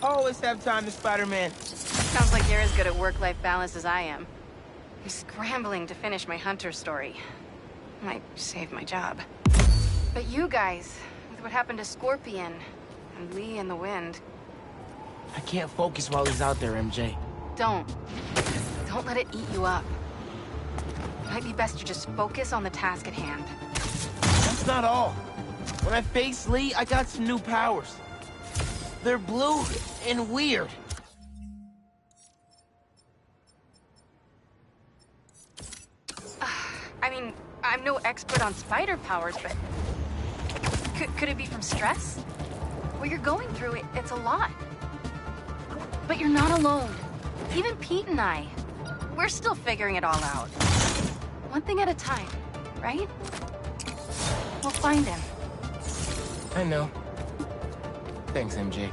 I always have time to Spider-Man. Sounds like you're as good at work-life balance as I am. I'm scrambling to finish my Hunter story. Might save my job. But you guys, with what happened to Scorpion and Lee in the wind. I can't focus while he's out there, MJ. Don't let it eat you up. It might be best to just focus on the task at hand. That's not all. When I face Lee, I got some new powers. They're blue and weird. I mean, I'm no expert on spider powers, but... Could it be from stress? What you're going through, it's a lot. But you're not alone. Even Pete and I, we're still figuring it all out. One thing at a time, right? We'll find him. I know. Thanks, MJ.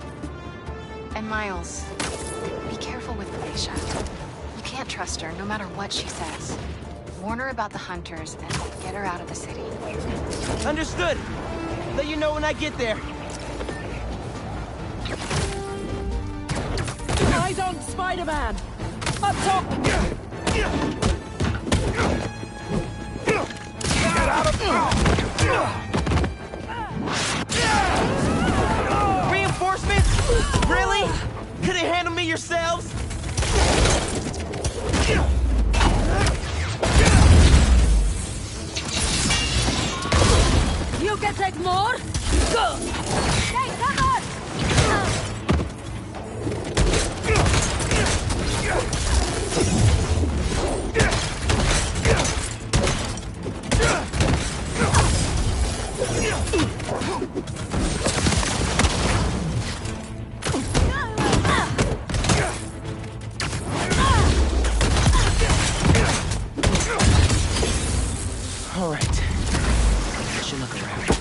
And Miles, be careful with Felicia. You can't trust her, no matter what she says. Warn her about the hunters, and get her out of the city. Understood! Let you know when I get there. Eyes on Spider-Man! Up top! Get out of Reinforcements? Really? Couldn't handle me yourselves? You can take more? Go! Hey, come on! All right. I should look around.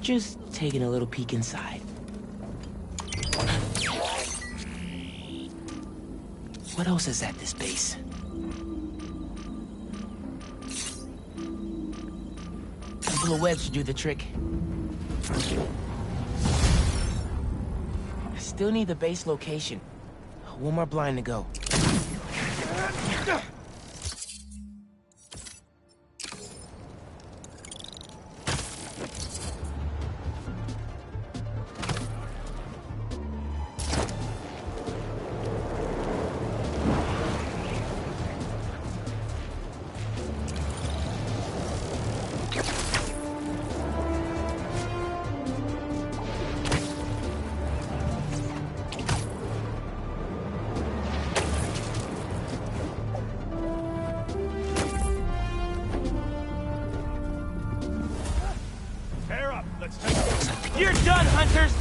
Just taking a little peek inside. What else is at this base? A couple of webs should do the trick. I still need the base location. One more blind to go. You're done, hunters!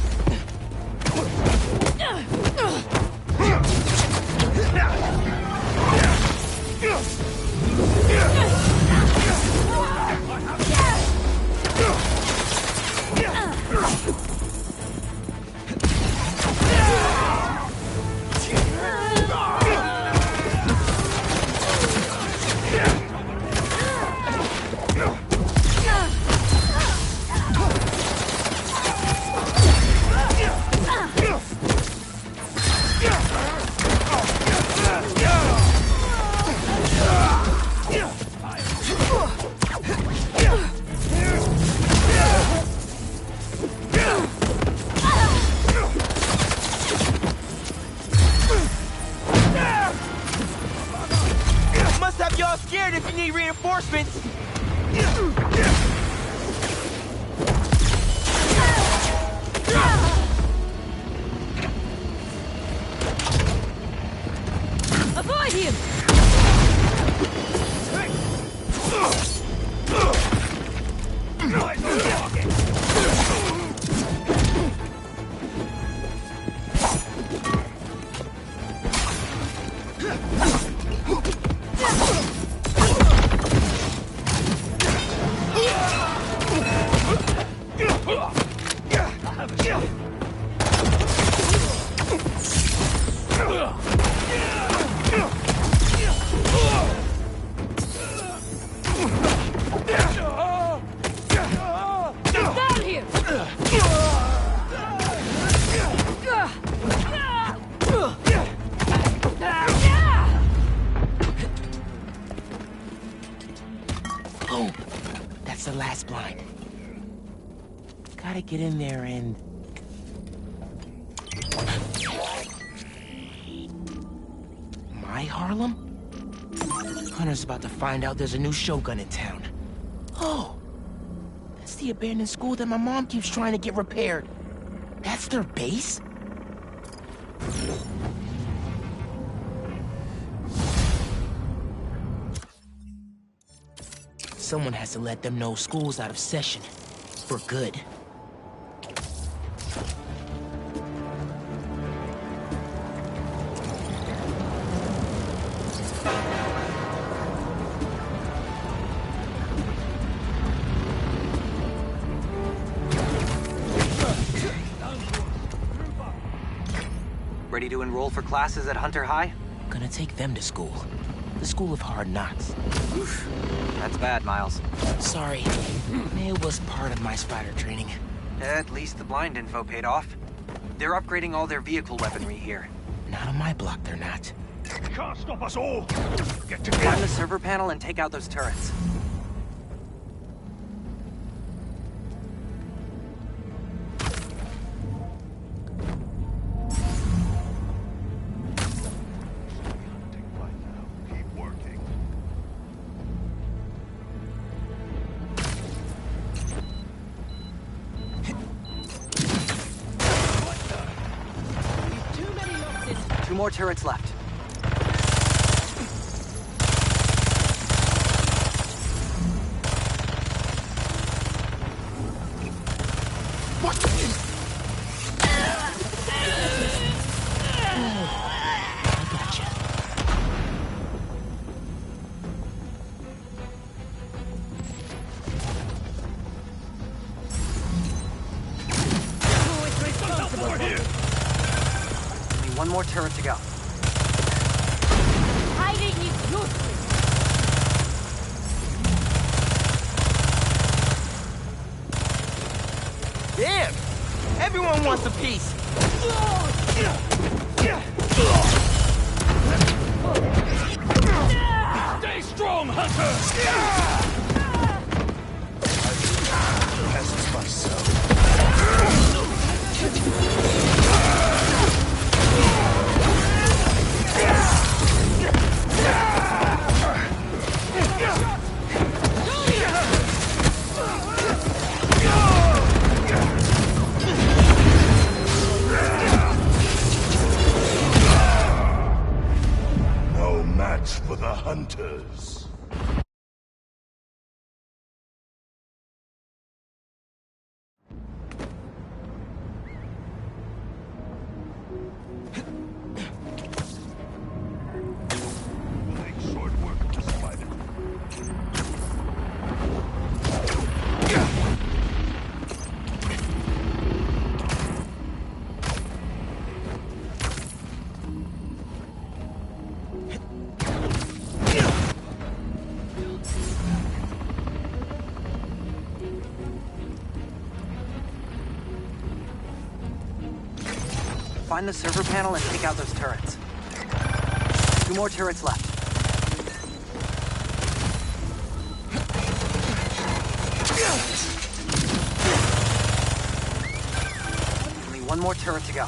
Must have y'all scared if you need reinforcements. Avoid him! gotta get in there and... My Harlem? Hunter's about to find out there's a new Shogun in town. Oh! That's the abandoned school that my mom keeps trying to get repaired. That's their base? Someone has to let them know school's out of session. For good. Ready to enroll for classes at Hunter High? Gonna take them to school. The School of Hard Knocks. Oof. That's bad, Miles. Sorry. It was part of my spider training. At least the blind info paid off. They're upgrading all their vehicle weaponry here. Not on my block, they're not. You can't stop us all! Get to Find the server panel and take out those turrets. Two more turrets left. One more turret to go. Hiding is useless. Damn! Everyone wants a piece! Stay strong, Hunter! Pests myself. No match for the hunters. Find the server panel and take out those turrets. Two more turrets left. Only one more turret to go.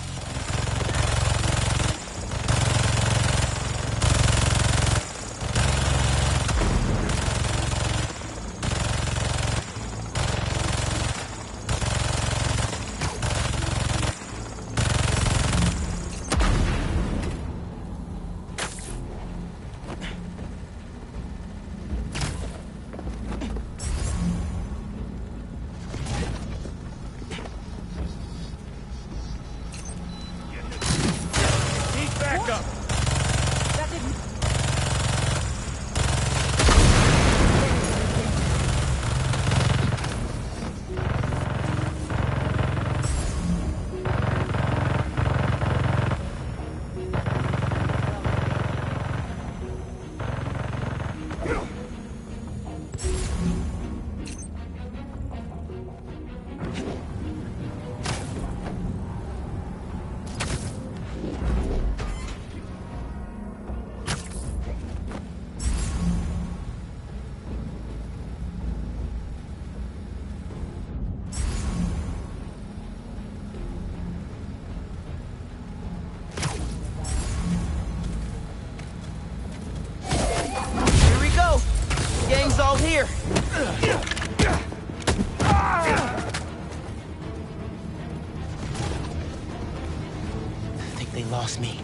They lost me.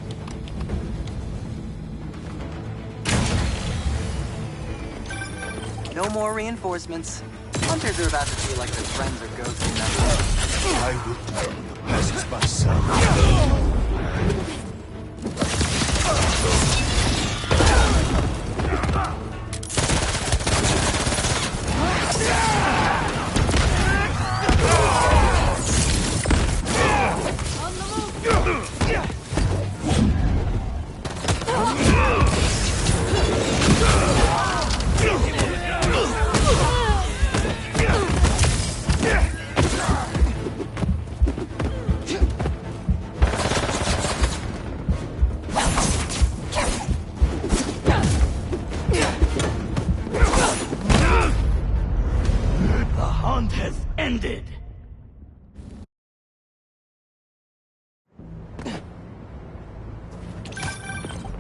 No more reinforcements. Hunters are about to feel like their friends are ghosting them. I would know the peasants myself.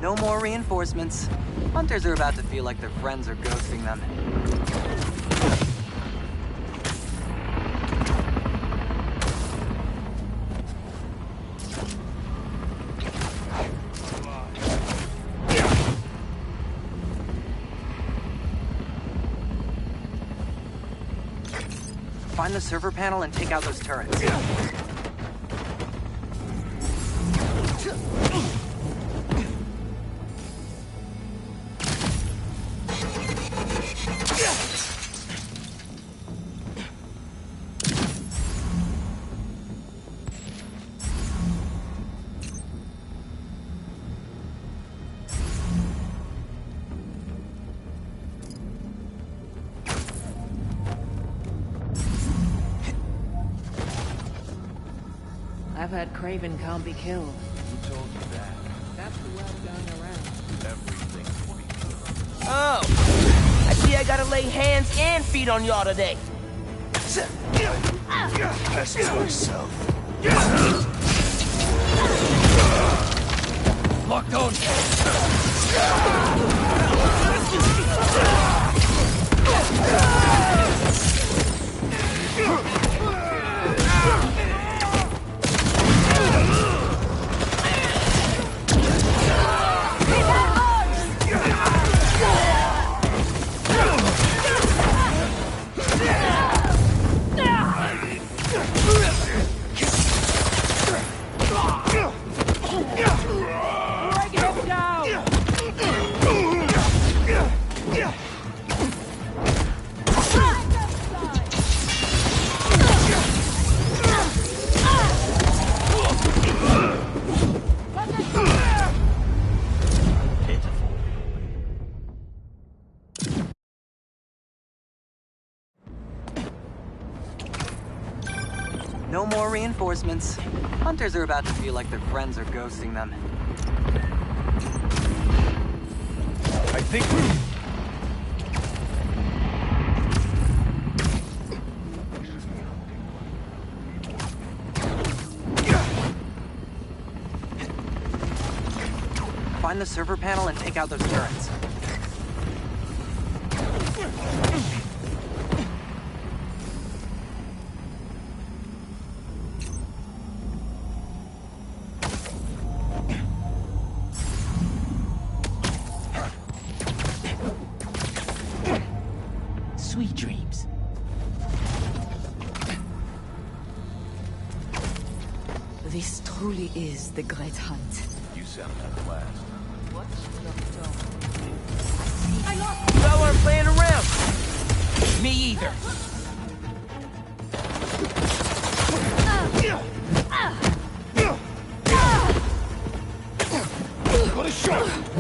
No more reinforcements. Hunters are about to feel like their friends are ghosting them. Find the server panel and take out those turrets. I've heard Craven can't be killed. Who told you that? That's the word going around. Everything can be killed. Oh! I see I gotta lay hands and feet on y'all today. Best myself. Locked on. No more reinforcements. Hunters are about to feel like their friends are ghosting them. I think Find the server panel and take out those turrets. Sweet dreams. This truly is the Great Hunt. You sound like a blast. Y'all aren't playing around. Me either. what a shot!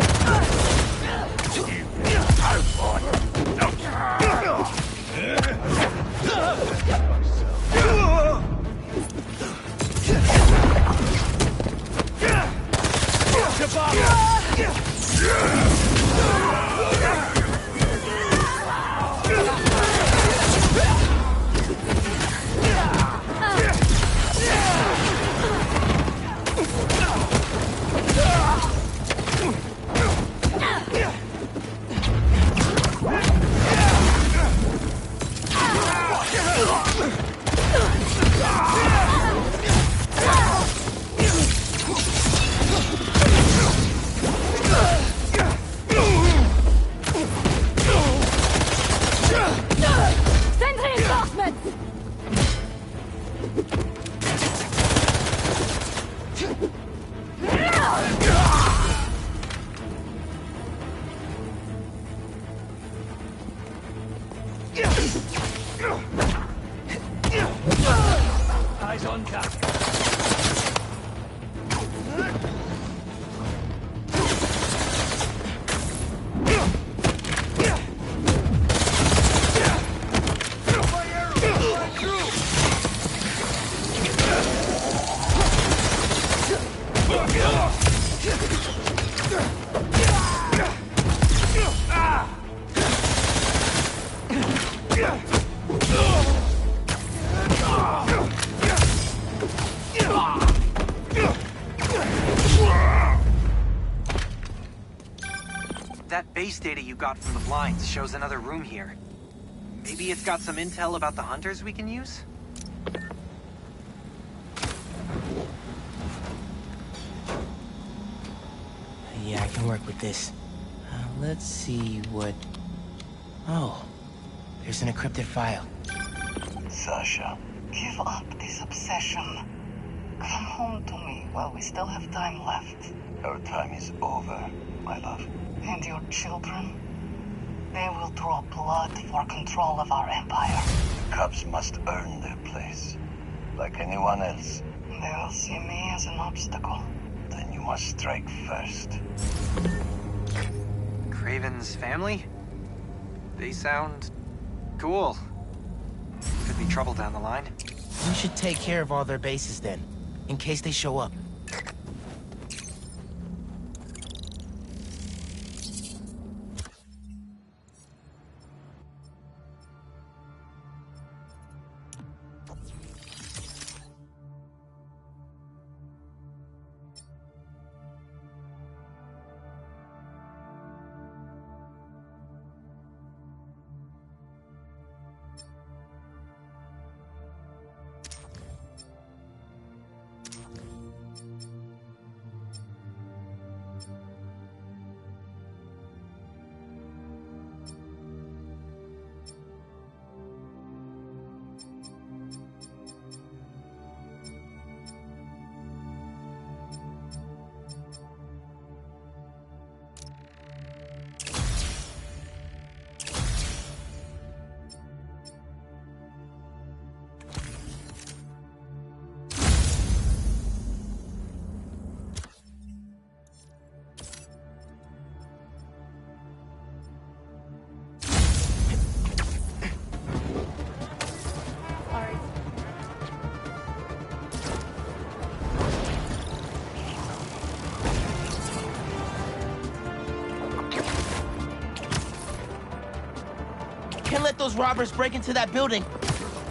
That base data you got from the blinds shows another room here. Maybe it's got some intel about the hunters we can use? Yeah, I can work with this. Let's see what... Oh, there's an encrypted file. Sasha, give up this obsession. Come home to me while we still have time left. Our time is over, my love. And your children? They will draw blood for control of our empire. The Cubs must earn their place, like anyone else. They will see me as an obstacle. Then you must strike first. Craven's family? They sound... cool. Could be trouble down the line. We should take care of all their bases then, in case they show up. Can't let those robbers break into that building.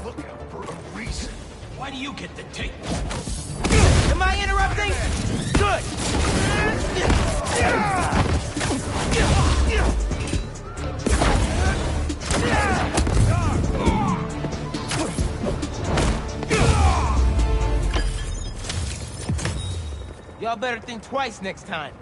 Look out for a reason. Why do you get the tape? Am I interrupting? Good. Y'all better think twice next time.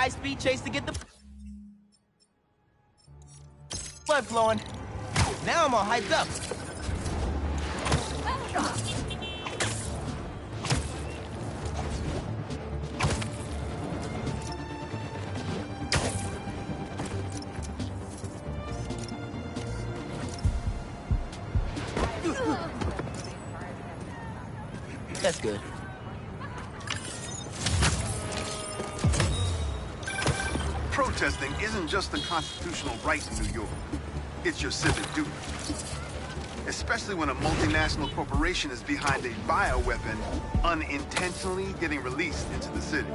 high-speed chase to get the blood flowing. Now I'm all hyped up. That's good. Protesting isn't just a constitutional right in New York. It's your civic duty. Especially when a multinational corporation is behind a bioweapon unintentionally getting released into the city.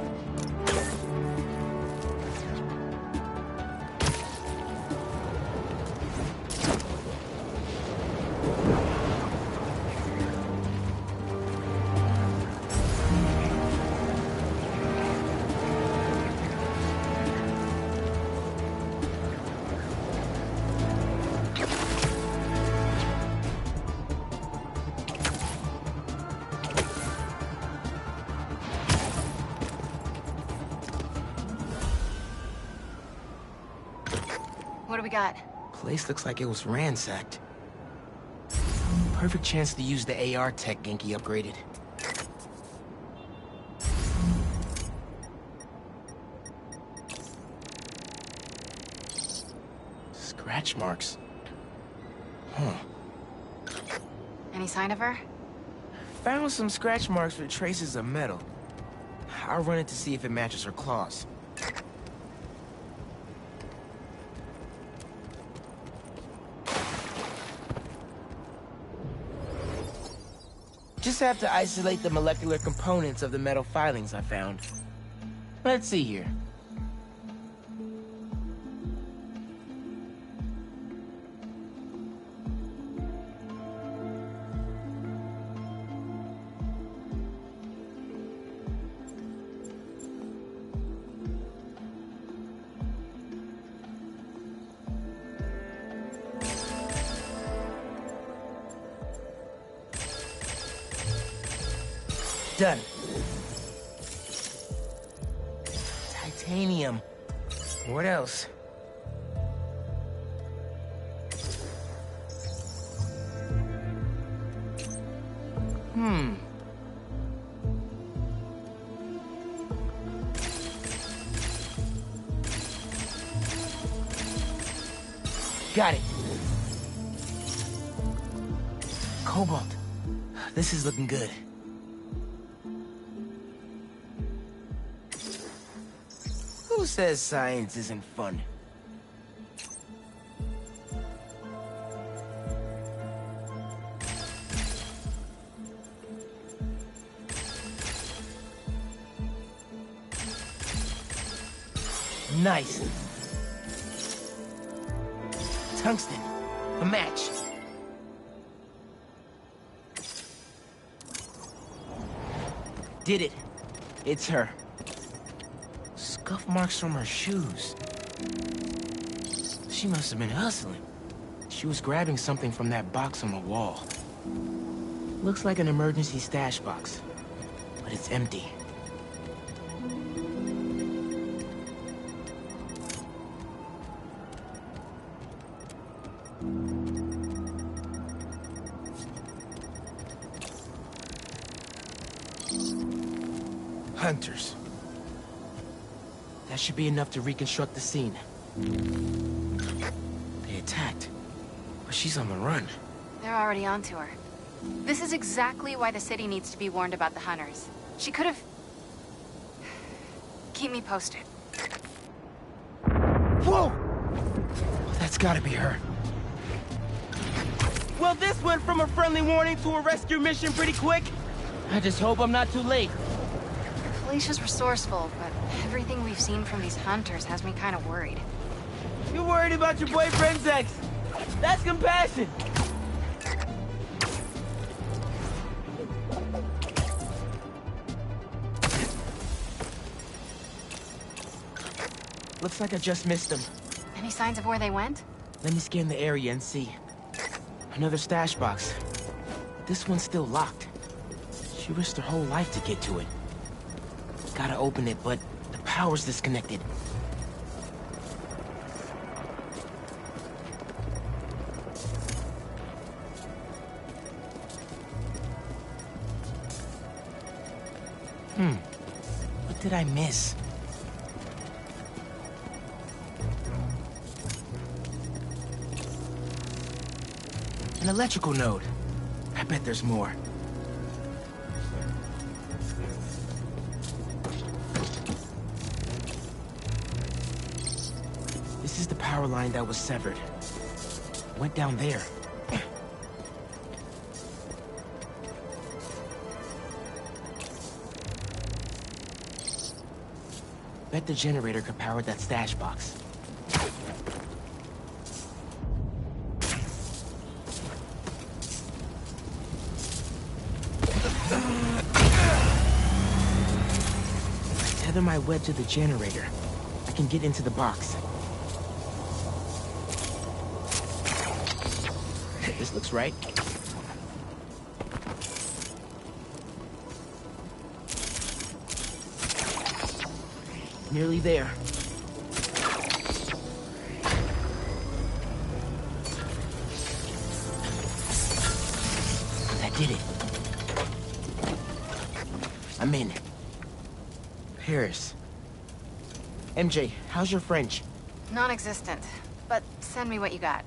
What do we got? Place looks like it was ransacked. Perfect chance to use the AR tech Genki upgraded. Scratch marks. Huh. Any sign of her? Found some scratch marks with traces of metal. I'll run it to see if it matches her claws. Just have to isolate the molecular components of the metal filings I found. Let's see here. Done. Titanium. What else? Got it. Cobalt. This is looking good. Who says science isn't fun? Nice. Tungsten. A match. Did it. It's her. Scuff marks from her shoes. She must have been hustling. She was grabbing something from that box on the wall. Looks like an emergency stash box, but it's empty. Hunters. That should be enough to reconstruct the scene. They attacked, but she's on the run. They're already onto her. This is exactly why the city needs to be warned about the hunters. She could have... Keep me posted. Whoa! That's gotta be her. Well, this went from a friendly warning to a rescue mission pretty quick. I just hope I'm not too late. Felicia's resourceful, but everything we've seen from these hunters has me kind of worried. You're worried about your boyfriend's ex. That's compassion. Looks like I just missed them. Any signs of where they went? Let me scan the area and see. Another stash box. This one's still locked. She risked her whole life to get to it. Gotta open it, but the power's disconnected. What did I miss? An electrical node. I bet there's more. This is the power line that was severed. Went down there. Bet the generator could power that stash box. Tether my web to the generator. I can get into the box. This looks right. Nearly there. That did it. I'm in. Paris. MJ, how's your French? Non-existent. But send me what you got.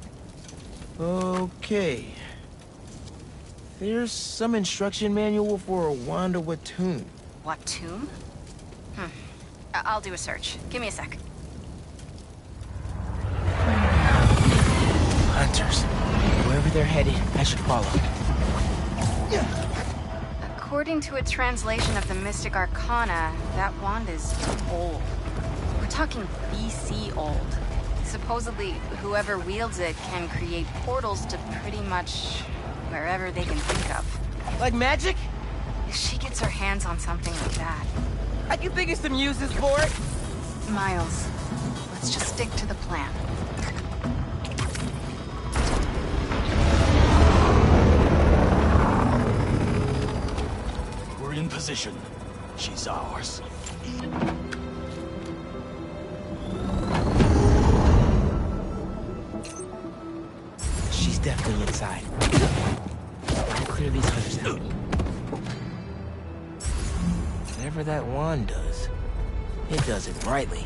Okay. There's some instruction manual for a wand of Watoon. Watoon? I'll do a search. Give me a sec. Hunters. Wherever they're headed, I should follow. According to a translation of the Mystic Arcana, that wand is old. We're talking BC old. Supposedly, whoever wields it can create portals to pretty much wherever they can think of. Like magic? If she gets her hands on something like that... I can think of some uses for it. Miles, let's just stick to the plan. We're in position. She's ours. She's definitely inside. Gotta clear these hunters out. Whatever that wand does, it does it brightly.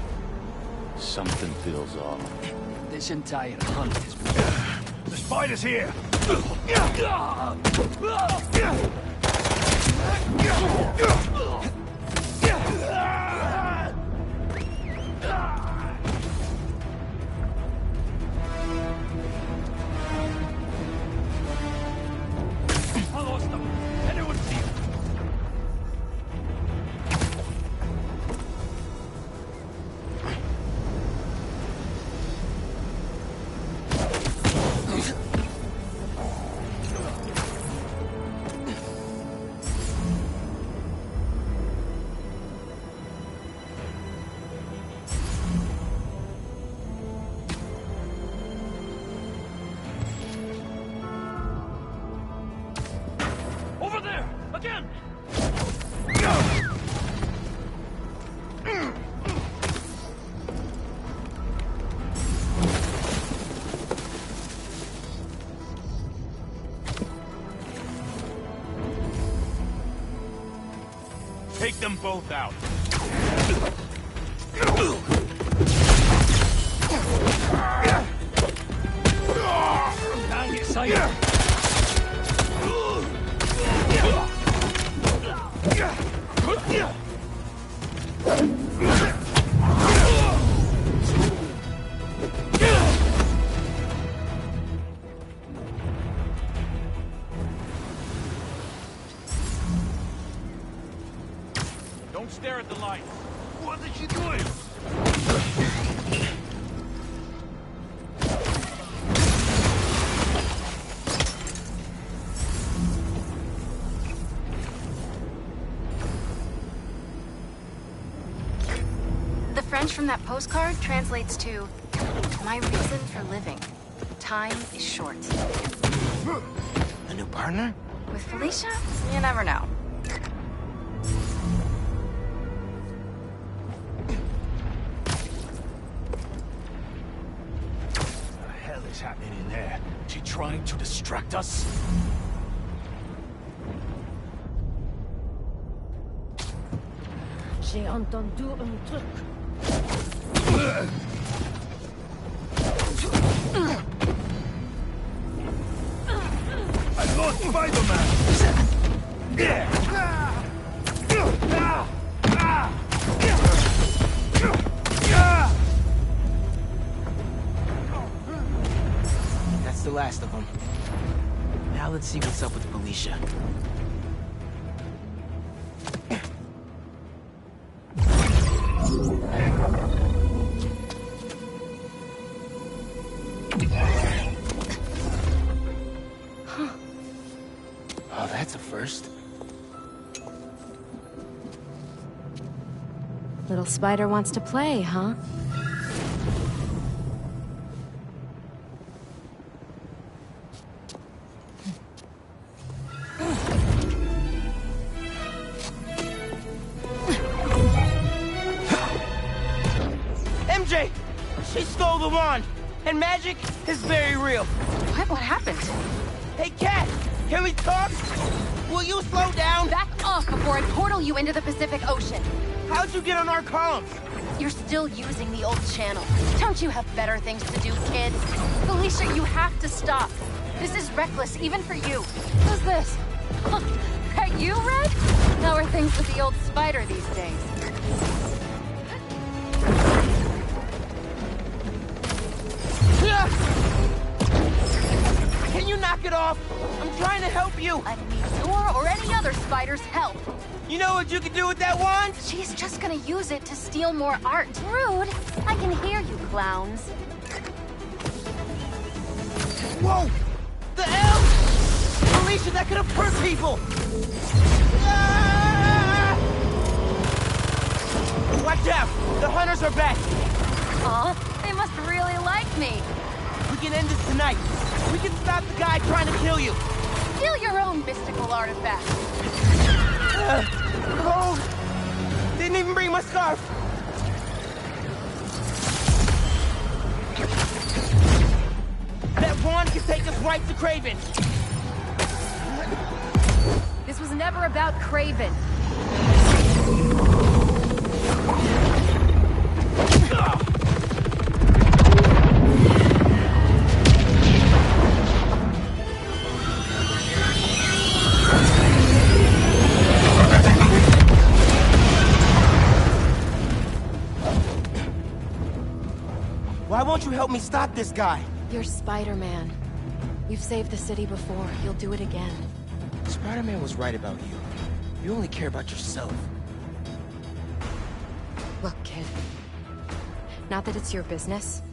Something feels off. This entire hunt is... The spider's here! I lost them! Anyone see them? Over there! Again! Take them both out. Can't get sight. Don't stare at the light. What is she doing? The French from that postcard translates to, my reason for living. Time is short. A new partner? With Felicia, you never know. What the hell is happening in there? She trying to distract us? J'ai entendu un truc. I lost Spider-Man! That's the last of them. Now let's see what's up with Felicia. Oh, that's a first. Little Spider wants to play, huh? MJ! She stole the wand! And magic is very real. What happened? Hey, Cat! Can we talk? Will you slow down? Back off before I portal you into the Pacific Ocean. How'd you get on our comms? You're still using the old channel. Don't you have better things to do, kid? Felicia, you have to stop. This is reckless, even for you. Who's this? That you, Red? How are things with the old Spider these days? Can you knock it off? I'm trying to help you. I need your or any other Spider's help. You know what you can do with that wand? She's just gonna use it to steal more art. Rude. I can hear you, clowns. Whoa! The hell? Alicia, that could have hurt people! Ah! Watch out! The hunters are back! Aw, they must really like me. We can end this tonight. We can stop the guy trying to kill you. Steal your own mystical artifact. Cold. Didn't even bring my scarf. That wand can take us right to Kraven. This was never about Kraven. Why won't you help me stop this guy? You're Spider-Man. You've saved the city before. You'll do it again. Spider-Man was right about you. You only care about yourself. Look, kid. Not that it's your business.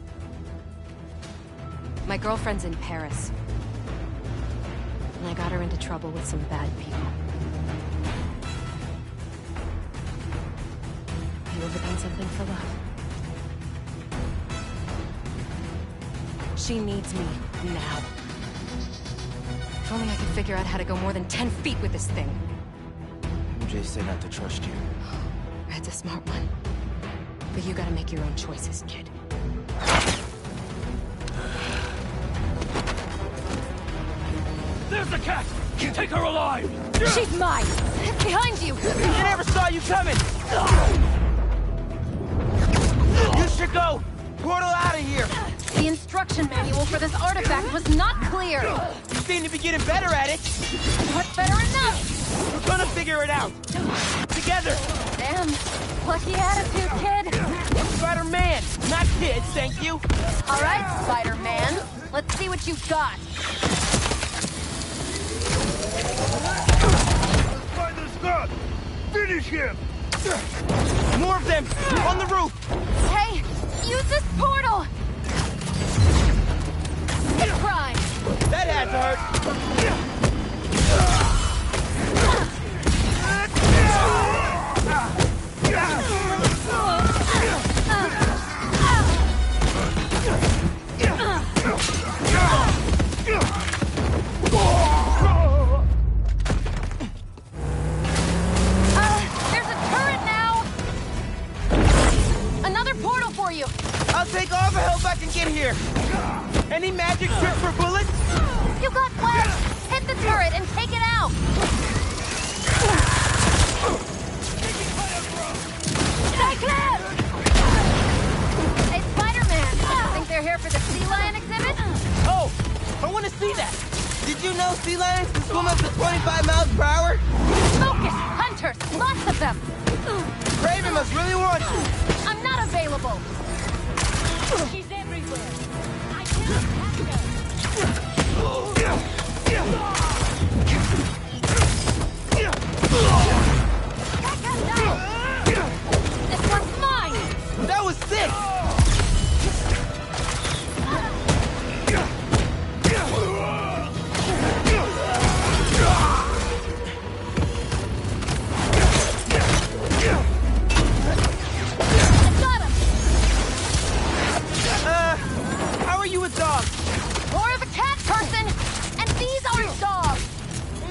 My girlfriend's in Paris. And I got her into trouble with some bad people. You ever done something for love? She needs me now. If only I could figure out how to go more than 10 feet with this thing. MJ said not to trust you. Red's a smart one. But you gotta make your own choices, kid. There's the cat! Take her alive! She's mine! Behind you! I never saw you coming! You should go! Portal out of here! The instruction manual for this artifact was not clear! You seem to be getting better at it! What's better enough? We're gonna figure it out! Together! Damn, lucky attitude, kid! Spider-Man, not kid, thank you! Alright, Spider-Man. Let's see what you've got. Spider's gone! Finish him! More of them! On the roof! Hey, use this portal! Hit crime! That had to hurt! There's a turret now! Another portal for you! I'll take all the help I can get here! Any magic trick for bullets? You got flash! Hit the turret and take it out! here for the sea lion exhibit? Oh, I want to see that. Did you know sea lions can swim up to 25 miles per hour? Focus! Hunters! Lots of them! Craven must really want you. I'm not available! She's everywhere. I cannot catch This one's mine! That was sick! How are you with dogs? More of a cat person! And these aren't dogs!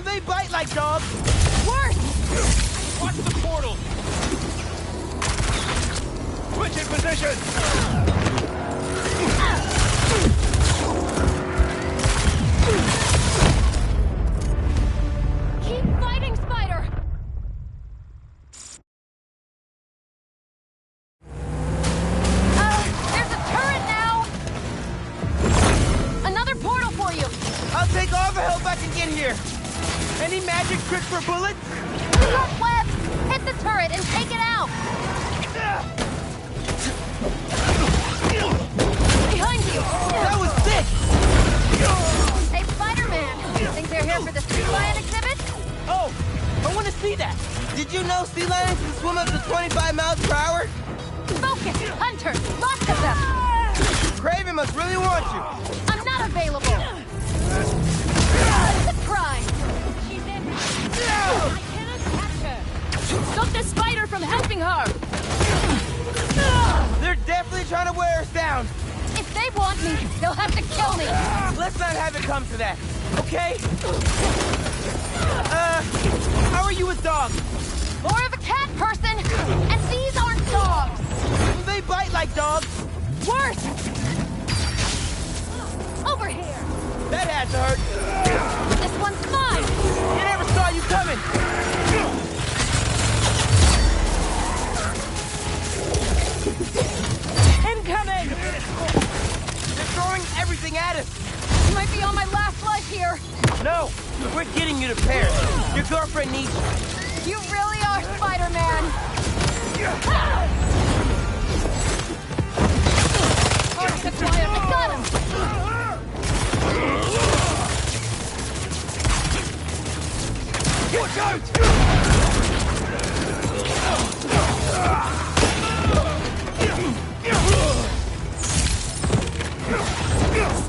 They bite like dogs. Worse! Watch the portal! Switch in position! Keep fighting, Spider! There's a turret now! Another portal for you! I'll take all the help I can get here. Any magic trick for bullets? Got webs! Hit the turret and take it out! Behind you! That was sick! Hey, Spider-Man! Think they're here for the sea lion exhibit? Oh, I want to see that. Did you know sea lions can swim up to 25 miles per hour? Focus! Hunters! Lots of them! Craven must really want you. I'm not available! Surprise! She's everywhere. I cannot catch her. Stop the spider from helping her! They're definitely trying to wear us down. If they want me, they'll have to kill me! Let's not have it come to that, okay? How are you with dogs? More of a cat person! And these aren't dogs! They bite like dogs. Worse! Over here! That had to hurt. This one's mine! You never saw you coming. Incoming! They're throwing everything at us. Might be on my last life here. No, we're getting you to Paris. Your girlfriend needs you. You really are Spider-Man! Target acquired! I got him! Watch out!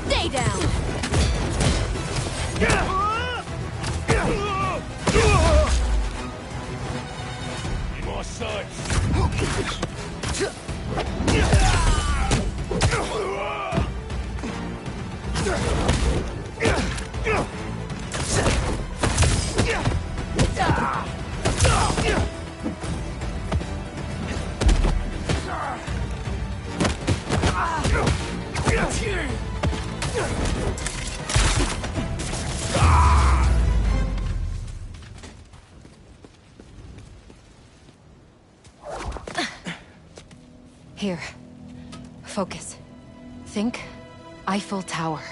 Stay down! More sights! Here. Focus. Think Eiffel Tower.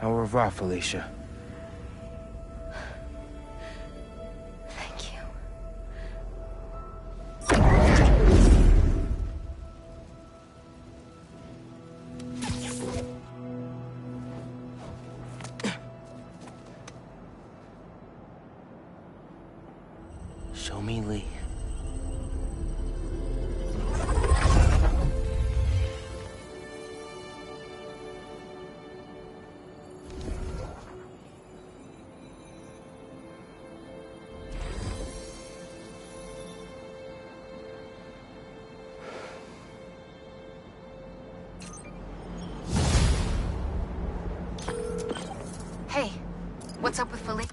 Au revoir, Felicia. Thank you. Show me Lee. Hey, what's up with Philippe?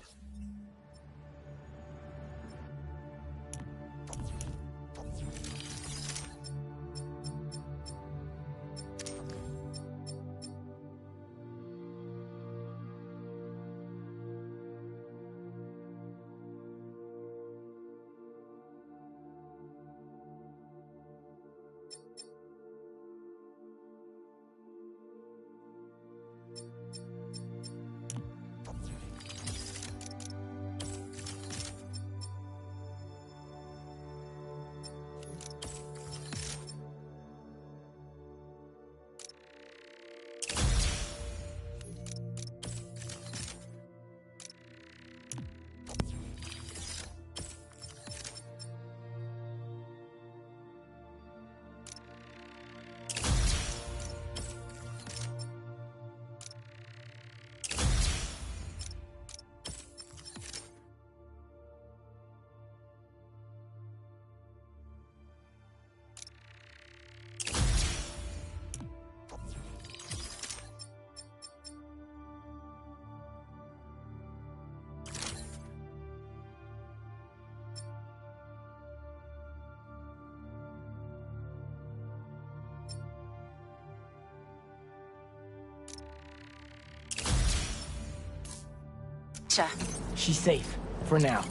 Sasha. She's safe, for now.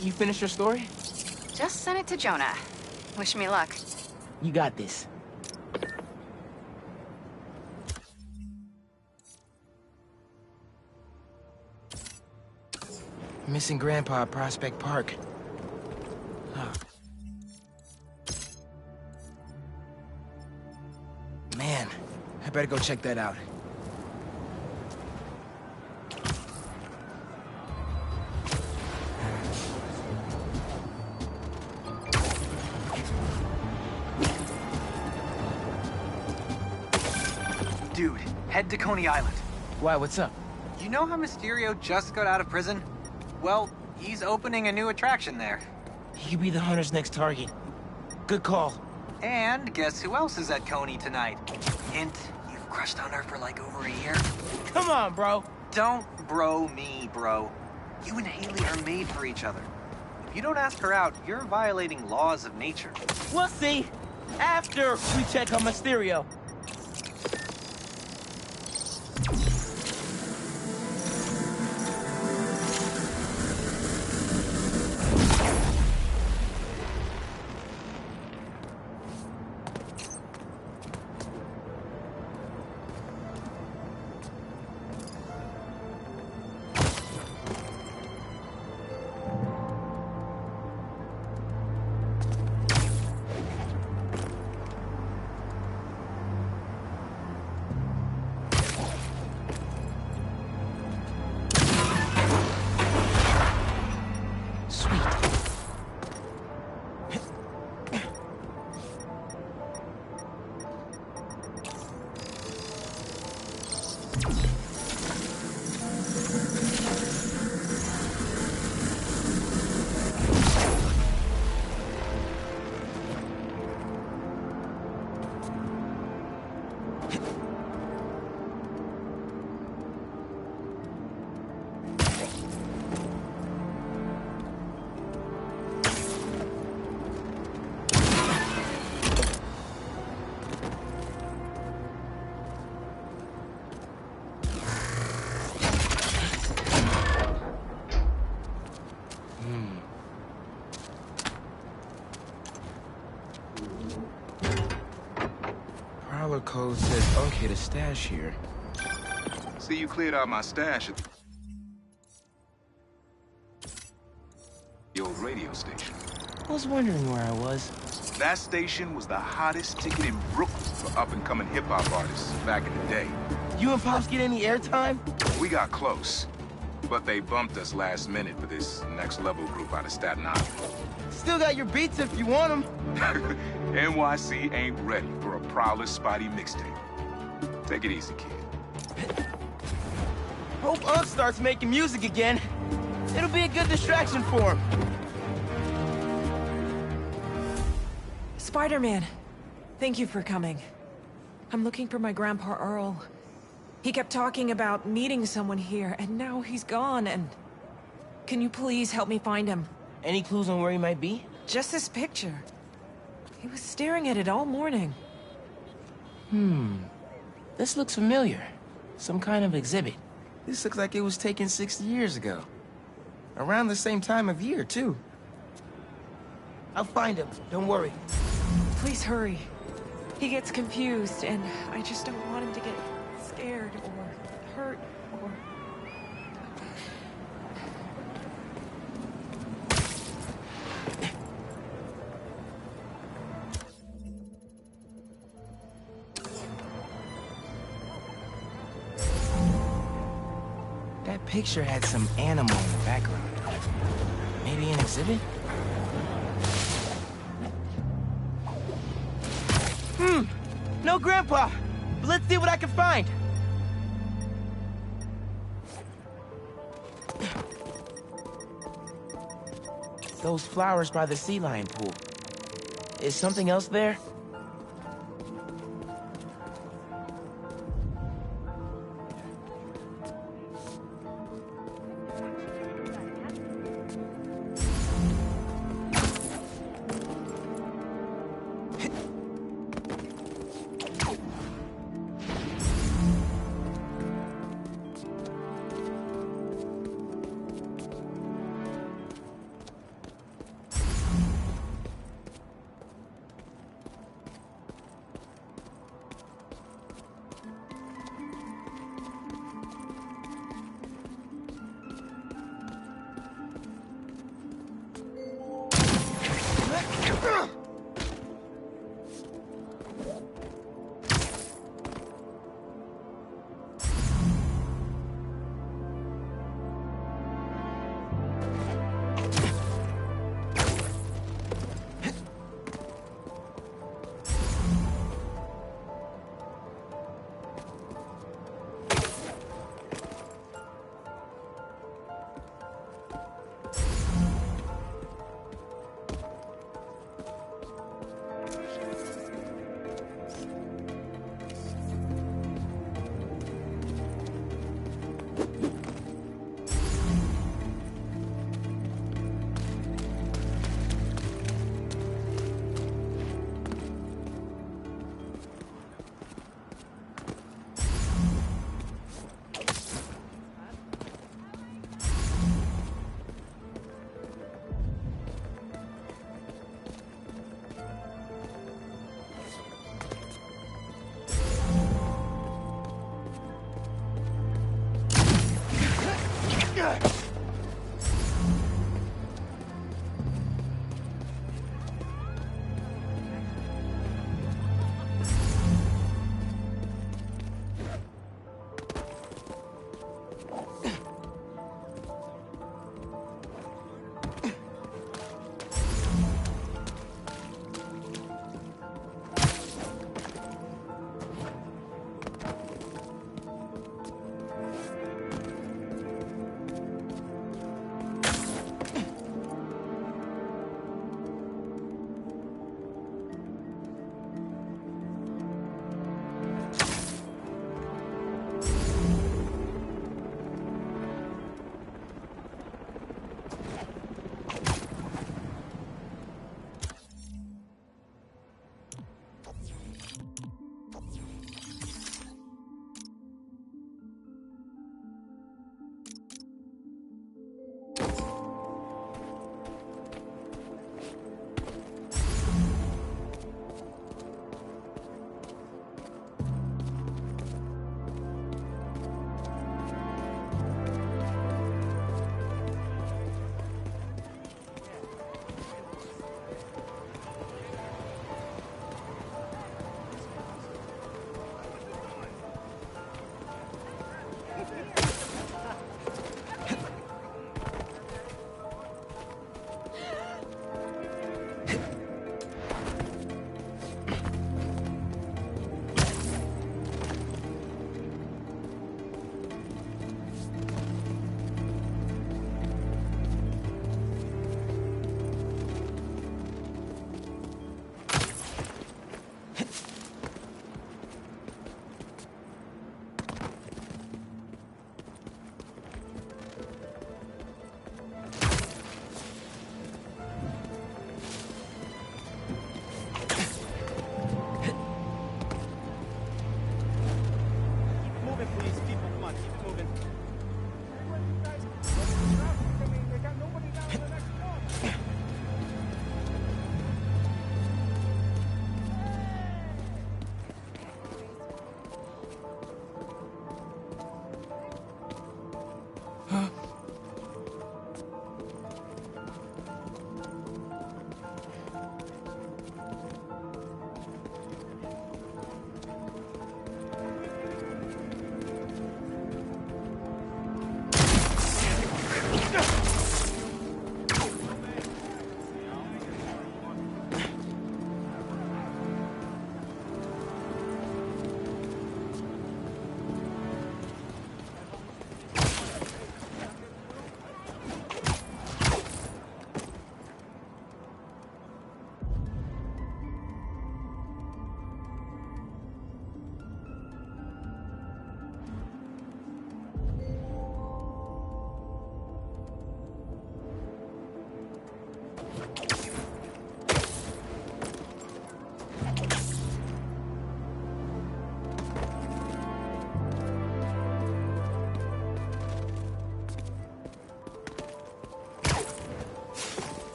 You finished your story? Just sent it to Jonah. Wish me luck. You got this. Missing Grandpa at Prospect Park. Huh. Man, I better go check that out. Dude, head to Coney Island. Why, what's up? You know how Mysterio just got out of prison? Well, he's opening a new attraction there. He could be the Hunter's next target. Good call. And guess who else is at Coney tonight? Hint, you've crushed on her for like over a year. Come on, bro. Don't bro me, bro. You and Haley are made for each other. If you don't ask her out, you're violating laws of nature. We'll see. After we check on Mysterio. Prowler code says okay to stash here. See, you cleared out my stash at the old radio station. I was wondering where I was. That station was the hottest ticket in Brooklyn for up-and-coming hip-hop artists back in the day. You and Pops get any airtime? We got close, but they bumped us last minute for this next-level group out of Staten Island. Still got your beats if you want them. NYC ain't ready for a Prowler Spidey mixtape. Take it easy, kid. Hope Unc starts making music again. It'll be a good distraction for him. Spider-Man, thank you for coming. I'm looking for my Grandpa Earl. He kept talking about meeting someone here, and now he's gone, and... Can you please help me find him? Any clues on where he might be? Just this picture. He was staring at it all morning. This looks familiar. Some kind of exhibit. This looks like it was taken 60 years ago. Around the same time of year, too. I'll find him, don't worry. Please hurry. He gets confused, and I just don't want him to get scared or hurt or... That picture had some animal in the background. Maybe an exhibit? No Grandpa! But let's see what I can find! Those flowers by the sea lion pool. Is something else there?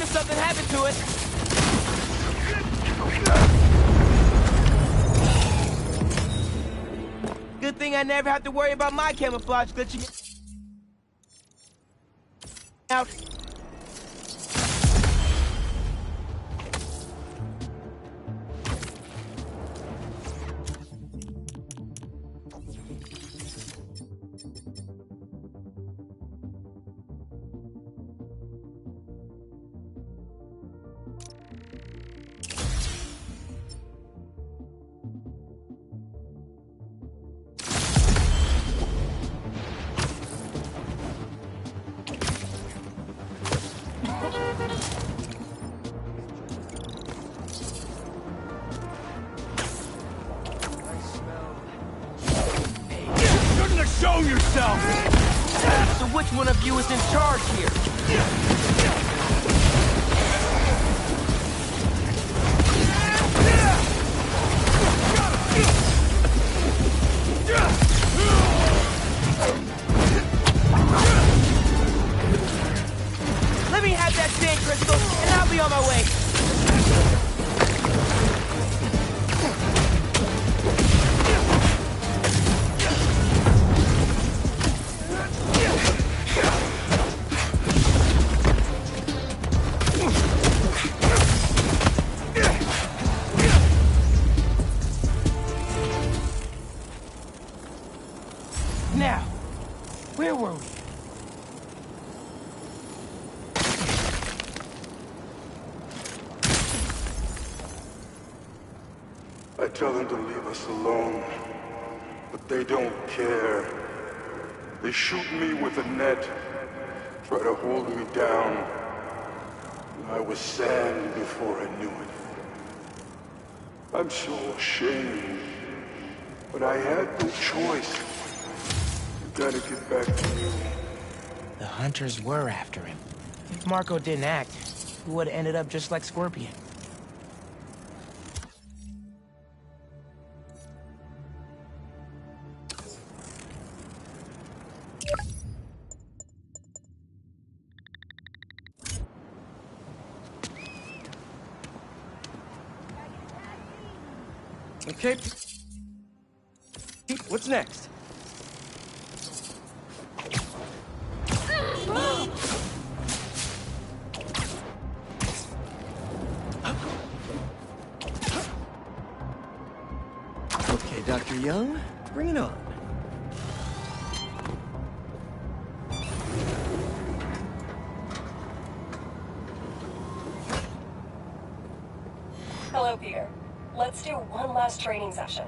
if something happened to it. Good thing I never have to worry about my camouflage glitching out. Show yourself! So which one of you is in charge here? Let me have that sand crystal, and I'll be on my way. Now, where were we? I tell them to leave us alone, but they don't care. They shoot me with a net, try to hold me down. I was sand before I knew it. I'm so ashamed, but I had no choice. Gotta get back to you. The hunters were after him. If Marco didn't act, he would have ended up just like Scorpion. Okay. What's next? Okay, Dr. Young, bring it on. Hello, Peter. Let's do one last training session.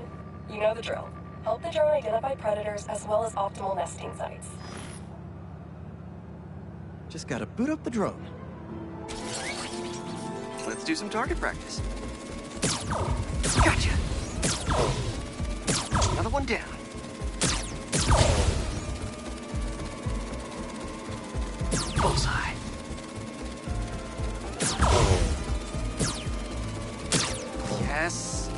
You know the drill. Help the drone identify predators as well as optimal nesting sites. Just gotta boot up the drone. Let's do some target practice. Gotcha! Another one down. Bullseye. Yes.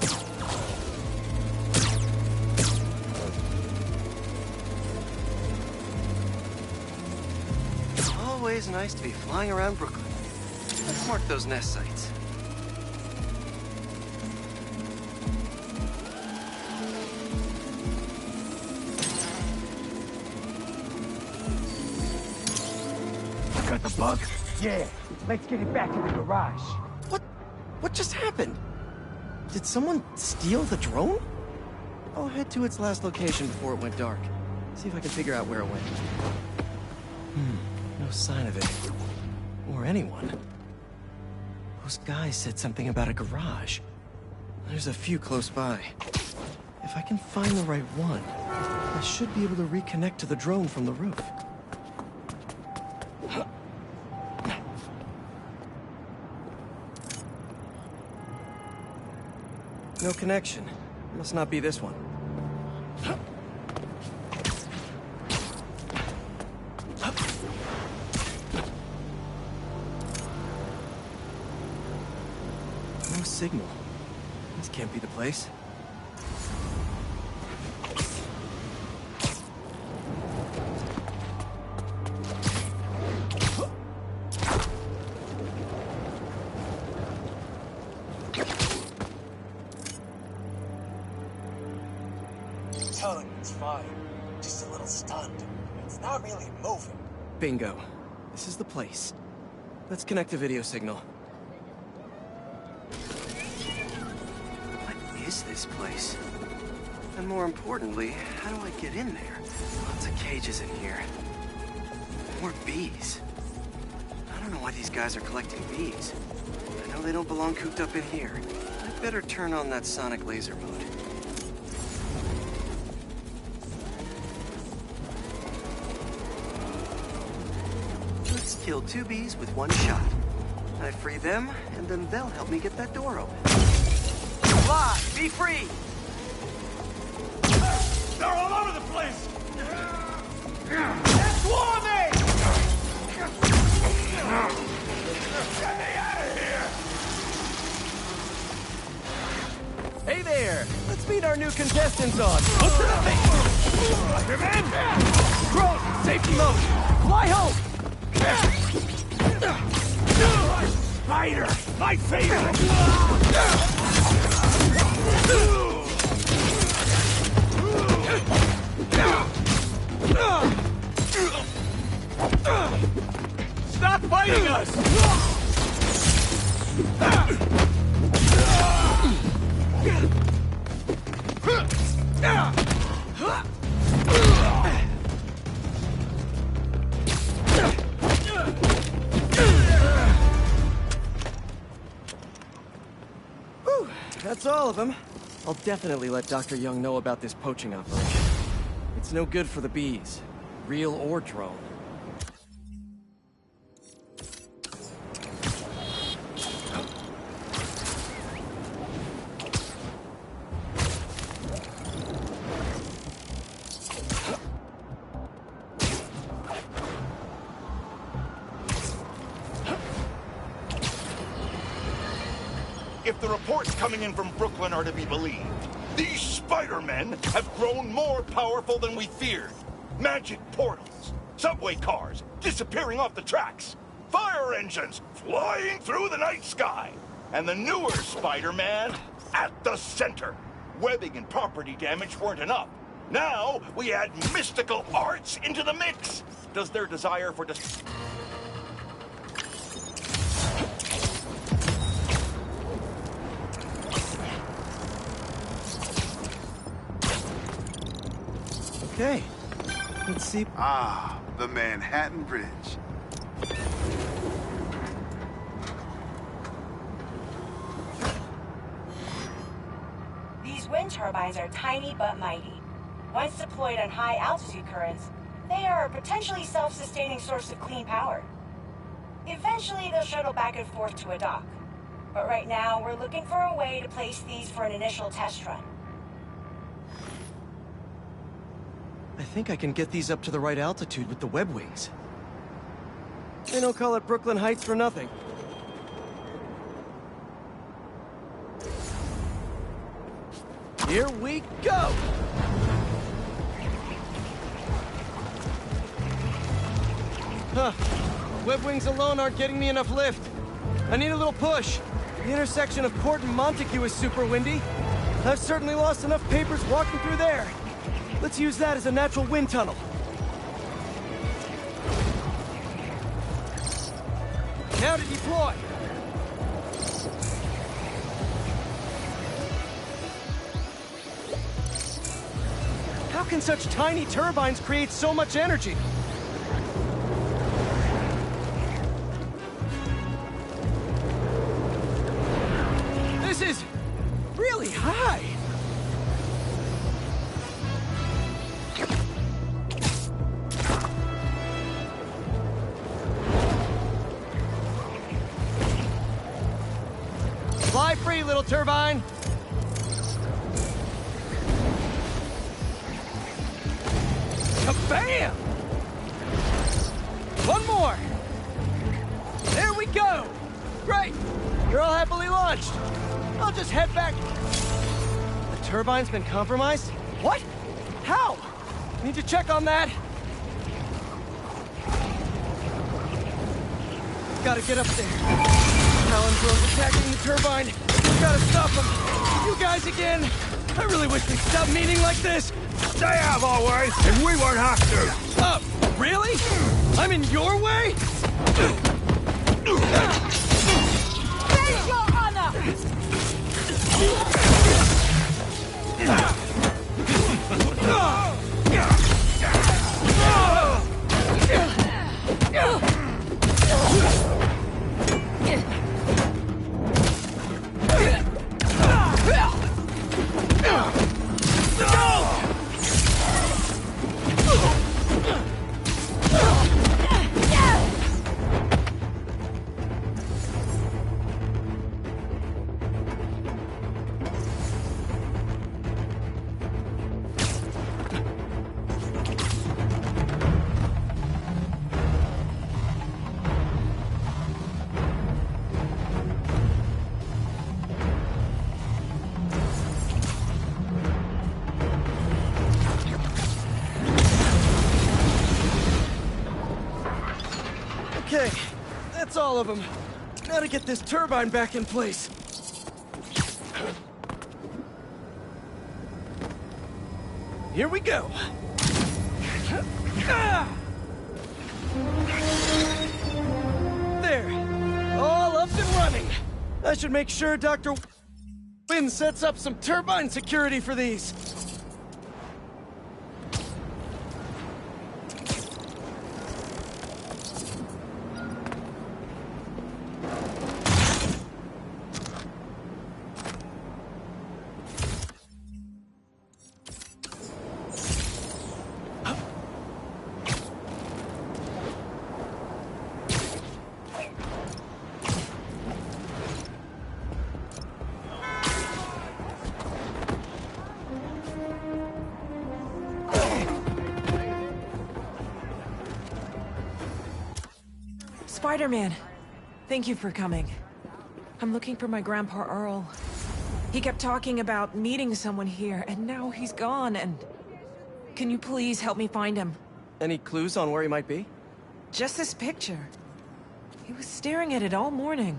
Always nice to be flying around Brooklyn. Let's mark those nest sites. Got the bug? Yeah. Let's get it back to the garage. What just happened? Did someone steal the drone? I'll head to its last location before it went dark. See if I can figure out where it went. No sign of it. Or anyone. Those guys said something about a garage. There's a few close by. If I can find the right one, I should be able to reconnect to the drone from the roof. No connection. Must not be this one. No signal. This can't be the place. telling you it's fine. Just a little stunned. It's not really moving. Bingo. This is the place. Let's connect the video signal. What is this place? And more importantly, how do I get in there? Lots of cages in here. More bees. I don't know why these guys are collecting bees. I know they don't belong cooped up in here. I'd better turn on that sonic laser mode. Let's kill 2 bees with 1 shot. I free them, and then they'll help me get that door open. Fly! Be free! They're all over the place! That's swarming! Get me out of here! Hey there! Let's meet our new contestants on What's Happening? Spider-Man! Growth! Safety mode! Fly home! Spider! My favorite! Stop fighting us! Whew, that's all of them. I'll definitely let Dr. Young know about this poaching operation. It's no good for the bees, real or drone. If the reports coming in from Brooklyn are to be believed, these Spider-Men have grown more powerful than we feared. Magic portals, subway cars disappearing off the tracks, fire engines flying through the night sky, and the newer Spider-Man at the center. Webbing and property damage weren't enough. Now we add mystical arts into the mix. Does their desire for Okay, let's see. Ah, the Manhattan Bridge. These wind turbines are tiny but mighty. Once deployed on high altitude currents, they are a potentially self-sustaining source of clean power. Eventually, they'll shuttle back and forth to a dock. But right now, we're looking for a way to place these for an initial test run. I think I can get these up to the right altitude with the web wings. They don't call it Brooklyn Heights for nothing. Here we go! Huh. Web wings alone aren't getting me enough lift. I need a little push. The intersection of Court and Montague is super windy. I've certainly lost enough papers walking through there. Let's use that as a natural wind tunnel. Now to deploy. How can such tiny turbines create so much energy? This is really high. Fly free, little turbine. Kabam! One more. There we go. Great. You're all happily launched. I'll just head back. The turbine's been compromised? What? How? Need to check on that. Gotta get up there. Talon drones attacking the turbine. Gotta stop them. You guys again. I really wish we'd stop meeting like this. Stay out of our way, and we won't have to! Really? I'm in your way? Face your honor! Okay, that's all of them. Now to get this turbine back in place. Here we go. There. All up and running. I should make sure Dr. Wynn sets up some turbine security for these. Spider-Man, thank you for coming. I'm looking for my Grandpa Earl. He kept talking about meeting someone here, and now he's gone, and... Can you please help me find him? Any clues on where he might be? Just this picture. He was staring at it all morning.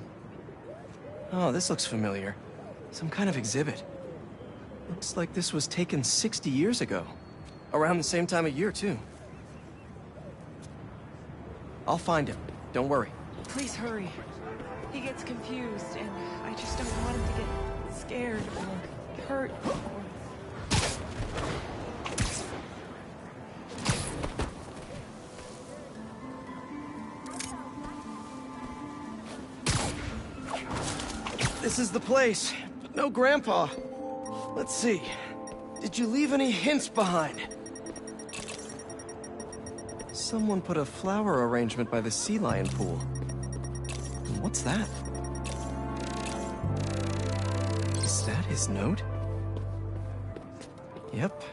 Oh, this looks familiar. Some kind of exhibit. Looks like this was taken 60 years ago. Around the same time of year, too. I'll find him. Don't worry. Please hurry. He gets confused, and I just don't want him to get scared or hurt or... This is the place, but no Grandpa. Let's see. Did you leave any hints behind? Someone put a flower arrangement by the sea lion pool. What's that? Is that his note? Yep,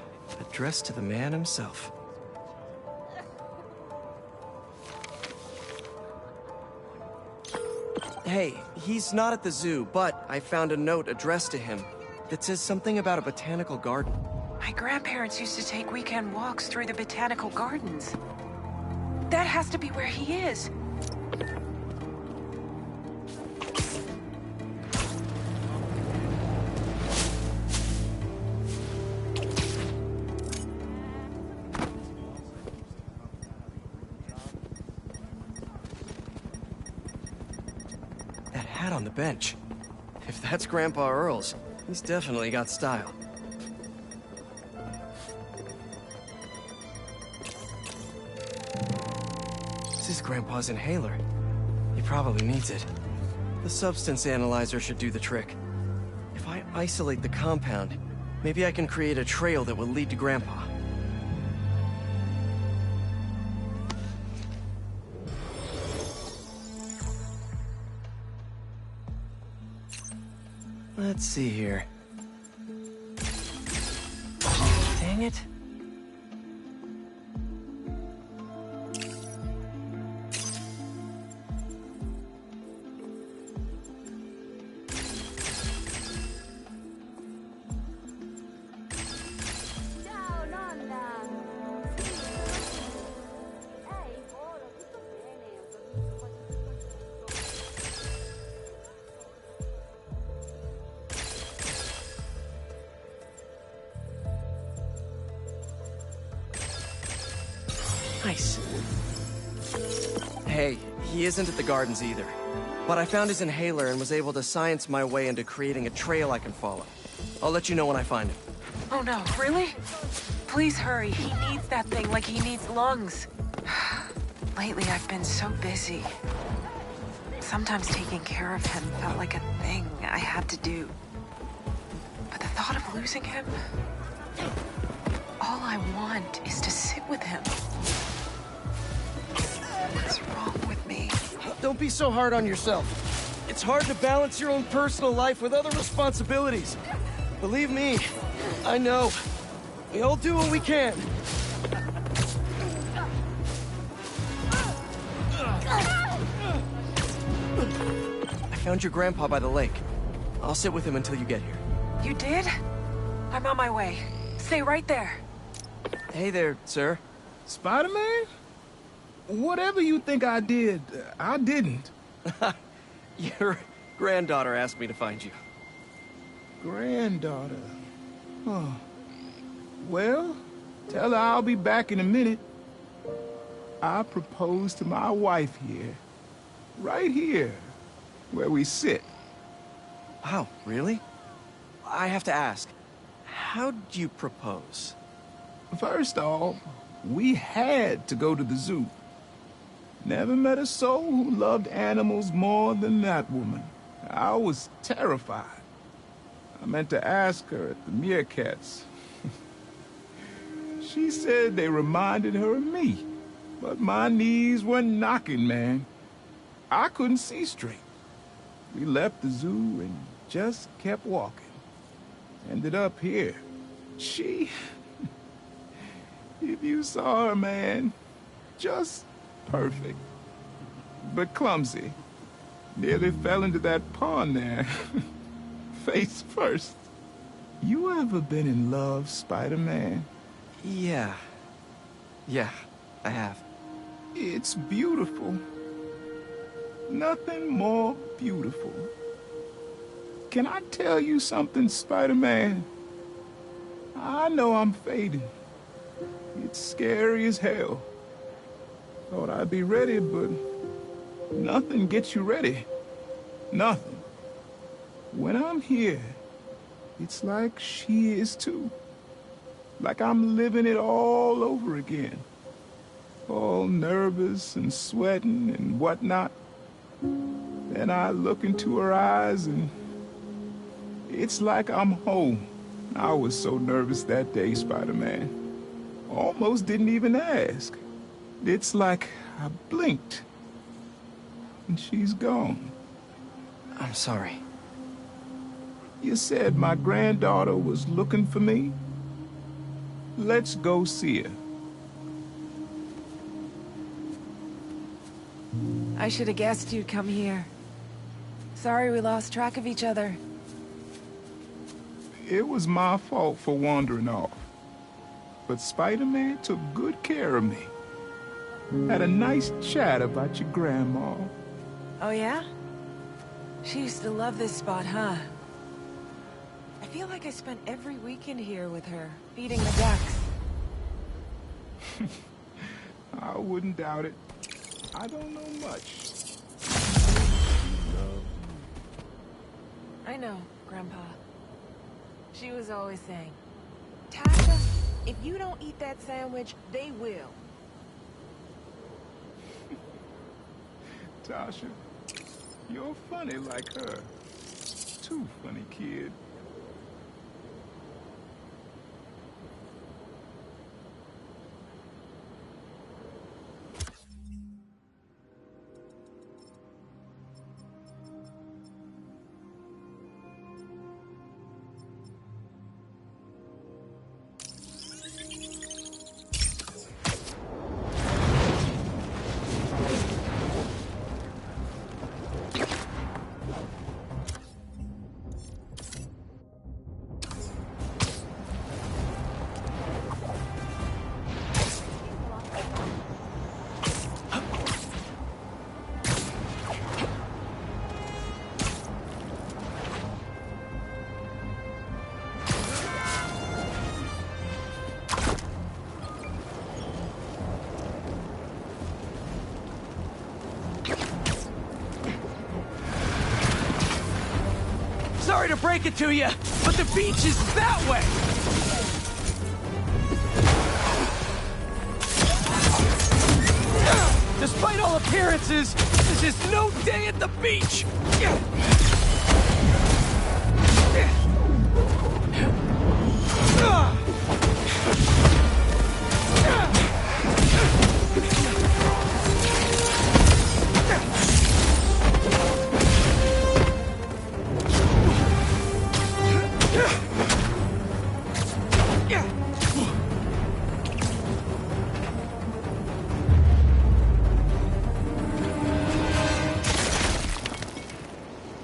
addressed to the man himself. Hey, he's not at the zoo, but I found a note addressed to him that says something about a botanical garden. My grandparents used to take weekend walks through the botanical gardens. That has to be where he is. That hat on the bench. If that's Grandpa Earl's, he's definitely got style. This is Grandpa's inhaler. He probably needs it. The substance analyzer should do the trick. If I isolate the compound, maybe I can create a trail that will lead to Grandpa. Let's see here. Dang it. Nice. Hey, he isn't at the gardens either. But I found his inhaler and was able to science my way into creating a trail I can follow. I'll let you know when I find him. Oh no, really? Please hurry. He needs that thing like he needs lungs. Lately, I've been so busy. Sometimes taking care of him felt like a thing I had to do. But the thought of losing him... all I want is to sit with him. What's wrong with me? Don't be so hard on yourself. It's hard to balance your own personal life with other responsibilities. Believe me, I know. We all do what we can. I found your grandpa by the lake. I'll sit with him until you get here. You did? I'm on my way. Stay right there. Hey there, sir. Spider-Man? Whatever you think I did, I didn't. Your granddaughter asked me to find you. Granddaughter? Oh. Well, tell her I'll be back in a minute. I proposed to my wife here. Right here, where we sit. Wow, really? I have to ask, how'd you propose? First off, we had to go to the zoo. Never met a soul who loved animals more than that woman. I was terrified. I meant to ask her at the meerkats. She said they reminded her of me, but my knees were knocking, man. I couldn't see straight. We left the zoo and just kept walking. Ended up here. She... if you saw her, man, just perfect. But clumsy. Nearly fell into that pond there. Face first. You ever been in love, Spider-Man? Yeah. Yeah, I have. It's beautiful. Nothing more beautiful. Can I tell you something, Spider-Man? I know I'm fading. It's scary as hell. Thought I'd be ready, but nothing gets you ready. Nothing. When I'm here, it's like she is too. Like I'm living it all over again. All nervous and sweating and whatnot. Then I look into her eyes and it's like I'm home. I was so nervous that day, Spider-Man. Almost didn't even ask. It's like I blinked and she's gone. I'm sorry. You said my granddaughter was looking for me? Let's go see her. I should have guessed you'd come here. Sorry we lost track of each other. It was my fault for wandering off. But Spider-Man took good care of me. Had a nice chat about your grandma. Oh yeah? She used to love this spot, huh? I feel like I spent every weekend here with her, feeding the ducks. I wouldn't doubt it. I don't know much. I know, Grandpa. She was always saying, Tasha, if you don't eat that sandwich, they will. Tasha, you're funny like her. Too funny, kid. break it to you, but the beach is that way! Despite all appearances, this is no day at the beach!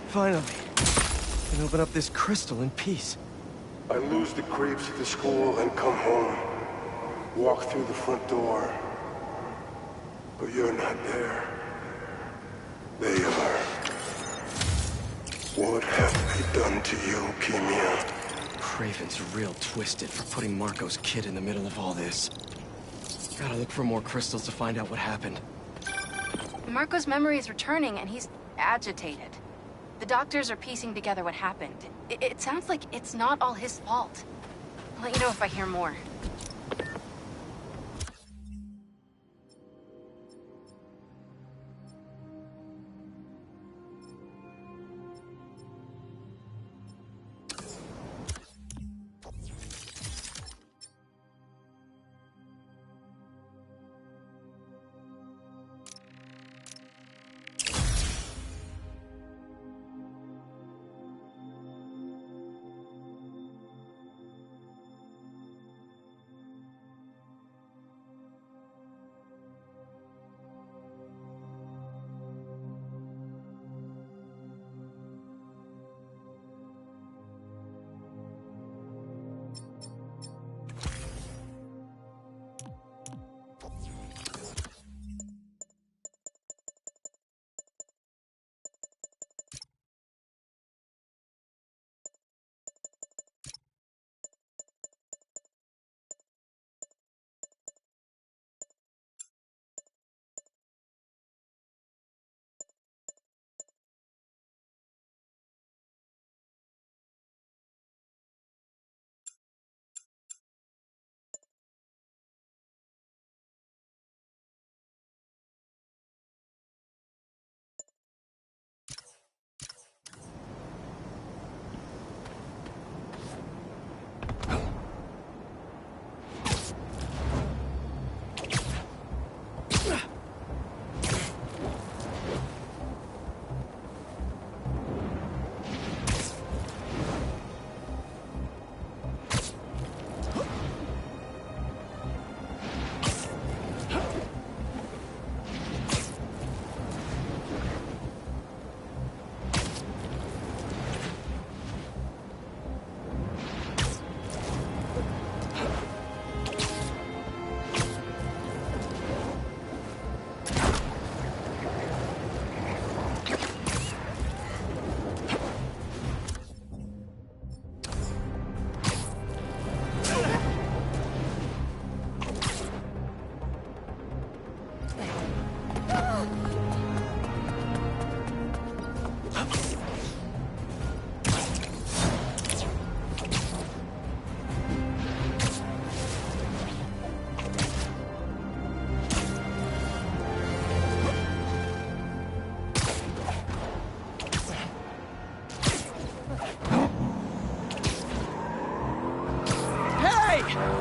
Finally, I can open up this crystal in peace. I lose the creeps at the school and come home. Walk through the front door. But you're not there. They are. What have they done to you, Kimia? Craven's real twisted for putting Marco's kid in the middle of all this. Gotta look for more crystals to find out what happened. Marco's memory is returning, and he's agitated. The doctors are piecing together what happened. It sounds like it's not all his fault. I'll let you know if I hear more.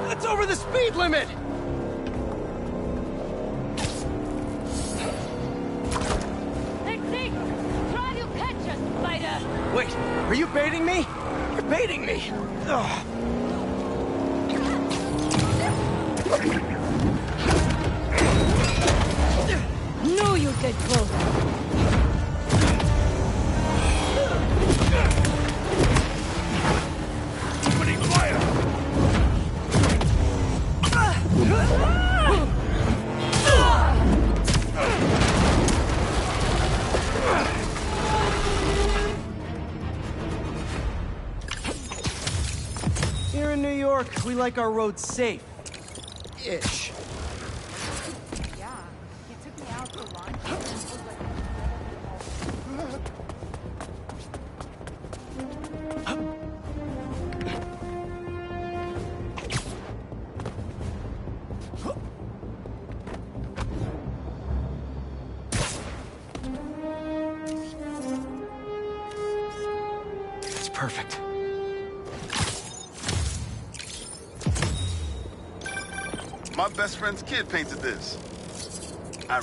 That's over the speed limit! Let's see! Try to catch us, Spider! Wait, are you baiting me? You're baiting me! Ugh. Knew you'd get close! Opening fire! Here in New York, we like our roads safe. Ish. Yeah, he took me out for lunch and was like... Perfect. My best friend's kid painted this. I...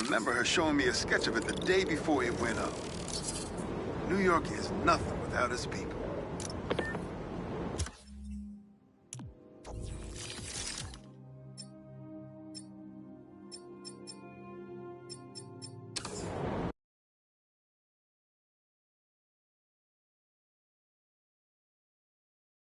remember her showing me a sketch of it the day before it went up. New York is nothing without its people.